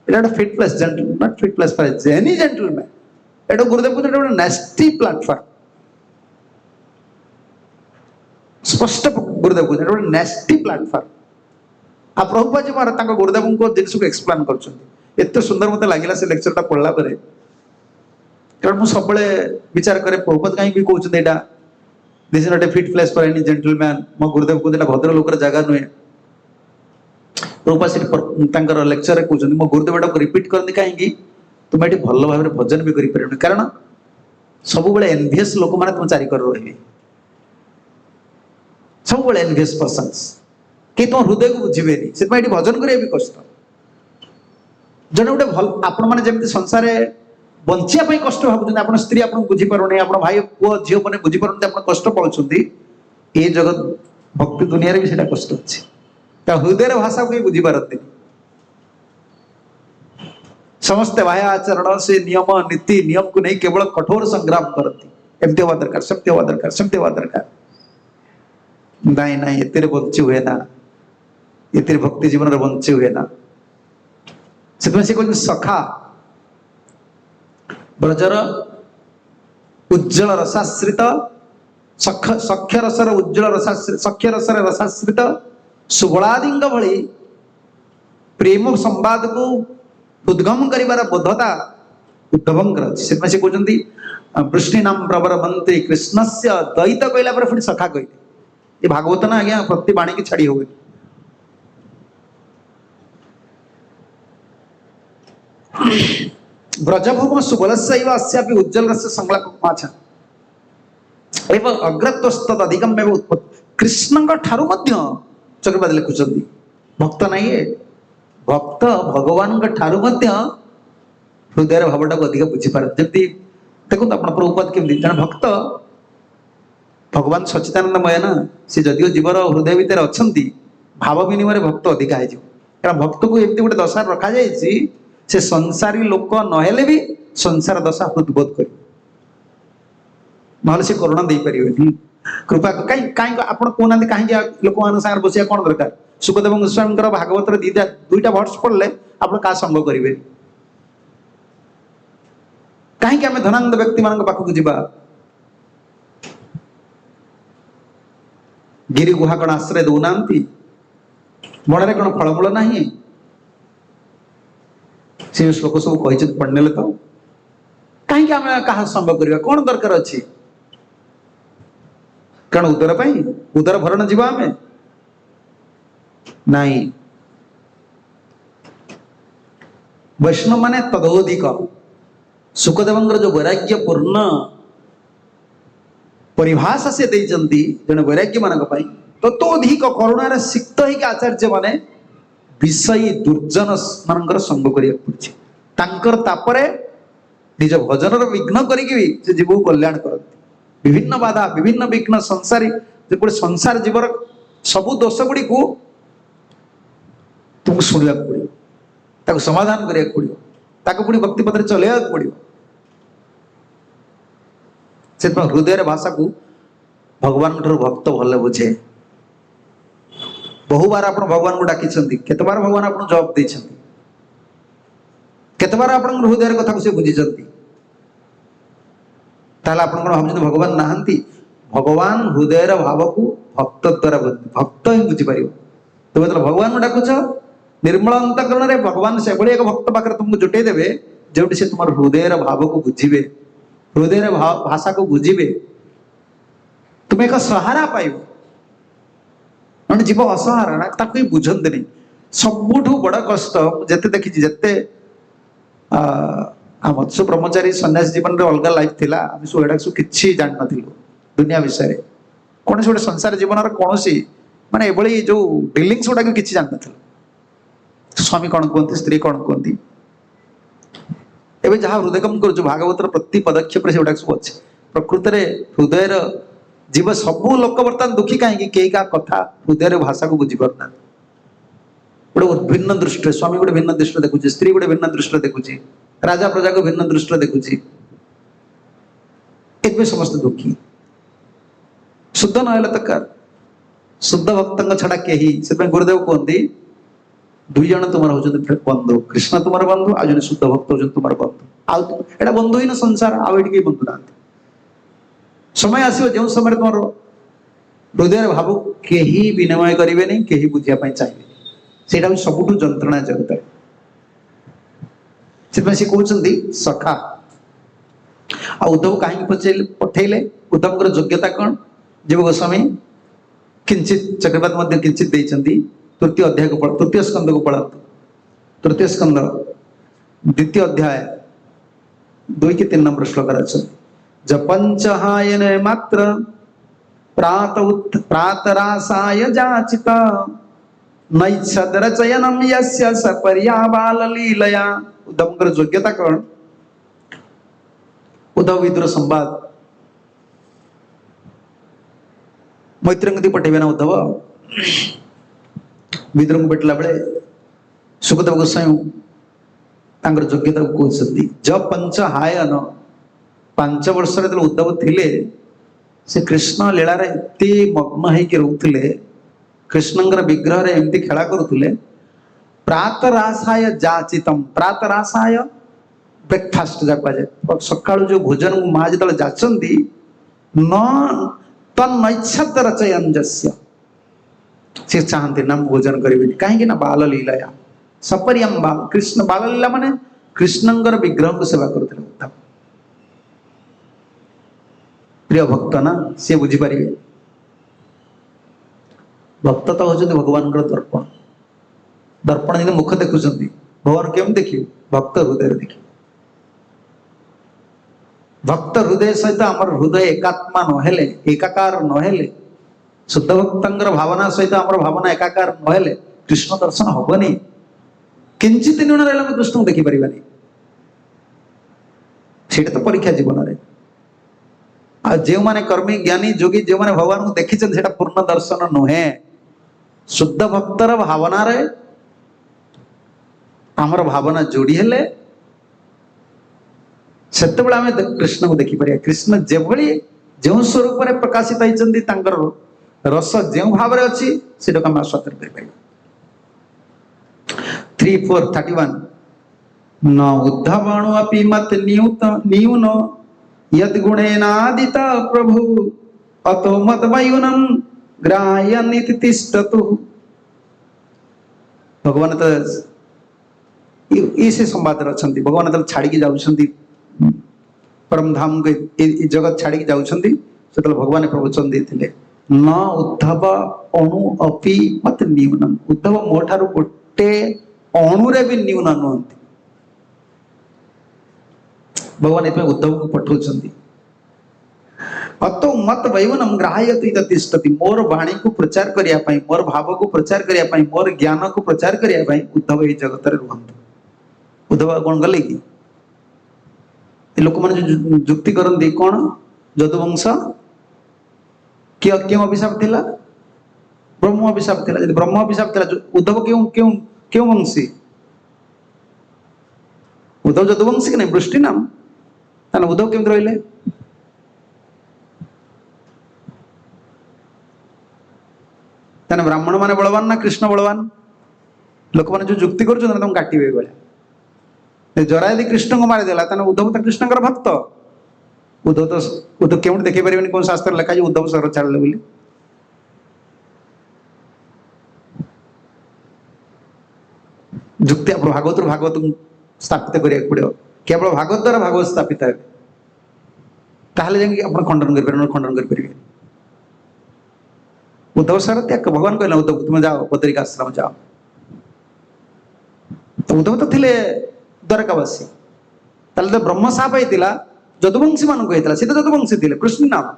এটা একটা fitness gentle, not fitness for any gentleman. এটা গুরুদেব এটা একটা ন্যাস্টি প্ল্যাটফর্ম। স্পষ্ট গুরুদেব এটা ଗୋଟେ ନ୍ୟାସ୍ଟି ପ୍ଲାଟଫର୍ମ। ଆଉ ପ୍ରଭୁପାଦ ଜୀ ମହାରାଜ ତାଙ୍କ ଗୁରୁଦେବଙ୍କ ଜିନିଷକୁ ଏକ୍ସପ୍ଲେନ୍ କରୁଛନ୍ତି। ଏତେ ସୁନ୍ଦର ମୋତେ ଲାଗିଲା ସେ ଲେକ୍ଚରଟା ପଢିଲା ପରେ। କାରଣ ମୁଁ ସବୁବେଳେ ବିଚାର କରେ ପ୍ରଭୁପାଦ କାହିଁକି କହୁଛନ୍ତି ଏଇଟା, this is not a fit place for any gentleman. ମୋ ଗୁରୁଦେବ କହୁଛନ୍ତି ଏଇଟା ଭଦ୍ର ଲୋକର ଜାଗା ନୁହେଁ। ପ୍ରଭୁପାଦ ତାଙ୍କର ଲେକ୍ଚରରେ କହୁଛନ୍ତି, ମୋ ଗୁରୁଦେବ ଏଟାକୁ ରିପିଟ୍ କରନ୍ତି କାହିଁକି, ତୁମେ ଏଠି ଭଲ ଭାବରେ ଭଜନ ବି କରିପାରିବନି, କାରଣ ସବୁବେଳେ ଏନଭିୟସ୍ ଲୋକମାନେ ତୁମ ଚାରିକରରେ ରହିବେ, ସବୁବେଳେ ଏନଭିୟସ୍ ପର୍ସନ୍ସ, କେହି ତୁମ ହୃଦୟକୁ ବୁଝିବେନି। ସେଥିପାଇଁ ଏଠି ଭଜନ କରିବା ବି କଷ୍ଟ। ଜଣେ ଗୋଟେ ଭଲ, ଆପଣମାନେ ଯେମିତି ସଂସାରରେ ବଞ୍ଚିବା ପାଇଁ କଷ୍ଟ ଭାବୁଛନ୍ତି, ଆପଣ ସ୍ତ୍ରୀ ଆପଣଙ୍କୁ ବୁଝିପାରୁନି, ଆପଣ ଭାଇ ପୁଅ ଝିଅ ମାନେ ବୁଝିପାରୁଛନ୍ତି, ଆପଣ କଷ୍ଟ ପାଉଛନ୍ତି, ଏ ଜଗତ ଭକ୍ତି ଦୁନିଆରେ ବି ସେଇଟା କଷ୍ଟ ଅଛି। ତା ହୃଦୟର ଭାଷାକୁ କେହି ବୁଝିପାରନ୍ତିନି। ସମସ୍ତେ ବାହ୍ୟ ଆଚରଣ, ସେ ନିୟମ ନୀତି ନିୟମକୁ ନେଇ କେବଳ କଠୋର ସଂଗ୍ରାମ କରନ୍ତି, ଏମିତି ହବା ଦରକାର, ସେମିତି ହବା ଦରକାର, ସେମିତି ହବା ଦରକାର। ନାଇଁ ନାଇଁ, ଏଥିରେ ବଞ୍ଚି ହୁଏ ନା, ଏଥିରେ ଭକ୍ତି ଜୀବନରେ ବଞ୍ଚି ହୁଏ ନା। ସେଥିପାଇଁ ସେ କହୁଛନ୍ତି ସଖା ବ୍ରଜର ଉଜ୍ଜଳ ରସାଶ୍ରିତ, ସଖ୍ୟ ରସର ଉଜ୍ଜଳ ରସାଶ୍ରିତ, ସଖ୍ୟ ରସରେ ରସାଶ୍ରିତ ସୁବଳାଦିଙ୍କ ଭଳି ପ୍ରେମ ସମ୍ବାଦକୁ ଉଦ୍ଗମ କରିବାର ବୋଧତା ଉଦ୍ଧବଙ୍କର ଅଛି। ସେଥିପାଇଁ ସେ କହୁଛନ୍ତି ବୃଷ୍ଟି ନାମ ପ୍ରବର ମନ୍ତ୍ରୀ କୃଷ୍ଣସ୍ୟ ଦ୍ୱୈତ କହିଲା ପରେ ପୁଣି ସଖା କହିଲେ। ଏ ଭାଗବତ ନା ଆଜ୍ଞା, ପ୍ରତି ବାଣୀକି ଛାଡି ହବନି। ବ୍ରଜଭୂମ ସୁବଲସ୍ୟୈବ अस्यापि ଉଜ୍ଜଳରସ୍ୟ ସଂଳାପ ଆଚ୍ଛା ଏବଂ ଅଗ୍ରତ୍ୱସ୍ତଦ ଅଧିଗମ୍ୟ ଉତ୍ପତ୍ତି। କୃଷ୍ଣଙ୍କ ଠାରୁ ମଧ୍ୟ ଚକ୍ରବାଦୀ ଲେଖୁଛନ୍ତି, ଭକ୍ତ ନାହିଁ, ଭକ୍ତ ଭଗବାନଙ୍କ ଠାରୁ ମଧ୍ୟ ହୃଦୟର ଭାବଟାକୁ ଅଧିକ ବୁଝିପାରନ୍ତି। ଯେମିତି ଦେଖନ୍ତୁ ଆପଣ ପ୍ରଭୁପାଦ କେମିତି, ଜଣେ ଭକ୍ତ, ଭଗବାନ ସଚ୍ଚିଦାନନ୍ଦମୟ ନା, ସେ ଯଦିଓ ଜୀବର ହୃଦୟ ଭିତରେ ଅଛନ୍ତି, ଭାବ ବିନିମୟରେ ଭକ୍ତ ଅଧିକା ହେଇଯିବ। କାରଣ ଭକ୍ତକୁ ଏମିତି ଗୋଟେ ଦଶାରେ ରଖାଯାଇଛି, ସେ ସଂସାରୀ ଲୋକ ନହେଲେ ବି ସଂସାର ଦଶା ହୃଦବୋଧ କରିବ, ନହେଲେ ସେ କରୁଣା ଦେଇପାରିବେନି। କୃପା କାହିଁକି ଆପଣ କହୁନାହାନ୍ତି, କାହିଁକି ଲୋକମାନଙ୍କ ସାଙ୍ଗରେ ବସିବା କଣ ଦରକାର? ସୁଖଦେବ ଗୋସ୍ୱାମୀଙ୍କର ଭାଗବତର ଦୁଇଟା ଭର୍ସ ପଢିଲେ ଆପଣ କାହା ସଙ୍ଗ କରିବେ? କାହିଁକି ଆମେ ଧନାନନ୍ଦ ବ୍ୟକ୍ତି ମାନଙ୍କ ପାଖକୁ ଯିବା? ଗିରି ଗୁହା କଣ ଆଶ୍ରୟ ଦଉନାହାନ୍ତି? ବଣରେ କଣ ଫଳମୂଳ ନାହିଁ? ସେ ଶ୍ଲୋକ ସବୁ କହିଛନ୍ତି, ପଢିନେଲେ ତ। कहीं आम क्या संग करवा कौन दरकार अच्छी कारण उदर उदर भरण जीवा आम नहीं वैष्णव माने तदोधिक सुखदेव जो वैराग्य पूर्ण परिभाषा से जन वैराग्य मान ततोधिक करुणार सिक्त हो आचार्य माने विषयी दुर्जन मान संग करपर निज भजन विघ्न करके जीव को कल्याण करती विभिन्न बाधा विभिन्न विघ्न संसारी जो संसार जीवर सबू दोष गुड़ी को तुमको शुणा पड़ो ताको समाधान करिया पड़ो ताको पुणी भक्ति पथ चलैया पड़ो से हृदय भाषा को भगवान भक्त भल बुझे बहु बार आप भगवान को डाकी केते बार भगवान आप जवाब देते केते बार आप हृदय कथा को से बुझी ताहले आप भावुं भगवान नहांती भगवान हृदय भाव को भक्त द्वारा भक्त ही बुझीपर तुम जो भगवान को डाकुच निर्मल अंतकरण भगवान से एक भक्त पाखे तुमको जुटे देवे जो से तुम हृदय भाव को बुझे हृदय भाषा को बुझे तुम एक सहारा पाइब मैंने जीव असहारा बुझंती नहीं सबुठ बड़ कष्ट जिते देखी जिते मत्स्य ब्रह्मचारी सन्यासी जीवन में अलग लाइफ थिला आम सब किसी जान नथिलु दुनिया विषय कौन गोटे संसार जीवन कौन माने एभली जो डिलिंग्स गुड़ा किसी जान नथिलु स्वामी कौन कहते स्त्री कौन कहती एवं जहाँ हृदयकम कर भागवतर प्रति पदक्षेप से सब अच्छे प्रकृत में हृदय जीव सबू लोक बर्तमान दुखी कहीं कई का कथा हृदय भाषा को बुझी पारना गोटे भिन्न दृष्टि स्वामी गोटे भिन्न दृष्टि देखुचे स्त्री गोटे भिन्न दृष्टि देखुची राजा प्रजा को भिन्न दृष्टि देखुची एक समस्त दुखी शुद्ध ना तो शुद्ध भक्त छड़ा कही से गुरुदेव कहते दुई जन तुम होते बंधु कृष्ण तुम बंधु आज जन शुद्ध भक्त हो तुम बंधु आटा बंधुहीन संसार आगे बंधु ना समय आसो जो समय तुम हृदय भाव कहीं विनिमय करेंगे नहीं कहीं बुझापी चाहिए से सबुठ जंत्रणा जगत से कहते सखा आ उद्धव कहीं पठेले उद्धव योग्यता कौन जीव गोस्वामी किंचित चक्रवर्ती किंचित तृतीय अध्याय को पढ़ तृतीय स्कंद को पढ़ातु तृतीय स्कंद द्वितीय अध्याय 2 के 3 नंबर श्लोक अच्छे जपंचहायन मात्र प्रातरासाय जाचिता नैच्छदरचयनम यस्य सपर्याबाल लीलया उद्धव योग्यता कौन उद्धव विदुर संवाद मैत्री पठेबे ना उद्धव विदुर को भेटला बेले सुखदेव गोस्वामी योग्यता कहते ज पंच हायन 5 वर्ष उद्धव थिले से कृष्ण लीलार एत मग्न होकर रोते कृष्ण विग्रह रे एमती खेला करुले प्रातरासाय जाचितम प्रातरासाय ब्रेकफास्ट जा कहुए सका जो भोजन को माँ जो जाचती न तन्नैच्छत रचयन जस्य से चाहते ना भोजन करेंगे कहीं बाल लीलाया सपरियम बाल कृष्ण बाल लीला माने कृष्ण विग्रह को सेवा करते उद्धव प्रिय भक्त ना सी बुझीपारे भक्त तो होती भगवान दर्पण दर्पण जो मुख देखुं भगवान केम देखिए भक्त हृदय देखिए भक्त हृदय सहित आमर हृदय एकात्मा नहेले एकाकार नहेले शुद्ध भक्त भावना सहित आम भावना एकाकार नहेले कृष्ण दर्शन हेनी किंचित न्यून रहा कृष्ण को देखी पारानी से तो परीक्षा जीवन में आ जो मैंने कर्मी ज्ञानी जोगी जो मैंने भगवान को देखी से पूर्ण दर्शन नुहे शुद्ध भक्तर भावना रे आमर भावना जोड़ी हेले सेते बेले आमे कृष्ण को देखी पारिया कृष्ण जेभली जो स्वरूप रे प्रकाशित होइचंदी तांकर रस जो भाव रे अछि सेटा हम आस्वादन कर पारिया 3 4 31 न उद्धवणु अपि मत न्यून यद गुणेनादित प्रभु अतो मत वायुनम ग्राह्यनिति तिष्ठतु भगवान तो इसे संवाद अच्छा भगवान तो छाड़ी जाऊँ परम धाम को जगत छाड़ी जाउछंती से भगवान प्रवचन देते न उद्धव अणु अपि मत न्यूनम उद्धव मो ठारू गोटे अणुरे भी न्यून नुहंती भगवान इतने उद्धव को पठाउछंती अतो मत वैवनम ग्राह्यति तिष्ठति मोर वाणी को प्रचार करिया पई मोर भाव को प्रचार करिया पई मोर ज्ञान को प्रचार करिया पई उद्धव ए जगत रे रुहंतु उद्धव कोन गले कि लोक माने जो जुक्ति करंदी कोन जदुवंश क्यों अभिशाप थिला ब्रह्म अभिशाप थिला यदि ब्रह्म अभिशाप थिला उद्धव क्यों क्यों क्यों वंशी उद्धव जदुवंशी कि नहीं वृष्टि नाम ताना उद्धव केमति रहिले ताना ब्राह्मण माने बलवान ना कृष्ण बलवान लोक माने जो जुक्ति करूछन तम काटिबे बेला जरा यदि कृष्ण को मारि देला ताना उद्धव तो कृष्ण कर भक्त उद्धव केउट देखि परिबेनी कोन शास्त्र लिखा जे उद्धव सर छाड़ले बोली जुक्ति भागवत स्थापित करिया पड़ो केवल भागवत द्वारा भागवत स्थापित है ताहले जांगी अपन खंडन कर परिबे उद्धव सर त्याग भगवान कहला उद्धव तुम जाओ बद्रिका आश्रम जाओ तो उद्धव तो थिले द्वारकावासी ताले तो ब्रह्म साप होइतिला जदुवंशी मान को होइतिला से तो जदुवंशी थिले कृष्ण नाम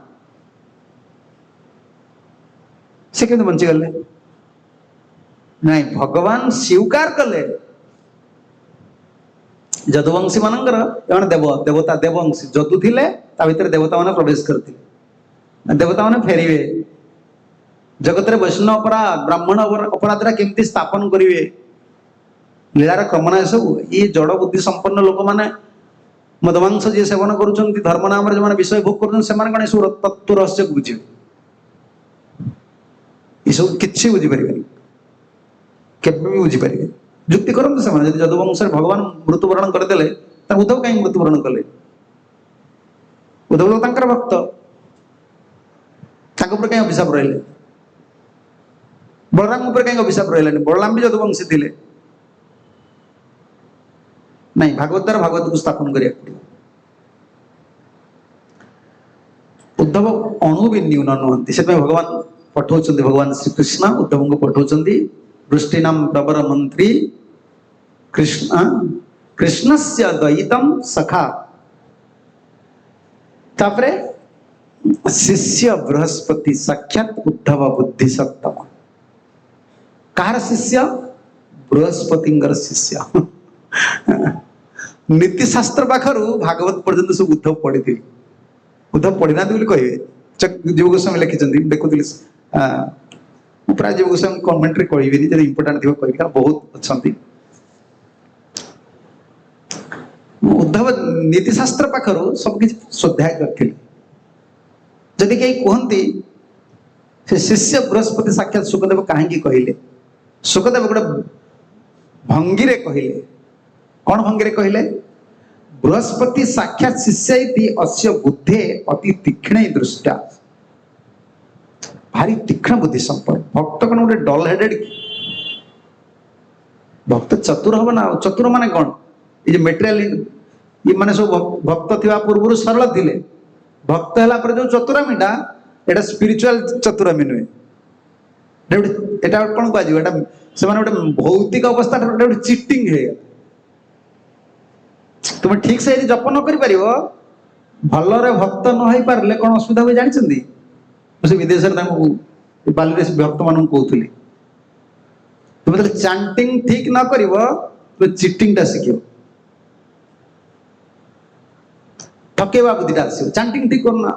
से केमति बंची गले नहीं भगवान स्वीकार कले जदुवंशी मानकर एवं देवता देववंशी जदु थिले ता भितर देवता माने प्रवेश करथिले देवता माने फेरिवे जगत रे वैष्णव अपराध ब्राह्मण अपराध केमती स्थापन करिवे लीलार क्रमना सब ये जड़ बुद्धि संपन्न लोक माने मदमांस जी सेवन करुछंती धर्म नाम रे जो विषय भोग करुछन से माने गणेश तत्व रहस्य बुझिवे ये सब किछि बुझि परिबेनी केबे भी बुझि परिबे जुक्ति करंतु से माने यदि जदुवंश भगवान मृत्युवरण कर देले त उद्धव काई मृत्युवरण कले उद्धव तांकर भक्त तांको पर काई अभिशाप रहले बलराम ऊपर कहीं अभिशाप रहलानी बलराम भी जदुवंशी थिले नहीं भागवत द्वारा भागवत को स्थापन करिया पड़ो उद्धव अणु भी न्यून नुहंती से भगवान पठाउछंती भगवान श्री कृष्ण उद्धव को पठाउछंती वृष्टि नाम प्रवर मंत्री कृष्ण कृष्णस्य द्वैतम सखा तापरे शिष्य बृहस्पति साक्षात उद्धव बुद्धि सत्तम कार शिष्य बृहस्पतिंगर शिष्य नीति शास्त्र पाखरु भागवत पर्यंत सब उद्धव पढ़ी उद्धव पढ़ी ना कहे जीव गोस्वामी लिखिं देखुली प्राय जीव गोस्वामी कमेंट्री कहबी जब इंपोर्टाट थी कह बहुत अच्छा उद्धव नीति शास्त्र पाखरु सबकि स्वाध्याय करथिले जदि कहीं कहती से शिष्य बृहस्पति साक्षात सुखदेव कहीं कहले सुखदेव गोटे भंगी रे कहले कौन भंगी रे कहले बृहस्पति साक्षात शिष्य अस्य बुद्धे अति तीक्ष्ण दृष्टा भारी तीक्ष्ण बुद्धि संपन्न भक्त कौन गोटे डल हेडेड भक्त चतुर हम ना चतुर माने कौन ये मेटेरियल ये माने सब भक्त थिबा पूर्व सरल थिले भक्त हला पर जो चतुरामीटा एटा स्पिरिचुअल चतुरामी नुहे एटा कौन कह एटा से माने गोटे भौतिक अवस्था गोटे चिटिंग है तुम ठीक से जप न कर पार भलरे भक्त न हो पारे कौन असुविधा हुए जानते से विदेश बाली भक्त मान कहती तुम तो चांटिंग ठीक न कर तुम चिटिंग टा शिख ठकेवा बुद्धिटा आस चांटिंग ठीक करना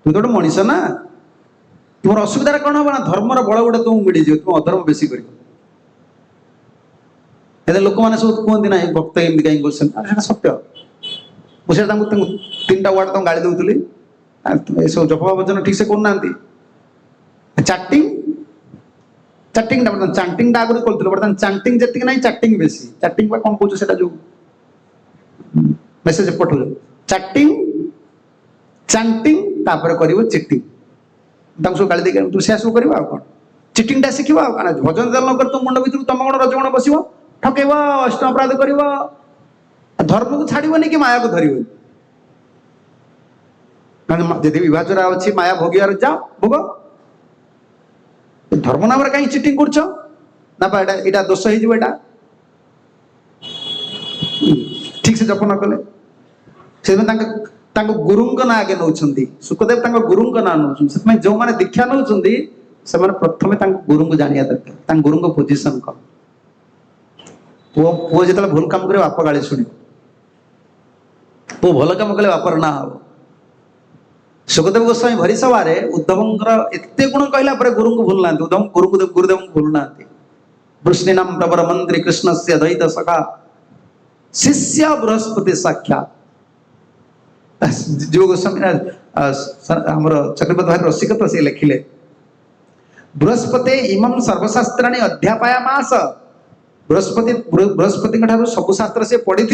तुम तो गोटे मनीष ना तुम असुविधा कौन हम ना धर्मर बल गोटे तुमको मिल जाए तुम अधर्म बेसी कर लोक मैंने सब कहते ना भक्त एमती कहीं कर सत्य मुझे तीन टा वार्ड गाड़ी दूसरी सब जपा भजन ठीक से करना चाटिंग चाटिंग चांटिंग आगे कर बर्तमान चांटिंग जी ना चाटिंग बेसी चाटिंग कौन कौन से जो मेसेज पठाऊ चाटिंग चांटिंग तापर कर चिटिंग सब गाड़ी देखिए तू से सब कर कौन चिटिंग टा शिखा भजन दल कर तुम मुंड भर तुम कौन रजगुण बस ठकेब अष्ट अपराध कर धर्म को छाड़बनी कि माया को धरबनी यदि विभाजरा अच्छी माया भोगियार जाओ भोग धर्म नाम कहीं चिटिंग कर दोष हो ठीक से जप न कले से गुरु ना आगे नौ सुखदेव गुरु ना नौ जो मैंने दीक्षा नौ प्रथम गुरु को जाना दरकार गुरु को पोजिशन कौन पुओ जो भूल काम करे बाप गाड़ी शुण पुओ भल कम कले बापर ना हम सुखदेव गोस्वामी भरी सभा उद्धवंकर एते गुण कहला पर गुरु को भूल ना गुरुदेव को भूल ना वृष्णिनाम प्रवर मंत्री कृष्ण से द्वैत सखा शिष्य बृहस्पति साक्षात जीव गोस्वामी चक्रवर्ती भाई रसिकता से लिखिले बृहस्पति इमं सर्वशास्त्राणि अध्यापयामास बृहस्पति सबु शास्त्र से पढ़ी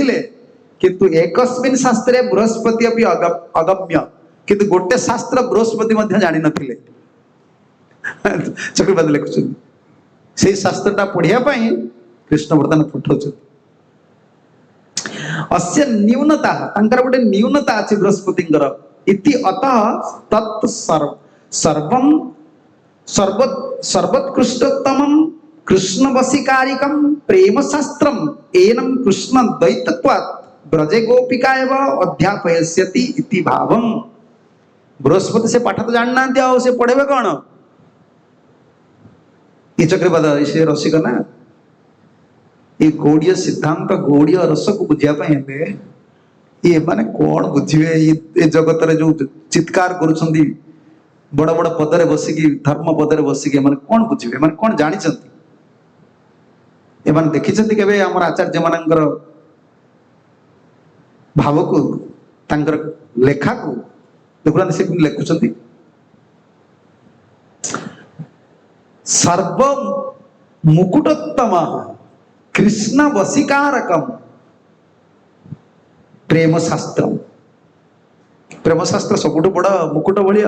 किंतु एकस्मिन् शास्त्रे बृहस्पति अभी अगम्य किंतु गोटे शास्त्र बृहस्पति जानी नथिले चक्रवर्ती लिखुछन से शास्त्रटा पढ़िया कृष्ण वर्तमान पठाउछन अस्य न्यूनता तंकर गोटे न्यूनता अछि बृहस्पतिंकर इति अतः तत् सर्वं सर्वोत्कृष्टतमं कृष्ण वशीकारिकं प्रेम शास्त्रम एनं कृष्ण द्वैतत्वात् ब्रजे गोपिका एव अध्यापयस्यति इति भावम बृहस्पति से पाठ तो जान ना से पढ़ेबे कौन ये चक्रवर्ती से रसिक ना ये गौड़ीय सिद्धांत गौड़ीय रस को बुझापे ये माने कौन बुझे ये जगत रे जो चित्कार करुछंती बड़ बड़ पदरे बसिकी धर्म पदरे बसिकी माने कौन बुझे माने कौन जानी ए माने देखिछंती केबे हमर आचार्य मानकर भाव को तांकर लेखा को देखुना से लिखुछंती सर्व मुकुटोत्तम कृष्ण वशीकारकम प्रेम शास्त्र सबुठ बड़ मुकुट भली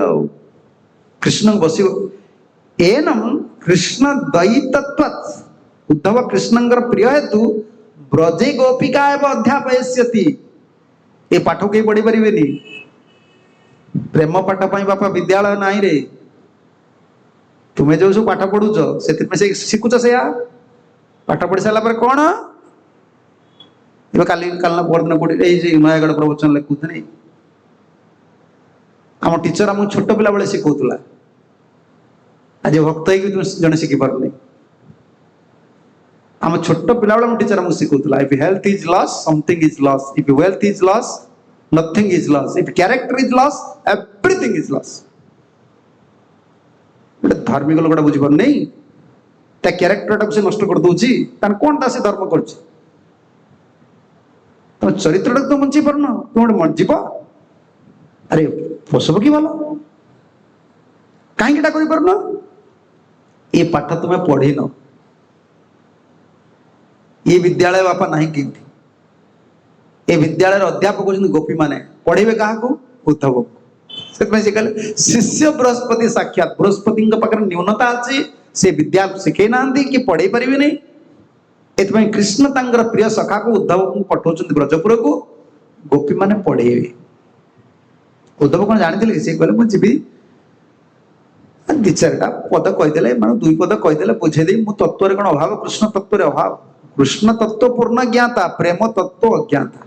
कृष्ण वशी एनम कृष्ण द्वैतत्वात् उद्धव कृष्णंकर प्रिय हेतु ब्रजे गोपिका एवं अध्यापयस्यति ए पाठ कई पढ़ी पारे प्रेम पाठ बापा विद्यालय नाई रे तुम्हें जो सब पाठ पढ़ुच से शिखुच से पाठ पढ़ी सारा पर कौन काली कालना परदिन पढ़ी नयगढ़ प्रवचन लिखुनी आम टीचर आम छोट पिला बेले शिखौला आज भक्त जन शिखी पार आम छोट पिला बेले टीचर आमको शिखौला if health is loss something is loss if wealth is loss nothing is loss if character is loss everything is loss धार्मिक लोक बुझीपार नहीं क्यारेक्टर से नष्ट कर दूची कौन ता से धर्म कर चरित्र तो बंची पारन तुम गोटे मन जीव अरे पशु पक्षी भल कहीं कर ये पाठ तुम्हें पढ़ी न ये विद्यालय बापा ना कि ये विद्यालय अध्यापक होती गोपी माने पढ़े क्या उद्धव को से कहले शिष्य बृहस्पति साक्षात बृहस्पति न्यूनता अच्छी से विद्या शिखे ना कि पढ़े पारे नहीं एथि कृष्ण तांगर प्रिय सखा को उद्धव को पठाउछन्ति ब्रजपुर को गोपी माने पढ़ेबे उद्धव कौन जानी से कहले मु जीवी दि चारिटा पद कहीदेले माने दुई पद कहीदेले बुझेदे मु तत्व कौन अभाव कृष्ण तत्व अभाव कृष्ण तत्व पूर्ण ज्ञाता प्रेम तत्व अज्ञाता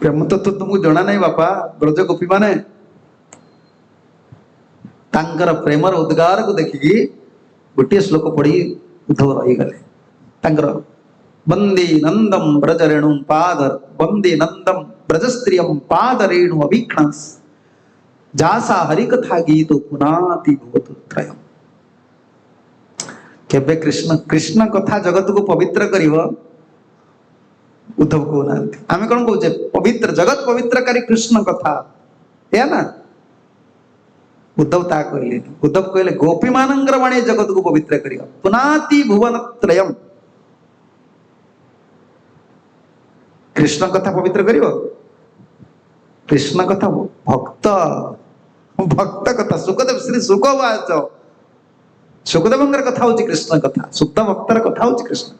प्रेम तत्व तुमको जना नहीं बापा ब्रज गोपी माने तांकर प्रेमर उद्गार को देखिकी गोटे श्लोक पढ़ी उद्धव रही गले वंदे नंदम ब्रज रेणु पादर वंदे नंदम ब्रज स्त्रियम पाद रेणु अभिक्षणस जासा हरिकथा गीत पुनाति भवतु त्रयम केबे कृष्ण कृष्ण कथा जगत को पवित्र करिवो उद्धव को नांति आमे कोन कहूचे पवित्र जगत पवित्र करी कृष्ण कथा या ना उद्धव ता कहले उद्धव कहले गोपी मानंगर वाणी जगत को पवित्र करियो पुनाति भुवन त्रयम कृष्ण कथा पवित्र करियो कृष्ण कथा भक्त भक्त कथा सुखदेव श्री सुखवाच सुखदेवंगर कथा होची कृष्ण कथा शुद्ध भक्तर कथा होची कृष्ण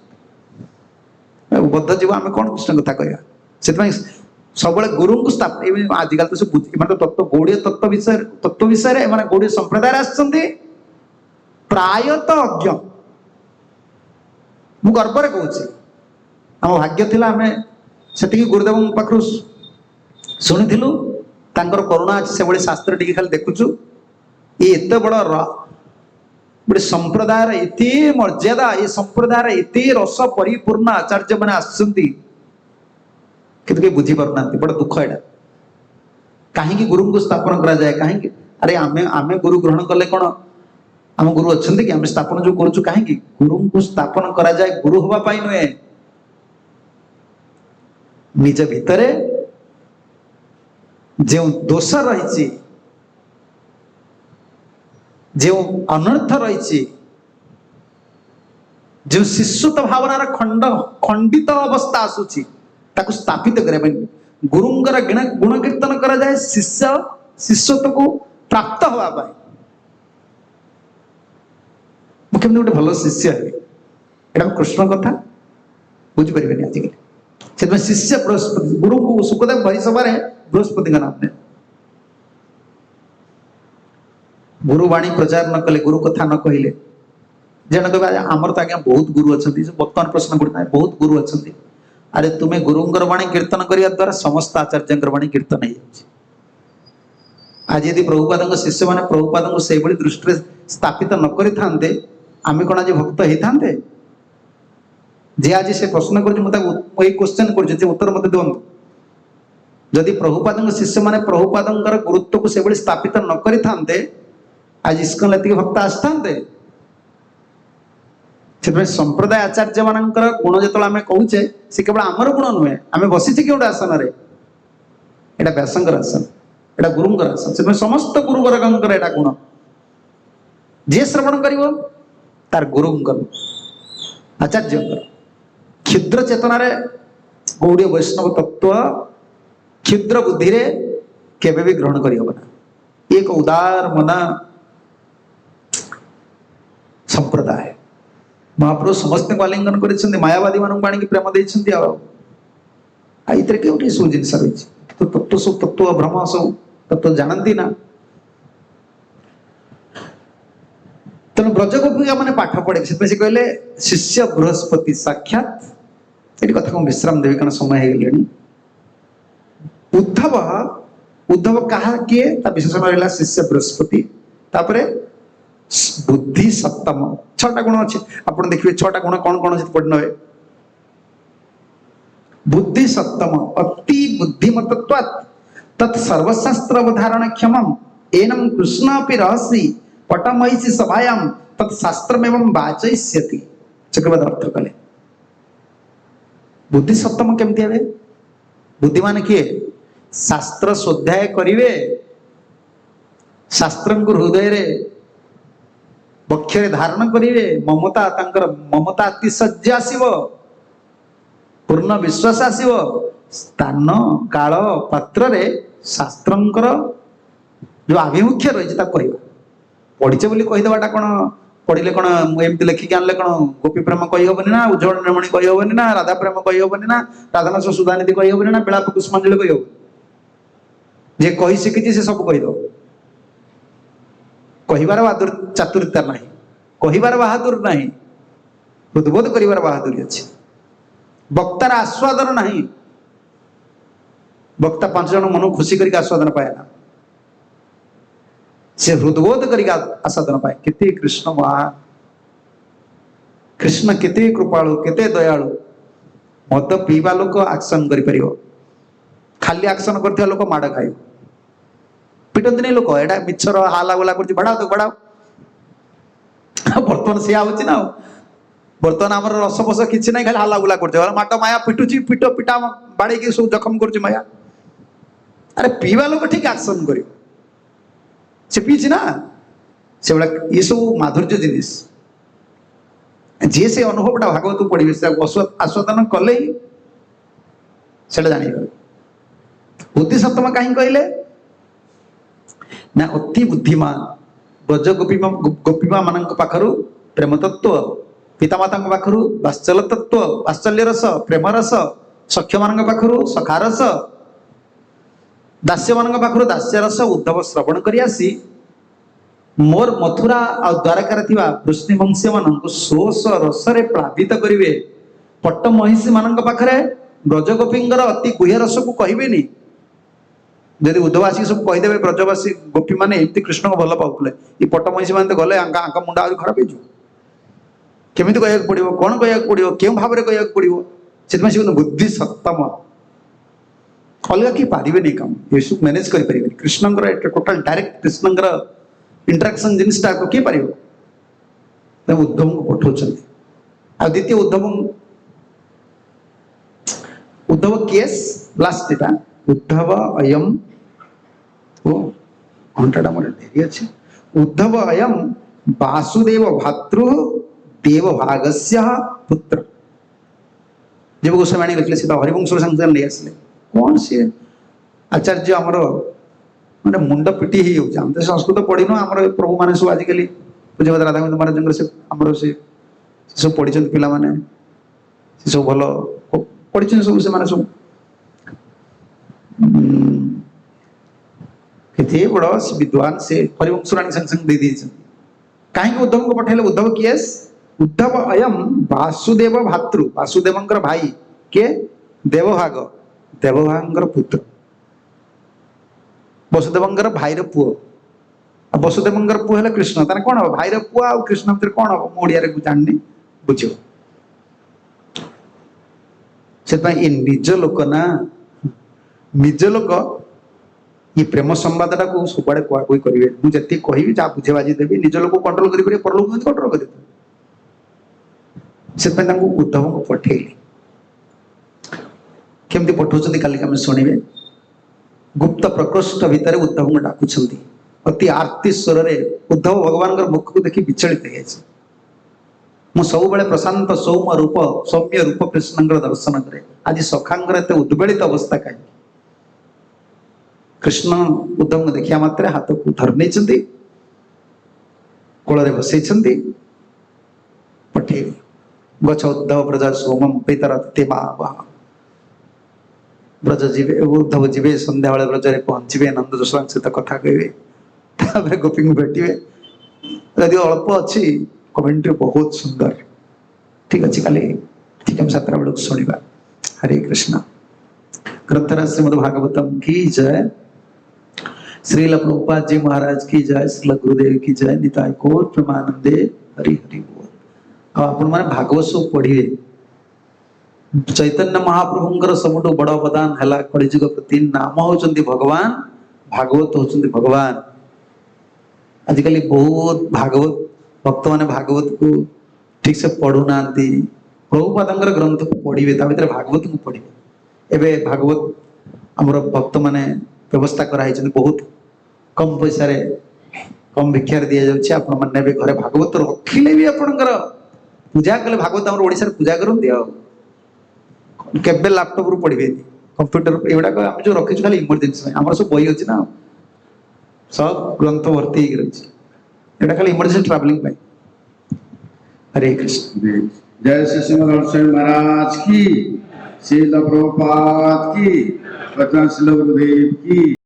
बद्ध जीव आम कौन कृष्ण कथा कह सब गुरु को स्थापना आजिकल तो सब मतलब तत्व गौड़ीय तत्व विषय माने गौड़ीय संप्रदाय आसछन्ती प्रायतः अज्ञ मु गर्व कहूँ आम भाग्य थिला आमे सेटिकी गुरुदेव पाखु शुणिलु तांकर करुणा अच्छी से भाई शास्त्र टी खाली देखुचु ये एत बड़ गोटे संप्रदायर एत मर्यादा ये संप्रदायर एत रस परिपूर्ण आचार्य मैंने आसछन्ती किंतु बुझी पार ना बड़ा दुख है कहीं गुरु को स्थापन करा जाए कहीं अरे आमे आमे गुरु ग्रहण कले कौन आम गुरु अच्छा कि आम स्थापन जो करूँ कहीं गुरु को स्थापन करा जाए गुरु हवाई नुहे निज भितरे जो दोष रही जो अनर्थ रही जो शिशुत भावनार खंडित अवस्था आसूची ताको स्थापित करने गुरुंगर गुण कीर्तन करा जाए शिष्य शिष्यत्व को प्राप्त हवा पाए मुझे गोटे भल शिष्य है यहाँ कृष्ण कथा बुझीपारे आजिकल से शिष्य बृहस्पति गुरु को सुखदेव भाई सभा बृहस्पति का नाम ने गुरुवाणी प्रचार न कले गुरु कथा न कहले जन कह आमर तो आज्ञा बहुत गुरु अच्छा बर्तमान प्रश्न पड़ता बहुत गुरु अच्छा अरे तुम्हें गुरुंगर वाणी कीर्तन करने द्वारा समस्त आचार्य वाणी कीर्तन हो आज यदि प्रभुपाद शिष्य मैंने प्रभुपाद को से दृष्टि स्थापित न करें आम कौन आज भक्त होते जे आज से प्रश्न कर क्वेश्चन कर उत्तर मत दिवत जदि प्रभुपाद शिष्य मैंने प्रभुपाद गुरुत्व को से स्थापित न करें आज इस्कन एति भक्त आसते संप्रदाय आचार्य मान गुण जो आम कहे से केवल आमर गुण नुहे आम बसीचे कि आसन यहाँ व्यासंकर आसन यहाँ गुरुंर आसन से समस्त गुरुवर्गर यहाँ गुण जी श्रवण कर तार गुरुंर आचार्य क्षुद्र चेतना गौड़ी वैष्णव तत्व क्षुद्र बुद्धि केवे भी ग्रहण कर एक उदार मना संप्रदाय महाप्रभु समस्त को आलिंगन कर मायावादी मानक आनिक प्रेम देते आईते के सब जिन रही तो तत्व सब तत्व भ्रम सब तत्व जानती ना तेणु ब्रजगोपिका मैंने पाठ पढ़े से कहले शिष्य बृहस्पति साक्षात ये कथा को विश्राम देवी कारण समय हो गले उद्धव उद्धव कहा किए विशेषण रहा शिष्य बृहस्पति तापरे बुद्धि सप्तम छटा गुण अच्छे आप देखिए छटा गुण कौन कौन अच्छे पढ़ नए बुद्धि सप्तम अति बुद्धिमत्वात् तत् सर्वशास्त्र अवधारण क्षम एनम कृष्ण अपि रहसी पटमयसी सभायां तत् शास्त्रमेवं वाचयिष्यति चक्रवर्ती अर्थ कले बुद्धि सप्तम केमती हे बुद्धिमान किए शास्त्र स्वाध्याय करिवे शास्त्र हृदय रे बक्षरे धारण करिवे ममता तांकर ममता अतिशज्य आसीव पूर्ण विश्वास आसीव स्थान काल पात्र रे शास्त्रंकर जो आभिमुख्य रही कहवा पढ़ीचे बोली कहीदेवाटा कौन पढ़ले कौन एमती लेखिक आनले कौन गोपी प्रेम कहीहबनी ना उज्जवल निर्मणि कहीहबनी ना राधा प्रेम कहीहबनी ना राधानाथ सुधानीति कहीहबनी ना बेलाप पुष्पांजलि कहीहब जे कही शिखी से सब कहीद कहिबार चातुर्यता ना कहिबार बहादुर ना हृदबोध करिबार बहादुरी अच्छी वक्तार आस्वादन ना वक्ता 5 जन मन खुशी करके आस्वादन पाए ना से हृदबोध करके आस्वादन पाए केते कृष्ण महान कृष्ण केते कृपालु केते दयालु मद पीवा लोक एक्शन कर खाली एक्शन करथिया लोक माड़ खाइ पिटंती नहीं लोक एटा मिछर हाला गोला कर बढ़ाओ तो बढ़ाओ बर्तमान से आउची ना बर्तमान आमर रस फस किसी ना खाली हाला गुला कर माट माया पिटुची पिट पिटा बाड़ी की सब जखम कर माया अरे पीवा लोक ठीक एक्शन कर से पीछे ना से ये सब माधुर्य जिनिस जी से अनुभवटा भागवत पढ़े से आस्वादन कले से जान बुद्धि सप्तम कहीं कहले ना अति बुद्धिमान ब्रज गोपीमा मान पाखर प्रेम तत्व पितामाता पाखर वात्सल्य तत्व वात्सल्य रस प्रेम रस सख्य मान पाखर सखा रस दास्य मान पाखु दास्य रस उद्धव श्रवण कर आसी मोर मथुरा आ द्वारकार वृष्णिवंशी मान शोष रस प्लावित करेंगे पट्ट महिषी मान पाखे ब्रजगोपींर अति गुह्य रस को कहबेनि जदि उद्धव आसिक सब कहीदेवे ब्रजवासी गोपी मैंने एमती कृष्ण को भल पाऊले ये पट्ट महिषी मैंने गले मुंडा आज खराब होमती कह पड़ो कौन कह पड़ो क्यों भाव में कह पड़ो से बुद्धि सत्तम अलग किए पारे नहीं कम ये सब मैनेज करें Krishna total direct Krishna interaction जिनटा किए पार उद्धव को पठाऊँ आ द्वितीय उद्धव केस लास्ट इटा उद्धव अयम ओ घंटा मोर डेरी अच्छे उद्धव अयम वासुदेव भातृ देवभागस्य पुत्र जब गोस्वामी लिखले से हरिवंश संसार नहीं आसले कौन सी आचार्य आमर माने मुंड पिटी हो संस्कृत पढ़ीनु आमर प्रभु माने सब आजिकल पूज्यपाद राधागोविंद महाराज से आमर से सब पढ़ी पिला माने सब भल पढ़ी सब से माने सब केते बड़ विद्वान से हरिवंश राणी संग संग दे दीछन कहीं उद्धव को पठेले उद्धव किएस उद्धव अयम वासुदेव भातृ वासुदेवंकर भाई के देवभाग देवभागर पुत्र वसुदेवंकर भाईर पुओ वसुदेवंकर पुओ है कृष्ण ताने कौन हम भाईर पुओ आ कृष्ण भितर कौन हम ओडिया रे जाननी बुझो से निज लोक ना निज लोक ये प्रेम संवाद को सब कह करेंगे मुझे कहि जहाँ बुझे बाजी देवी निज लोक कंट्रोल करेंगे परलोक कंट्रोल कर उद्धव को पठेली केमती पठाउछन्ति काली आम शुणे गुप्त प्रकोष्ठ भितर उद्धव को डाकुछन्ति अति आर्ति स्वर रे उद्धव भगवान मुख को देखि विचलित हो मु सब बेले प्रशांत सौम्य रूप कृष्ण दर्शन करे आज सखांगर एत उद्वेलित अवस्था कहीं कृष्ण उद्धव को देखा मात्रे हाथ को धर नहीं कोल बसई पठे गच उद्धव प्रजा सोमम पितर ब्रज जीवे उद्धव जीवे संध्या बेले ब्रज पहुंचे नंद जोशा सहित कथा कहे गोपी को भेटे यदि अल्प अच्छी कमेंट्री बहुत सुंदर ठीक अच्छे काली ठीक हम 7 बेलू शुणा हरे कृष्ण ग्रंथराज श्रीमद् भागवतम की जय श्रील प्रभुपाद जी महाराज की जय श्रील गुरुदेव की जय निताय कोर प्रेमानंदे हरि हरि बोल आप भागवत सब पढ़िए चैतन्य महाप्रभुंर सबुठ बड़ अवदान है कलिजुग प्रति नाम होचंती भगवान भागवत होचंती भगवान आजिकल बहुत भागवत भक्त माने भागवत को ठीक से पढ़ुना प्रभुपादर ग्रंथ को पढ़े भर भागवत को पढ़े एवं भागवत आमर भक्त माने व्यवस्था कराई बहुत कम पैसा रे कम भिक्षार दि जाऊँगी आपने घरे भागवत रखिले भी आपणकर पूजा कले भागवत आम ओडिशा पूजा करती केबे लैपटॉप रू पढ़े कंप्यूटर एगुड़ाक आम जो रखी खाली इमरजेंसी आम सब बही अच्छी ना सब ग्रंथ भर्ती रही खाली इमरजेंसी ट्रावेलिंग हरे कृष्ण जय श्री श्रीमद महाराज की श्रील प्रभुपाद की श्रील गुरुदेव की।